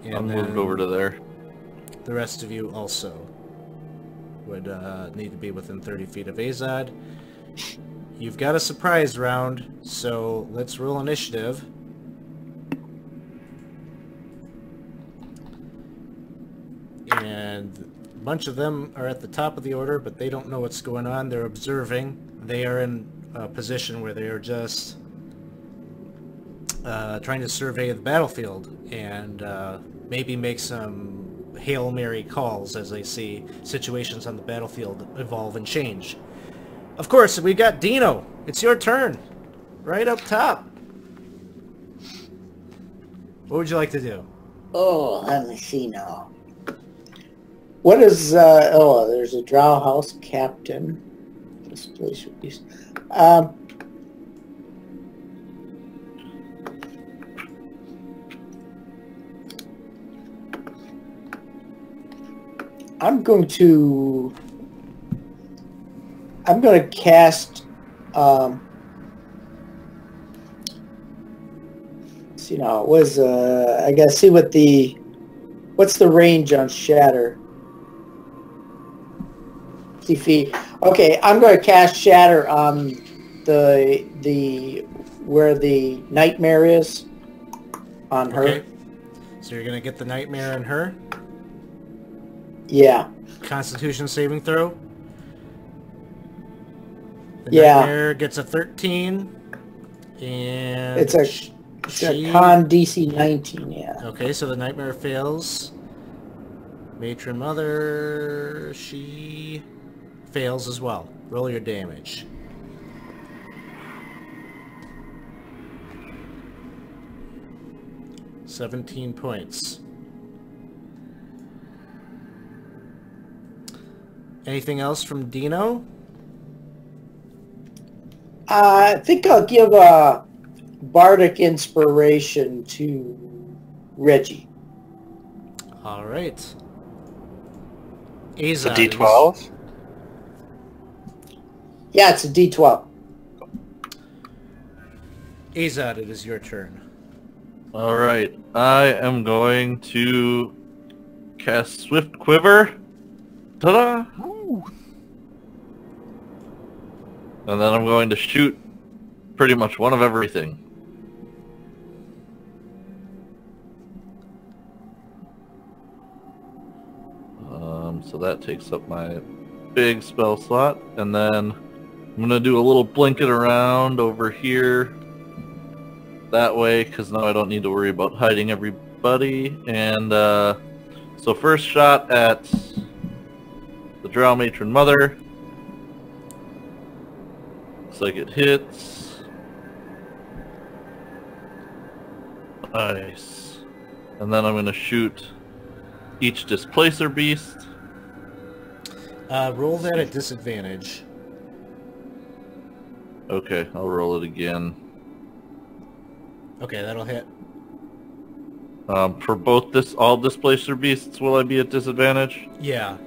And I'll then move over to there. the rest of you also would need to be within 30 feet of Azad. You've got a surprise round, so let's roll initiative. And a bunch of them are at the top of the order, but they don't know what's going on. They're observing. They are in a position where they are just trying to survey the battlefield and maybe make some Hail Mary calls as they see situations on the battlefield evolve and change. Of course, we got Dino. It's your turn. Right up top. What would you like to do? Oh, let me see now. What is, there's a Drow House Captain. This place would be... I'm going to cast, see now, it was, I gotta see what's the range on Shatter? 50 feet. Okay, I'm going to cast Shatter on where the nightmare is on her. Okay. So you're going to get the nightmare on her? Yeah. Constitution saving throw? The Yeah. nightmare gets a 13. And... It's a con DC 19, yeah. Okay, so the nightmare fails. Matron Mother, she fails as well. Roll your damage. $17 points. Anything else from Dino? I think I'll give a bardic inspiration to Reggie. All right. It's a Azad, D12. Yeah, it's a D12. Azad, it is your turn. Alright, I am going to cast Swift Quiver. Ta-da! And then I'm going to shoot pretty much one of everything. So that takes up my big spell slot. And then I'm going to do a little blanket around over here. That way, because now I don't need to worry about hiding everybody. And so first shot at the Drow Matron Mother. Looks like it hits. Nice. And then I'm going to shoot each Displacer Beast. Roll that at disadvantage. Okay, I'll roll it again. Okay, that'll hit. For both all Displacer Beasts, will I be at disadvantage? Yeah.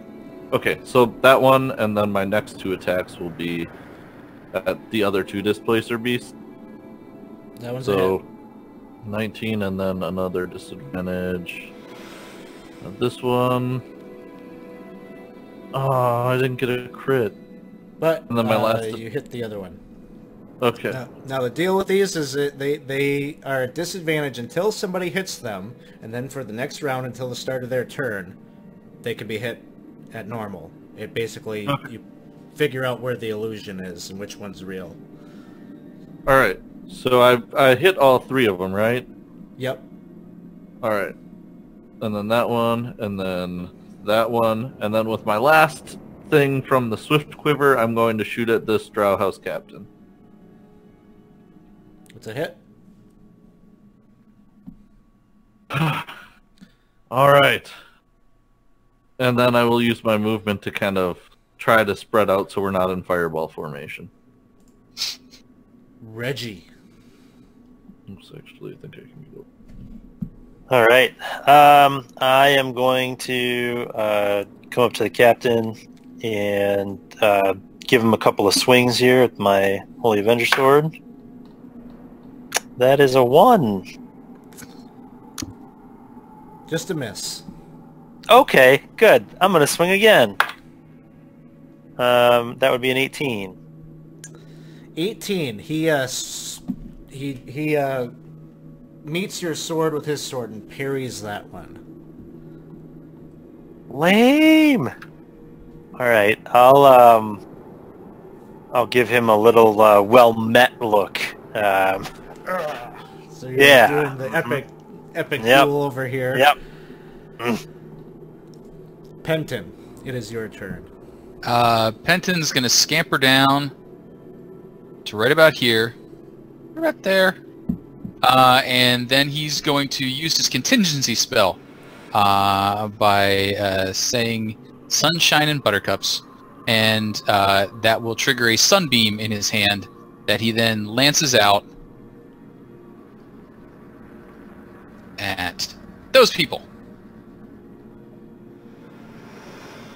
Okay, so that one, and then my next two attacks will be at the other two Displacer Beasts. That one's a hit. So 19 and then another disadvantage. And this one... Oh, I didn't get a crit. But And then my last... you hit the other one. Okay. Now the deal with these is that they are at disadvantage until somebody hits them, and then for the next round until the start of their turn, they can be hit at normal. It basically, you figure out where the illusion is and which one's real. Alright, so I hit all three of them, right? Yep. Alright. and then that one, and then that one, and then with my last thing from the Swift Quiver, I'm going to shoot at this Drow House Captain. It's a hit. Alright. And then I will use my movement to kind of try to spread out so we're not in fireball formation. Reggie. Oops, actually, I think I can go. All right. I am going to come up to the captain and give him a couple of swings here with my Holy Avenger Sword. That is a 1. Just a miss. Okay, good. I'm going to swing again. That would be an 18. 18. He meets your sword with his sword and parries that one. Lame. All right, I'll give him a little well met look. So you're doing the epic duel over here. Yep. Penton, it is your turn. Penton's going to scamper down to right about here, right there, and then he's going to use his contingency spell by saying Sunshine and Buttercups, and that will trigger a sunbeam in his hand that he then lances out at those people.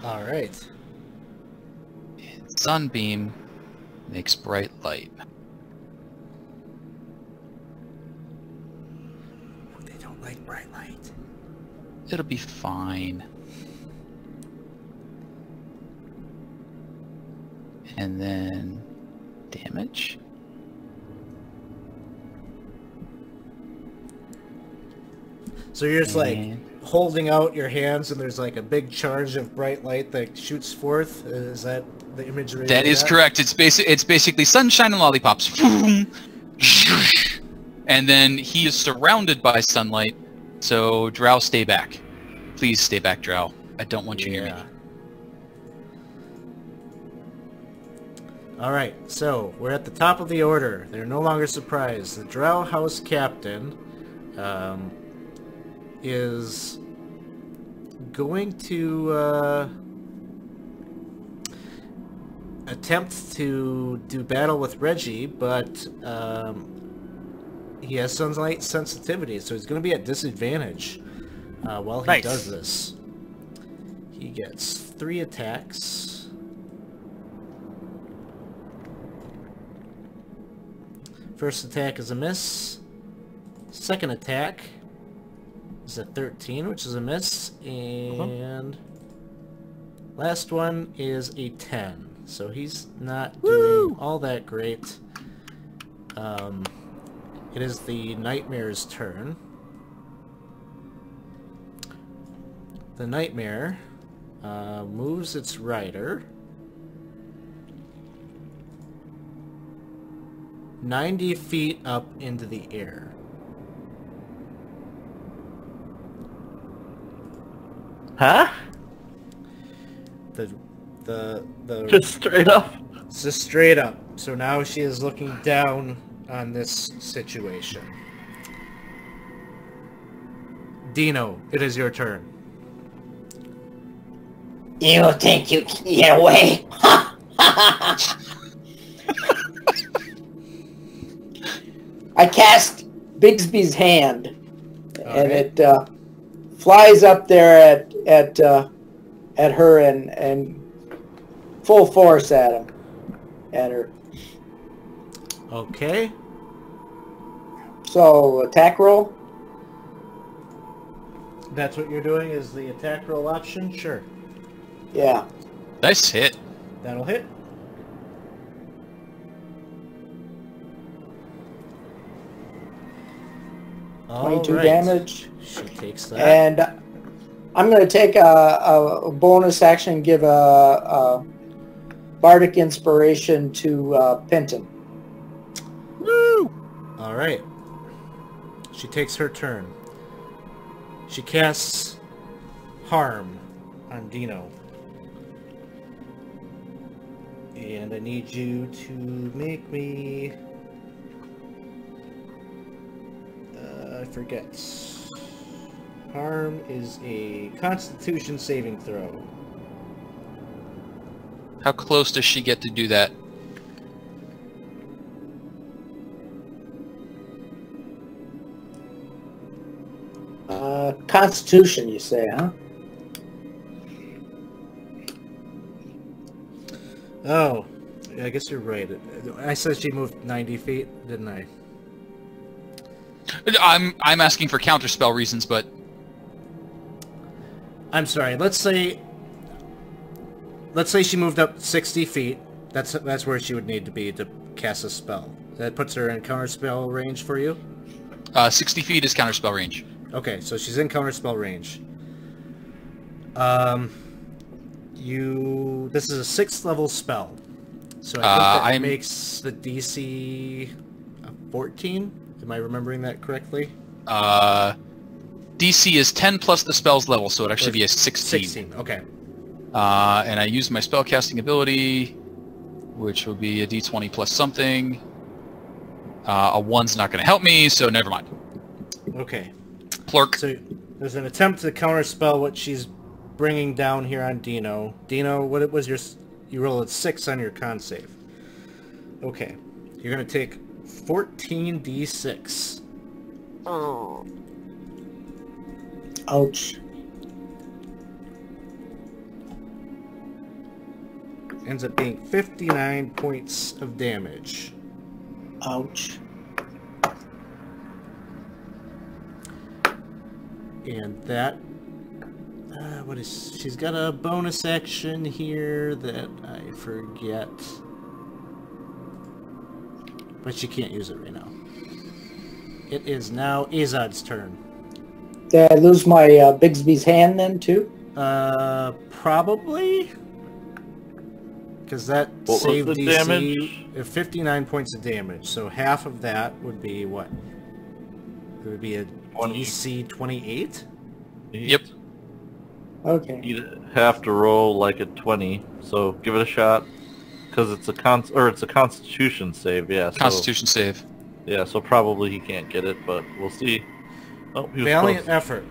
All right. Sunbeam makes bright light. They don't like bright light. It'll be fine. And then damage. So you're just like holding out your hands and there's like a big charge of bright light that shoots forth? Is that the imagery? That is correct. It's basically sunshine and lollipops. And then he is surrounded by sunlight. So Drow, stay back. Please stay back, Drow. I don't want you near me. Alright, so we're at the top of the order. They're no longer surprised. The Drow House Captain is going to attempt to do battle with Reggie, but he has sunlight sensitivity, so he's going to be at disadvantage while he does this. He gets 3 attacks. First attack is a miss. Second attack is a 13, which is a miss. And last one is a 10. So he's not doing all that great. It is the Nightmare's turn. The Nightmare moves its rider 90 feet up into the air. Huh? The Just straight up? Just straight up. So now she is looking down on this situation. Dino, it is your turn. You think you can get away? I cast Bigsby's hand, and it flies up there at her and full force at her. Okay. So attack roll. That's what you're doing, is the attack roll option? Sure. Yeah. Nice hit. That'll hit. All 22 right. damage. She takes that. And I'm going to take a bonus action and give a bardic inspiration to Penton. Woo! All right. She takes her turn. She casts Harm on Dino. And I need you to make me... I forget. Harm is a Constitution saving throw. How close does she get to do that? Constitution, you say, huh? Oh, I guess you're right. I said she moved 90 feet, didn't I? I'm asking for counterspell reasons, but I'm sorry. Let's say she moved up 60 feet. That's where she would need to be to cast a spell. That puts her in counterspell range for you? 60 feet is counterspell range. Okay, so she's in counterspell range. This is a 6th level spell. So I think that makes the DC 14? Am I remembering that correctly? DC is 10 plus the spell's level, so it'd actually be a 16. 16, okay. And I used my spellcasting ability, which would be a D20 plus something. A 1's not going to help me, so never mind. Okay. Plurk. So there's an attempt to counterspell what she's bringing down here on Dino. Dino, what was your... You rolled a 6 on your con save. Okay. You're going to take 14d6. Oh. Ouch. Ends up being 59 points of damage. Ouch. And that... she's got a bonus action here that I forget. But she can't use it right now. It is now Azad's turn. Did I lose my Bigsby's hand then, too? Probably? Because that What saved was the DC damage? 59 points of damage. So half of that would be what? It would be a 20. DC 28? Yep. Okay. You'd have to roll like a 20, so give it a shot. Because it's a Constitution save, yeah. So, Constitution save. yeah, so probably he can't get it, but we'll see. Oh, he was Valiant close. effort.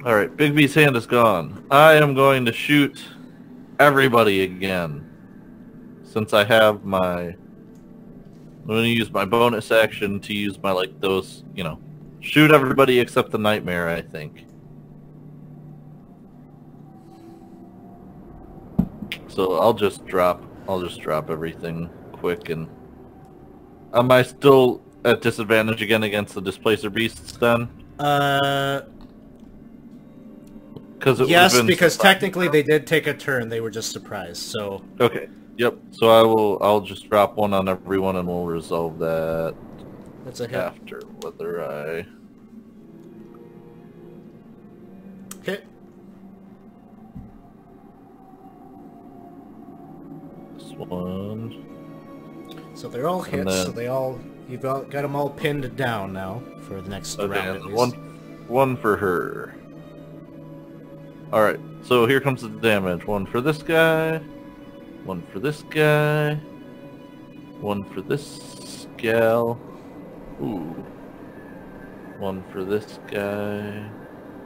All right, Big B's hand is gone. I am going to shoot everybody again. Since I have my... I'm going to use my bonus action to use my, like, those, you know... Shoot everybody except the Nightmare, I think. So I'll just drop everything quick. And am I still at disadvantage again against the Displacer Beasts then? Yes, because technically they did take a turn. They were just surprised. So okay, yep. So I'll just drop one on everyone, and we'll resolve that that's a hit. after whether I. Okay. This one. So they're all hits. then- So you've got them all pinned down now for the next Okay, round. At and least. one for her. All right. So here comes the damage. One for this guy. One for this guy. One for this gal. Ooh. One for this guy.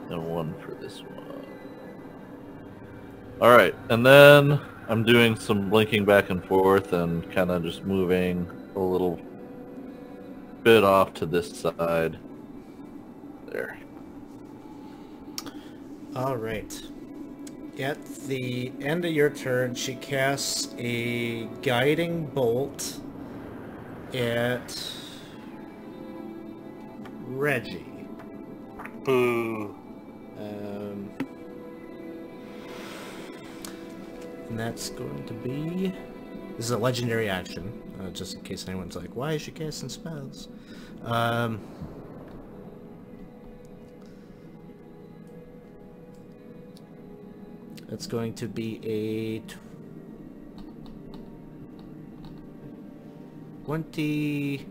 And one for this one. Alright, and then I'm doing some blinking back and forth and kind of just moving a little bit off to this side. There. Alright. At the end of your turn, she casts a guiding bolt at Reggie. Boo. And that's going to be... This is a legendary action, just in case anyone's like, why is she casting spells? That's going to be a 20...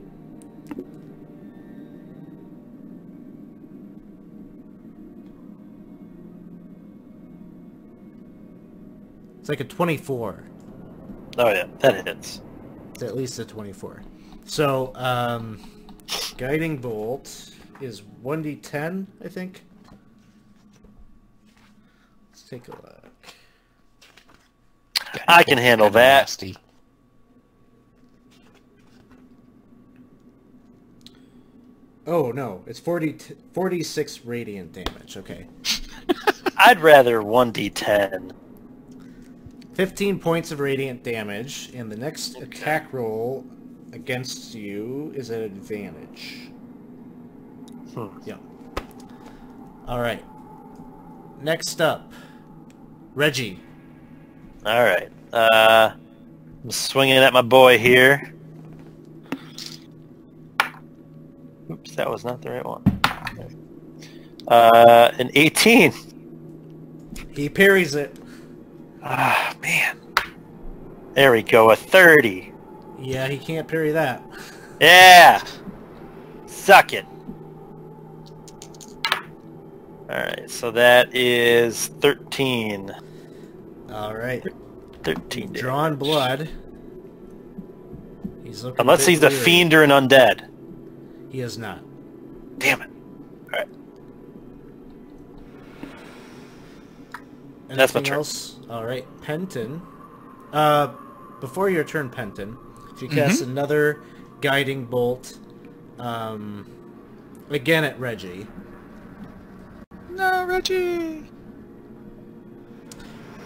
It's like a 24. Oh yeah, that hits. It's at least a 24. So, Guiding Bolt is 1d10, I think. Let's take a look. I can handle that. Nasty. Oh, no. It's 46 radiant damage. Okay. I'd rather 1d10. 15 points of radiant damage, and the next attack roll against you is at advantage. Yep. Alright. Next up, Reggie. Alright. I'm swinging at my boy here. Oops, that was not the right one. An 18. He parries it. Ah, man. There we go, a 30. Yeah, he can't parry that. Yeah! Suck it. Alright, so that is 13. Alright. 13 damage. Drawn blood. He's looking Unless he's a weary. fiend or an undead. He is not. Damn it. Alright. Anything That's my turn. else? Alright, Penton. Before your turn, Penton, if you cast another Guiding Bolt, again at Reggie. No, Reggie!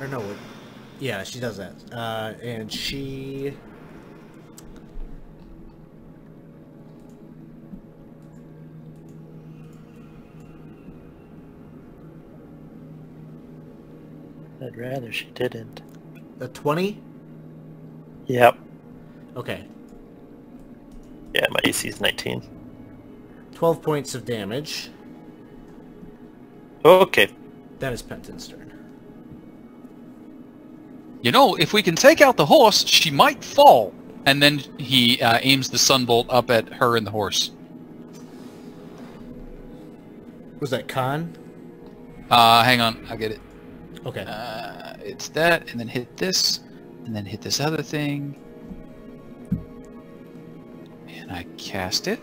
Or no, yeah, she does that. And she... I'd rather she didn't. A 20? Yep. Okay. Yeah, my AC is 19. 12 points of damage. Okay. That is Penton's turn. You know, if we can take out the horse, she might fall. And then he aims the sunbolt up at her and the horse. Was that Khan? Hang on, I'll get it. Okay. It's that, and then hit this, and then hit this other thing. And I cast it.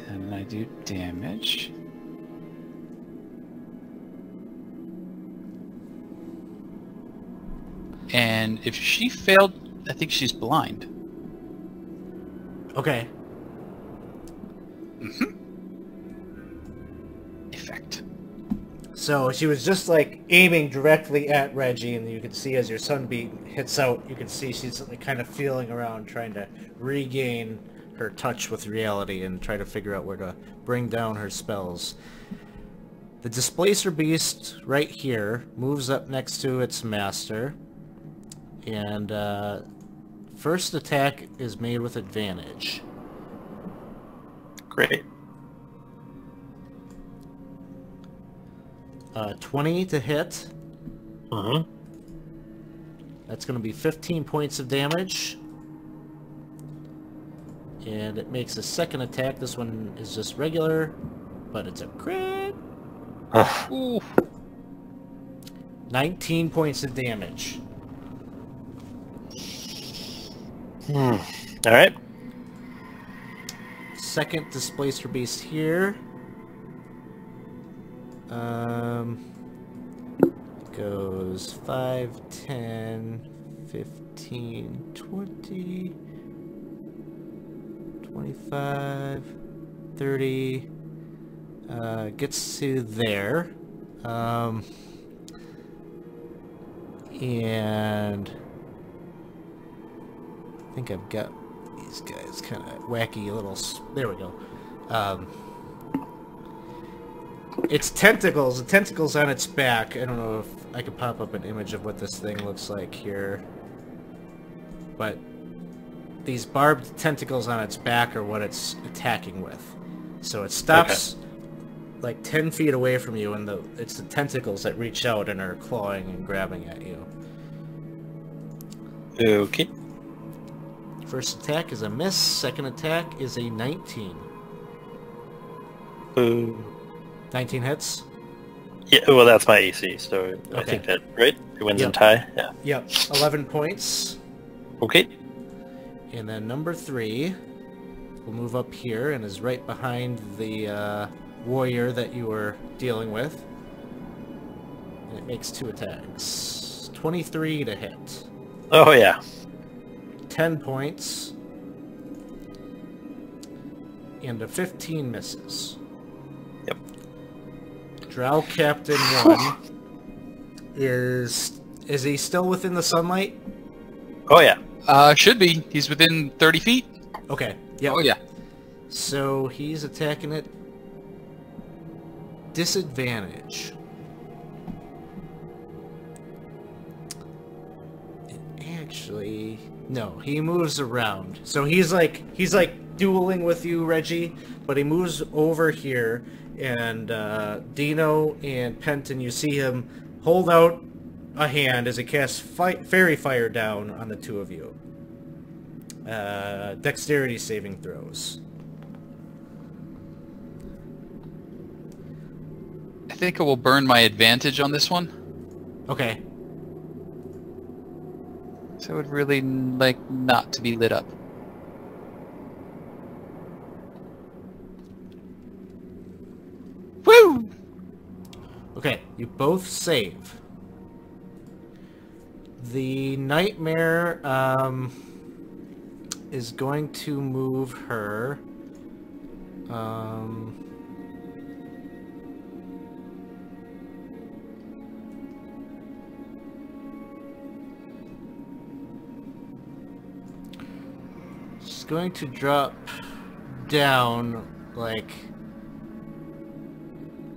And I do damage. And if she failed, I think she's blind. Okay. Effect. So she was just like aiming directly at Reggie, and you can see as your sunbeam hits out, you can see she's like kind of feeling around, trying to regain her touch with reality and try to figure out where to bring down her spells. The Displacer Beast right here moves up next to its master, and first attack is made with advantage. Great. 20 to hit. Mm-hmm. That's going to be 15 points of damage. And it makes a second attack. This one is just regular, but it's a crit. Ooh. 19 points of damage. Alright. Second Displacer Beast here. Goes 5, 10, 15, 20, 25, 30, gets to there, and I think I've got these guys kind of wacky little, there we go. Its tentacles, the tentacles on its back, I don't know if I could pop up an image of what this thing looks like here, but these barbed tentacles on its back are what it's attacking with. So it stops like 10 feet away from you, and it's the tentacles that reach out and are clawing and grabbing at you. Okay. First attack is a miss, second attack is a 19. Ooh. 19 hits? Yeah, well, that's my AC, so I Okay. think that, right? It wins Yep. and tie? Yeah. Yep, 11 points. Okay. And then number 3 will move up here and is right behind the warrior that you were dealing with. And it makes 2 attacks. 23 to hit. Oh, yeah. 10 points. And a 15 misses. Yep. Drow Captain 1 is he still within the sunlight? Oh, yeah. Should be. He's within 30 feet. Okay. Yep. Oh, yeah. So he's attacking at disadvantage. And actually, no, he moves around. So he's like dueling with you, Reggie, but he moves over here, and Dino and Penton, you see him hold out a hand as he casts fairy fire down on the two of you. Dexterity saving throws. I think I will burn my advantage on this one. Okay. So I would really like not to be lit up. Woo! Okay, you both save. The nightmare is going to move her. She's going to drop down like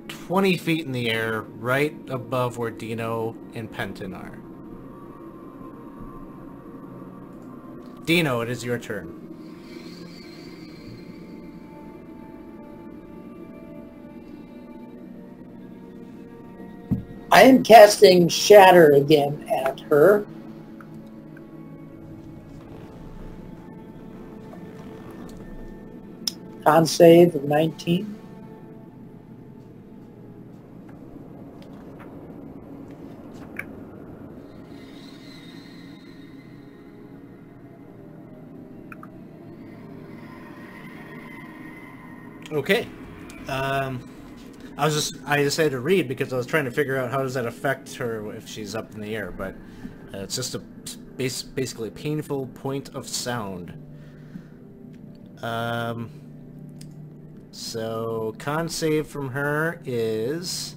20 feet in the air, right above where Dino and Penton are. Dino, it is your turn. I am casting Shatter again at her. Con save of 19. Okay. I just had to read because I was trying to figure out how does that affect her if she's up in the air, but it's just a basically painful point of sound. So con save from her is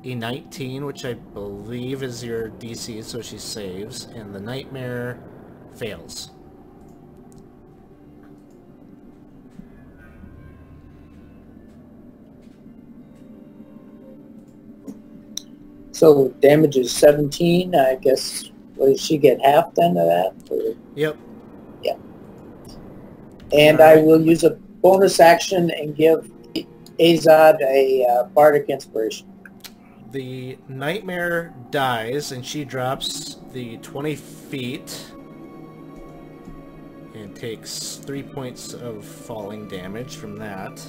a 19, which I believe is your DC, so she saves, and the nightmare fails. So damage is 17. I guess, will she get half then of that? Or? Yep. Yeah. And All right. I will use a bonus action and give Azad a Bardic Inspiration. The nightmare dies, and she drops the 20 feet and takes 3 points of falling damage from that.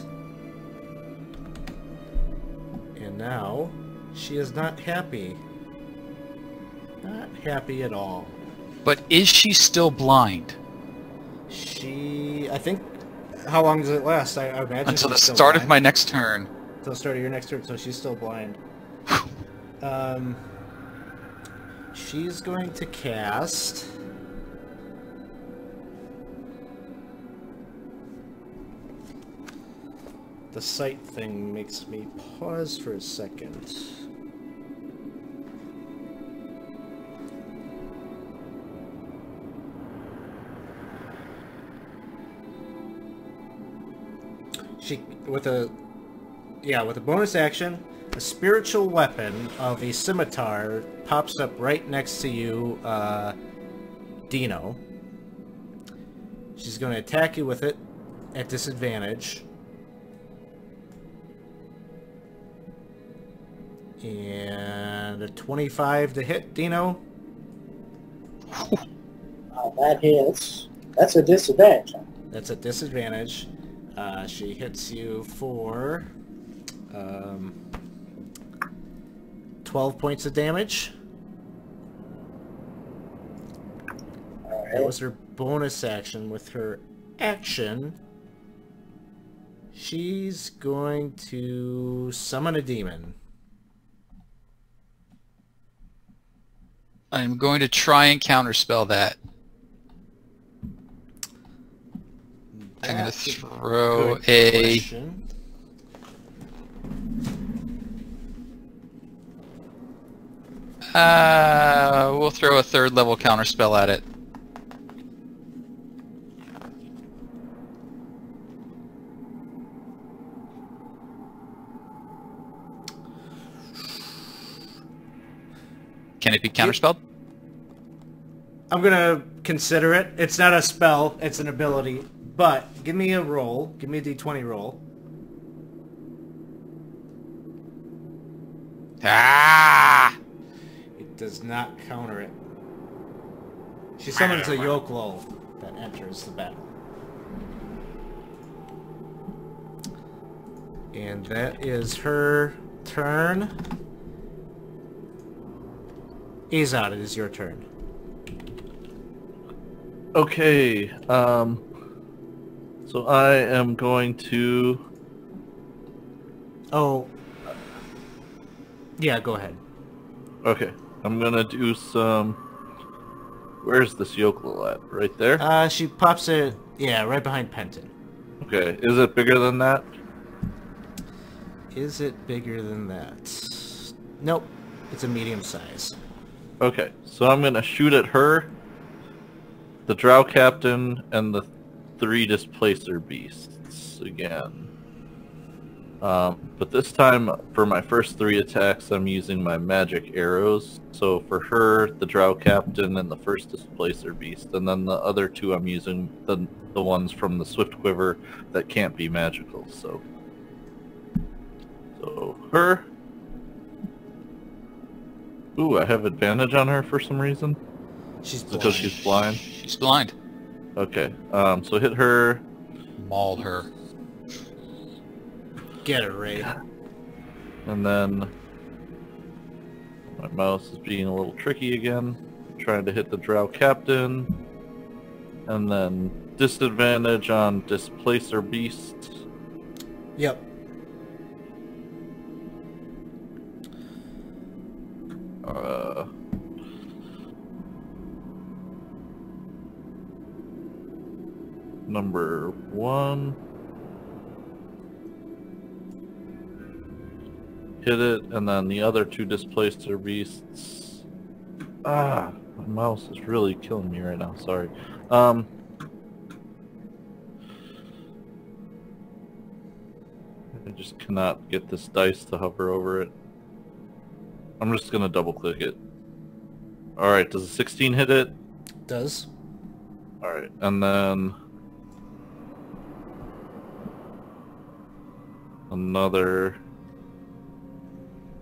And now, she is not happy. Not happy at all. But is she still blind? I think, how long does it last? I imagine Until the she's still start of blind. my next turn. Until the start of your next turn, so she's still blind. She's going to cast... The sight thing makes me pause for a second. With a bonus action, a spiritual weapon of a scimitar pops up right next to you, Dino. She's going to attack you with it at disadvantage. And a 25 to hit, Dino. That hits. That's a disadvantage. That's a disadvantage. She hits you for 12 points of damage. That was her bonus action. With her action, she's going to summon a demon. I'm going to try and counterspell that. I'm going to throw a... Question. We'll throw a 3rd level counterspell at it. Can it be counterspelled? I'm gonna consider it. It's not a spell, it's an ability. But give me a roll. Give me a d20 roll. Ah! It does not counter it. She summons a yokel that enters the battle. And that is her turn. Azad, it is your turn. Okay, so I am going to... Oh. Yeah, go ahead. Okay, I'm gonna do some... Where's this yokel at? Right there? She pops it, yeah, right behind Penton. Okay, is it bigger than that? Is it bigger than that? Nope. It's a medium size. Okay, so I'm gonna shoot at her, the Drow Captain, and the 3 Displacer Beasts again. But this time, for my first 3 attacks, I'm using my magic arrows. So for her, the Drow Captain, and the first Displacer Beast, and then the other 2 I'm using the ones from the Swift Quiver that can't be magical. So her. Ooh, I have advantage on her for some reason. She's blind. Because she's blind. She's blind. Okay, so hit her. Maul her. Get her, Ray. And then my mouse is being a little tricky again. Trying to hit the Drow Captain. And then disadvantage on Displacer Beast. Yep. Number 1. Hit it, and then the other 2 Displacer Beasts. My mouse is really killing me right now, sorry. I just cannot get this dice to hover over it. I'm just gonna double click it. Alright, does a 16 hit it? Does. Alright, and then another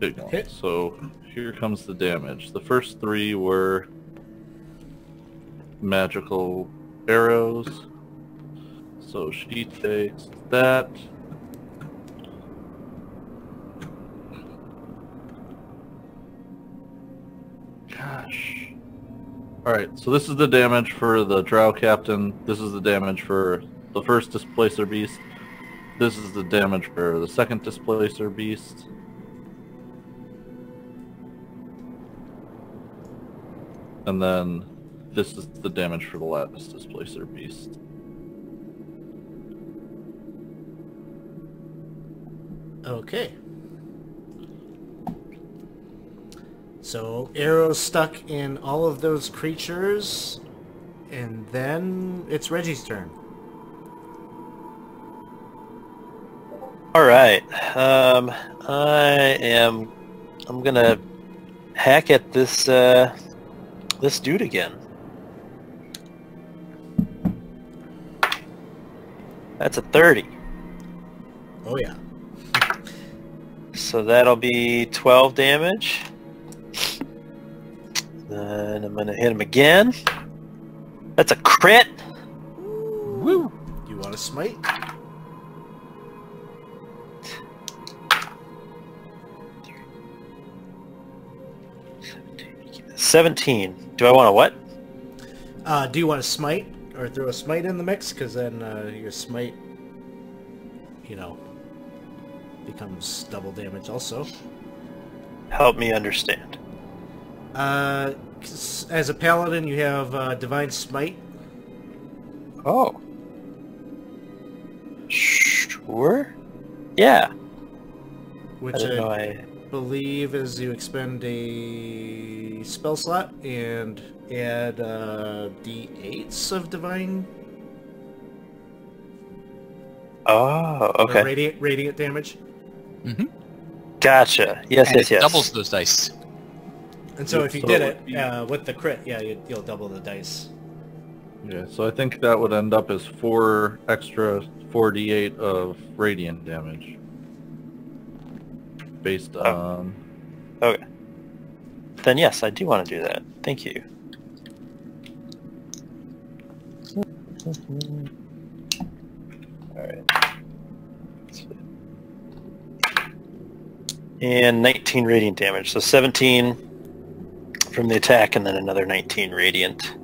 big one. Hit. So here comes the damage. The first 3 were magical arrows. So she takes that. Gosh. Alright, so this is the damage for the Drow Captain. This is the damage for the first Displacer Beast. This is the damage for the second Displacer Beast. And then this is the damage for the last Displacer Beast. Okay. So arrows stuck in all of those creatures, and then it's Reggie's turn. All right. I'm gonna hack at this this dude again. That's a 30. Oh yeah. So that'll be 12 damage. Then I'm gonna hit him again. That's a crit. Woo! You want to smite? 17. Do I want to what? Do you want to smite or throw a smite in the mix? Because then your smite, you know, becomes double damage also. Help me understand. As a paladin, you have divine smite. Oh. Sure. Yeah. Which I believe is you expend a spell slot and add d8s of divine. Oh, okay. Radiant damage. Mm-hmm. Gotcha. Yes, And yes, it yes. doubles those dice. And so if you So did it would it with the crit, yeah, you'll double the dice. Yeah, so I think that would end up as 4 extra 4d8 of radiant damage. Based on... Okay. Then yes, I do want to do that. Thank you. Alright. And 19 radiant damage. So 17 from the attack and then another 19 radiant.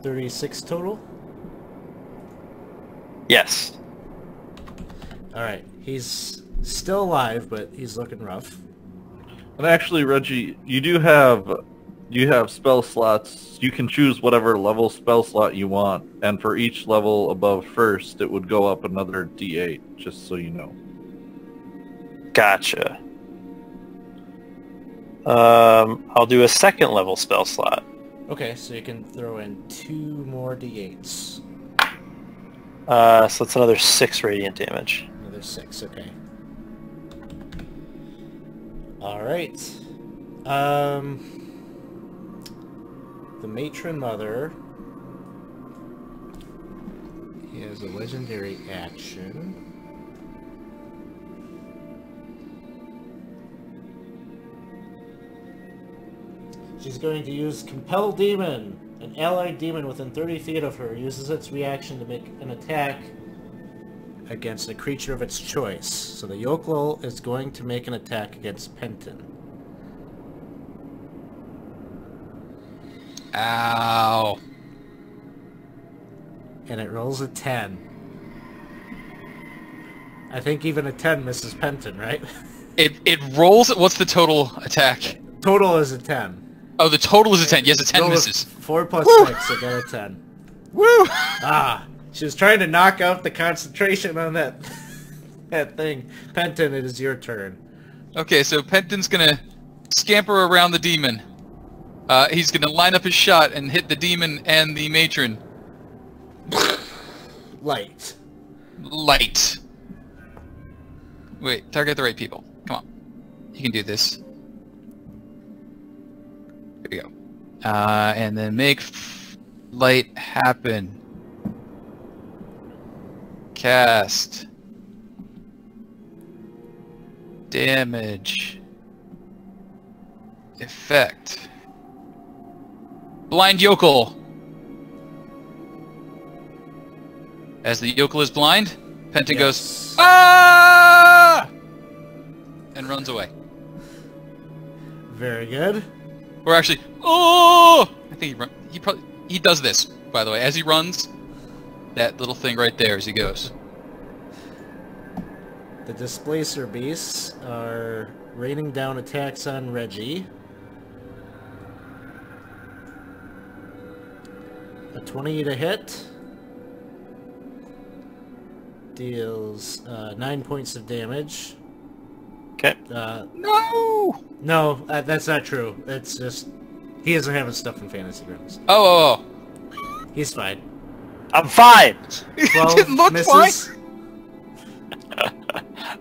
36 total? Yes. Alright, he's still alive, but he's looking rough. And actually, Reggie, you have spell slots. You can choose whatever level spell slot you want, and for each level above first, it would go up another d8, just so you know. Gotcha. I'll do a second level spell slot. Okay, so you can throw in 2 more d8s. So it's another 6 radiant damage. Another 6, okay. Alright. The Matron Mother has a legendary action. She's going to use Compel Demon. An allied demon within 30 feet of her uses its reaction to make an attack against a creature of its choice. So the yokel is going to make an attack against Penton. Ow. And it rolls a 10. I think even a 10 misses Penton, right? It rolls... What's the total attack? Total is a 10. Oh, the total is a 10. Yes, a 10 Roll misses. 4 plus Woo! 6, I got a 10. Woo! Ah, she was trying to knock out the concentration on that thing. Penton, it is your turn. Okay, so Penton's gonna scamper around the demon. He's gonna line up his shot and hit the demon and the matron. Light. Light. Wait, target the right people. Come on. You can do this. Here we go. And then make light happen. Cast. Damage. Effect. Blind yokel. As the yokel is blind, Penton goes, ah! And runs away. Very good. Or actually, oh! I think he does this, by the way. As he runs, that little thing right there as he goes. The Displacer Beasts are raining down attacks on Reggie. A 20 to hit. Deals 9 points of damage. Okay. No! No, that's not true. It's just... he isn't having stuff in Fantasy Grounds. Oh. He's fine. I'm fine! 12 didn't look misses.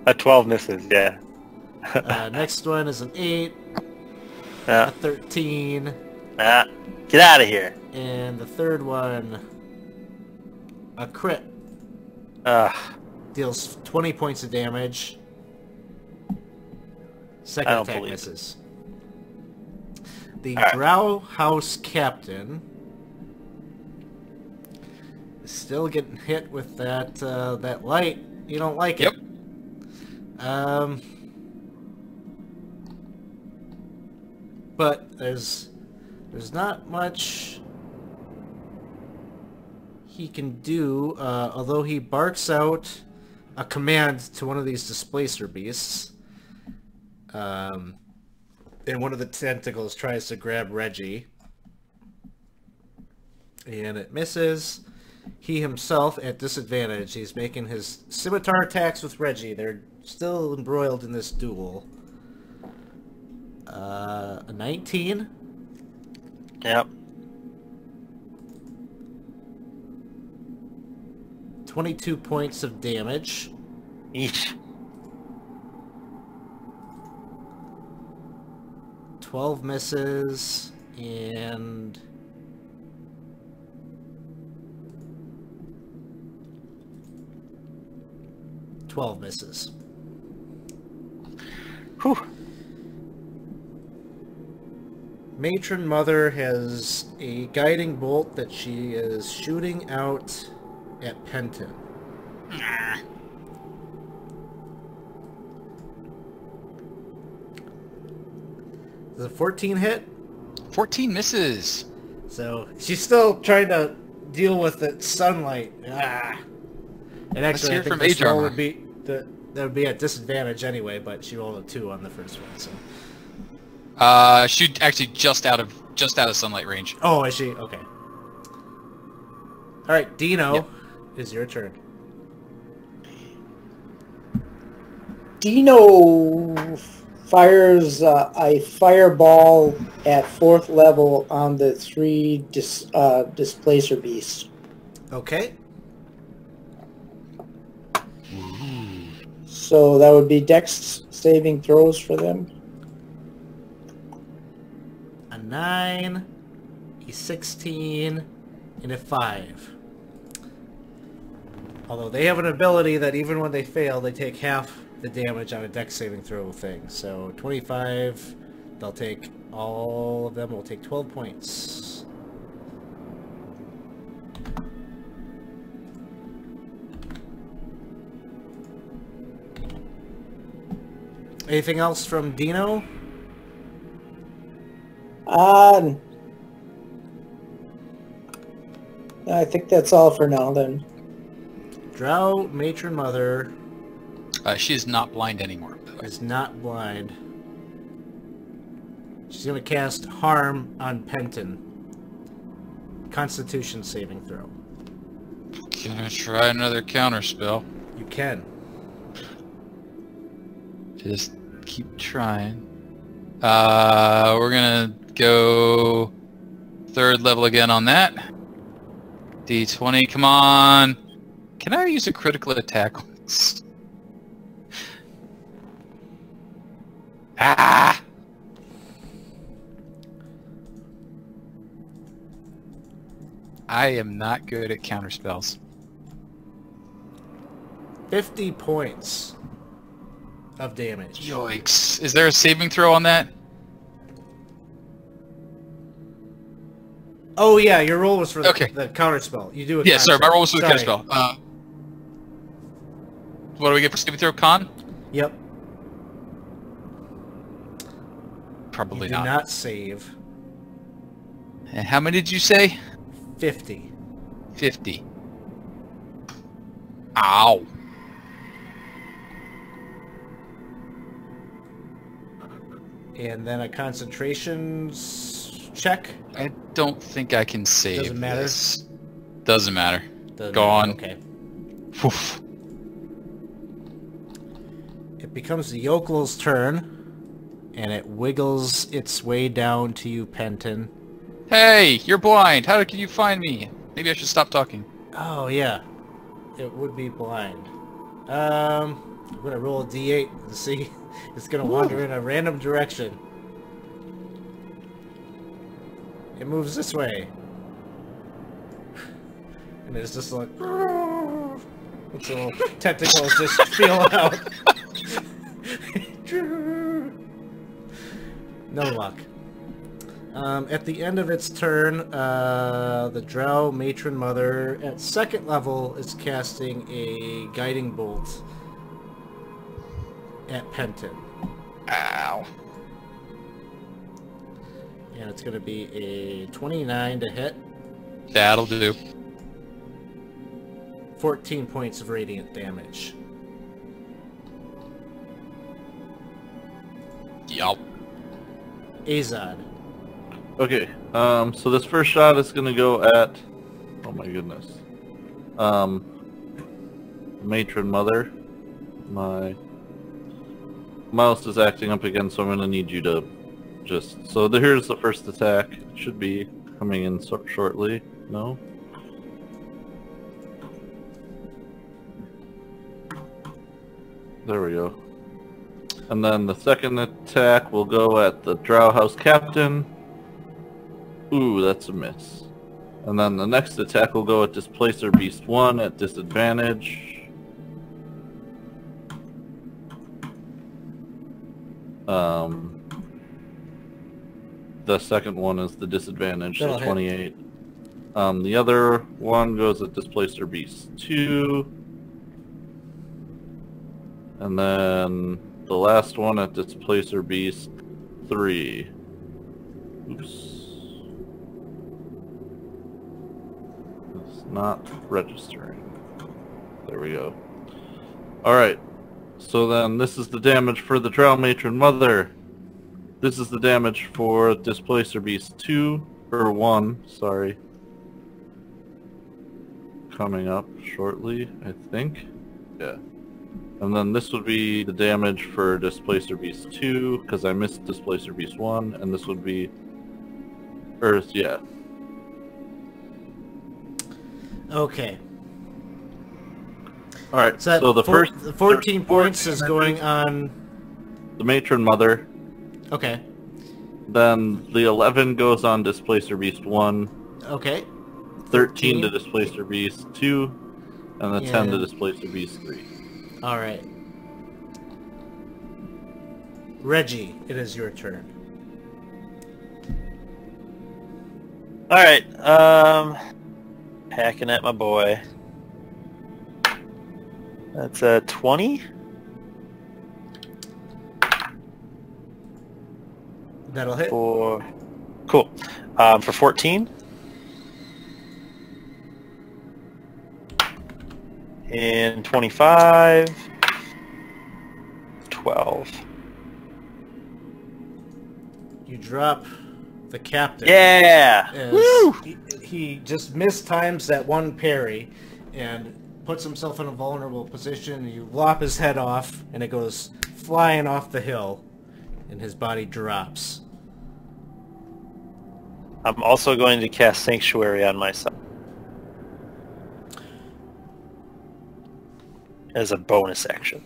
A 12 misses, yeah. Next one is an 8, a Yeah. 13, Get out of here. and the third one, a crit. Deals 20 points of damage. Second I don't attack believe it. misses. The Alright. Drow House Captain is still getting hit with that that light. You don't like it. Yep. But there's There's not much he can do, although he barks out a command to one of these displacer beasts. And one of the tentacles tries to grab Reggie. And it misses. He himself at disadvantage. He's making his scimitar attacks with Reggie. They're still embroiled in this duel. A 19? Yep. 22 points of damage. Eesh. 12 misses, and... ...12 misses. Whew. Matron Mother has a guiding bolt that she is shooting out at Penton. Does a 14 hit? 14 misses. So she's still trying to deal with the sunlight. Ah. And Let's actually, hear I think from this Age roll Armor. would be that would be at disadvantage anyway. But she rolled a 2 on the first one. So. Shoot, actually just out of sunlight range. Oh, is she? Okay. All right, Dino, Yep. is your turn. Dino fires a fireball at 4th level on the 3 displacer beasts. Okay. So that would be Dex saving throws for them. A 9, a 16, and a 5. Although they have an ability that even when they fail, they take half the damage on a dex saving throw thing. So 25, they'll take, all of them will take 12 points. Anything else from Dino? I think that's all for now then. Drow Matron Mother She is not blind anymore, by the way. is not blind. She's going to cast Harm on Penton. Constitution saving throw. Gonna try another counter spell. You can. Just keep trying. We're gonna go 3rd level again on that. D20, come on. Can I use a critical attack on this? Ah! I am not good at counter spells. 50 points of damage. Yikes. Is there a saving throw on that? Oh yeah, your roll was for the, Okay. the counter spell. You do a Yeah, sorry, my roll was for the counter Sorry. spell. What do we get for saving throw? Con? Yep. Probably You do not save. And how many did you say? 50. 50. Ow. And then a concentrations check. I don't think I can save Doesn't matter? this. Doesn't matter. Doesn't Gone. matter. Okay. Poof. It becomes the yokel's turn, and it wiggles its way down to you, Penton. Hey, you're blind. How can you find me? Maybe I should stop talking. Oh yeah, it would be blind. I'm gonna roll a d8 and see. It's gonna wander in a random direction. It moves this way, and it's just like its little tentacles just feel out. No luck. At the end of its turn, the Drow Matron Mother at 2nd level is casting a guiding bolt at Penton. Ow. And it's going to be a 29 to hit. That'll do. 14 points of radiant damage. Yup. Azad. Okay, so this first shot is gonna go at, oh my goodness, Matron Mother. My mouse is acting up again, so I'm gonna need you to just, so here's the first attack. It should be coming in shortly. No? There we go. And then the second attack will go at the Drow House Captain. Ooh, that's a miss. And then the next attack will go at Displacer Beast 1 at disadvantage. The second one is the disadvantage, so That'll hit. 28. The other one goes at Displacer Beast 2. And then the last one at Displacer Beast 3. Oops. It's not registering. There we go. Alright. So then this is the damage for the Drow Matron Mother. This is the damage for Displacer Beast 2, or 1, sorry. Coming up shortly, I think. Yeah. And then this would be the damage for Displacer Beast 2, because I missed Displacer Beast 1, and this would be Earth, yeah. Okay. Alright, So, so the first... 14 points is going on... the Matron Mother. Okay. Then the 11 goes on Displacer Beast 1. Okay. 13 to Displacer Beast 2. And the 10 to Yeah. Displacer Beast 3. Alright. Reggie, it is your turn. Alright, hacking at my boy. That's a 20. That'll hit. For... Cool. For 14. And 25. 12. You drop the captain. Yeah! As he just mistimes that one parry and puts himself in a vulnerable position. You lop his head off and it goes flying off the hill and his body drops. I'm also going to cast Sanctuary on myself. As a bonus action.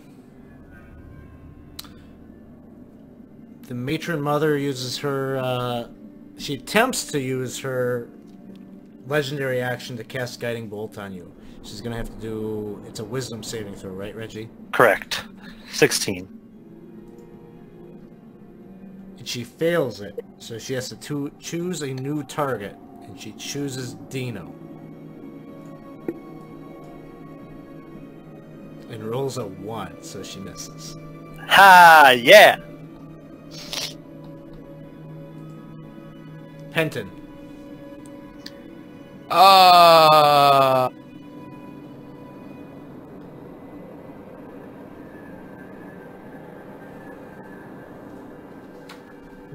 The Matron Mother uses her, she attempts to use her legendary action to cast Guiding Bolt on you. She's going to have to do, it's a wisdom saving throw, right, Reggie? Correct. 16. And she fails it, so she has to choose a new target, and she chooses Dino. And rolls a 1, so she misses. Ha! Yeah! Penton.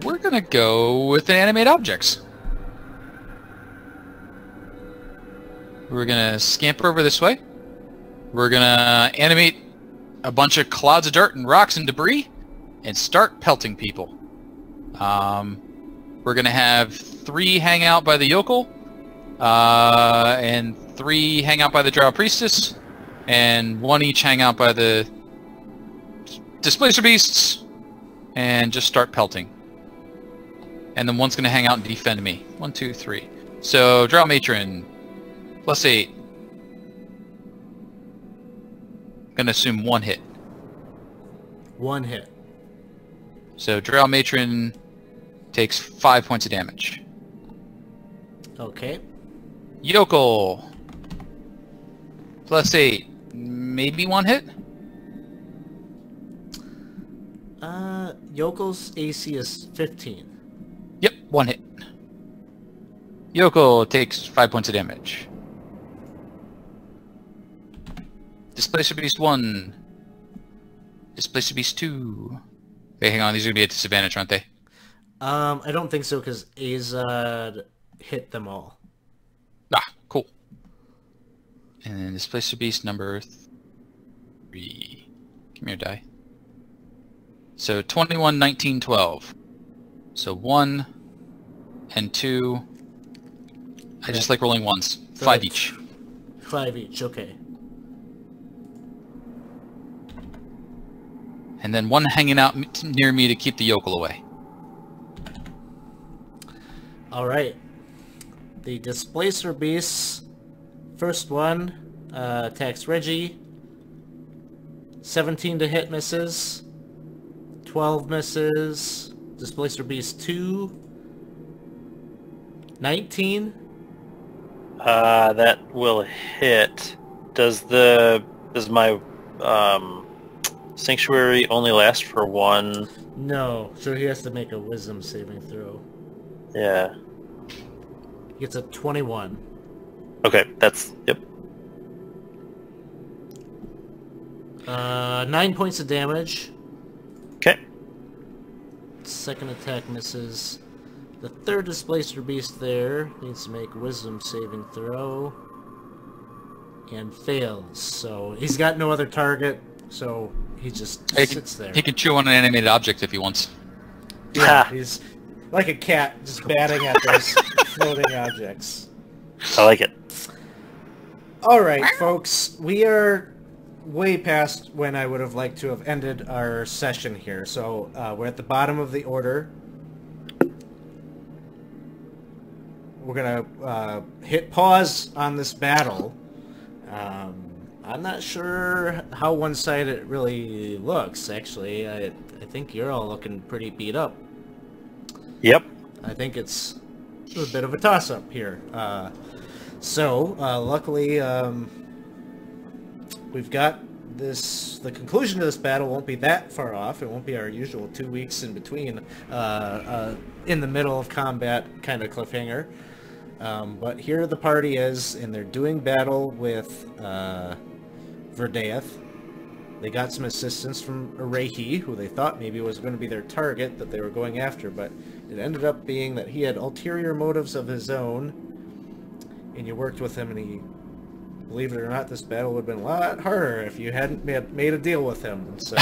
We're gonna go with animate objects. We're gonna scamper over this way. We're gonna animate a bunch of clouds of dirt and rocks and debris and start pelting people. We're gonna have 3 hang out by the yokel, and 3 hang out by the drow priestess, and 1 each hang out by the displacer beasts, and just start pelting. And then 1's gonna hang out and defend me. 1, 2, 3. So drow matron, +8. Gonna assume 1 hit. 1 hit. So drow matron takes 5 points of damage. Okay. Yokel, +8, maybe 1 hit? Yokel's AC is 15. Yep, 1 hit. Yoko takes 5 points of damage. Displacer Beast 1. Displacer Beast 2. Okay, hang on. These are going to be at disadvantage, aren't they? I don't think so, because Azad hit them all. Ah, cool. And then Displacer Beast number 3. Give me your die. So 21, 19, 12. So 1 and 2. I just like rolling ones. So 5 each. 5 each, okay. And then 1 hanging out near me to keep the yokel away. Alright. The Displacer Beasts. First one attacks Reggie. 17 to hit, misses. 12 misses. Displacer Beast 2. 19. That will hit. Does my sanctuary only last for 1? No, so he has to make a wisdom saving throw. Yeah. He gets a 21. Okay, that's yep. 9 points of damage. Okay. Second attack misses. The third Displacer Beast there needs to make a wisdom saving throw. And fails. So he's got no other target, so he just sits there. He can chew on an animated object if he wants. Yeah, he's like a cat, just batting at those floating objects. I like it. Alright, folks, we are way past when I would have liked to have ended our session here. So we're at the bottom of the order. We're gonna hit pause on this battle. I'm not sure how one-sided it really looks, actually. I think you're all looking pretty beat up. Yep. I think it's a bit of a toss-up here. Luckily, we've got this... The conclusion of this battle won't be that far off. It won't be our usual 2 weeks in between, in the middle of combat kind of cliffhanger. But here the party is, and they're doing battle with Verdaeth. They got some assistance from Arehi, who they thought maybe was going to be their target that they were going after, but it ended up being that he had ulterior motives of his own, and you worked with him, and he, believe it or not, this battle would have been a lot harder if you hadn't made a deal with him. And so,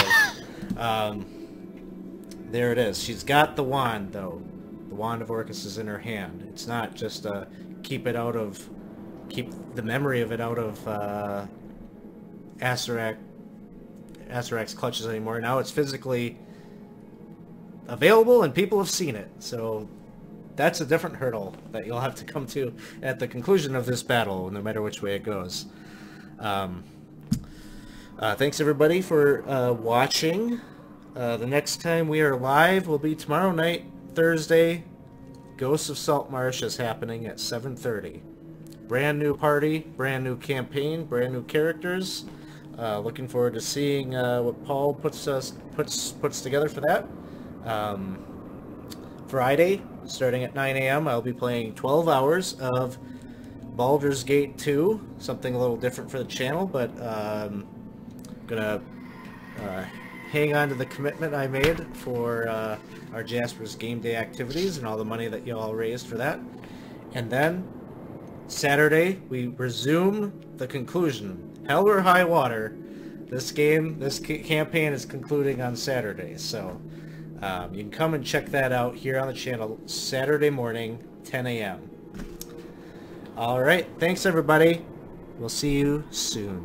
there it is. She's got the wand, though. The Wand of Orcus is in her hand. It's not just keep the memory of it out of Azarak's clutches anymore. Now it's physically available and people have seen it. So that's a different hurdle that you'll have to come to at the conclusion of this battle, no matter which way it goes. Thanks everybody for watching. The next time we are live will be tomorrow night, Thursday. Ghosts of Saltmarsh is happening at 7:30. Brand new party, brand new campaign, brand new characters. Looking forward to seeing what Paul puts together for that. Friday, starting at 9 a.m., I'll be playing 12 hours of Baldur's Gate 2. Something a little different for the channel, but I'm gonna hang on to the commitment I made for our Jasper's Game Day activities and all the money that you all raised for that. And then Saturday we resume the conclusion. Hell or high water, this campaign is concluding on Saturday. So you can come and check that out here on the channel Saturday morning, 10 a.m. All right, thanks everybody. We'll see you soon.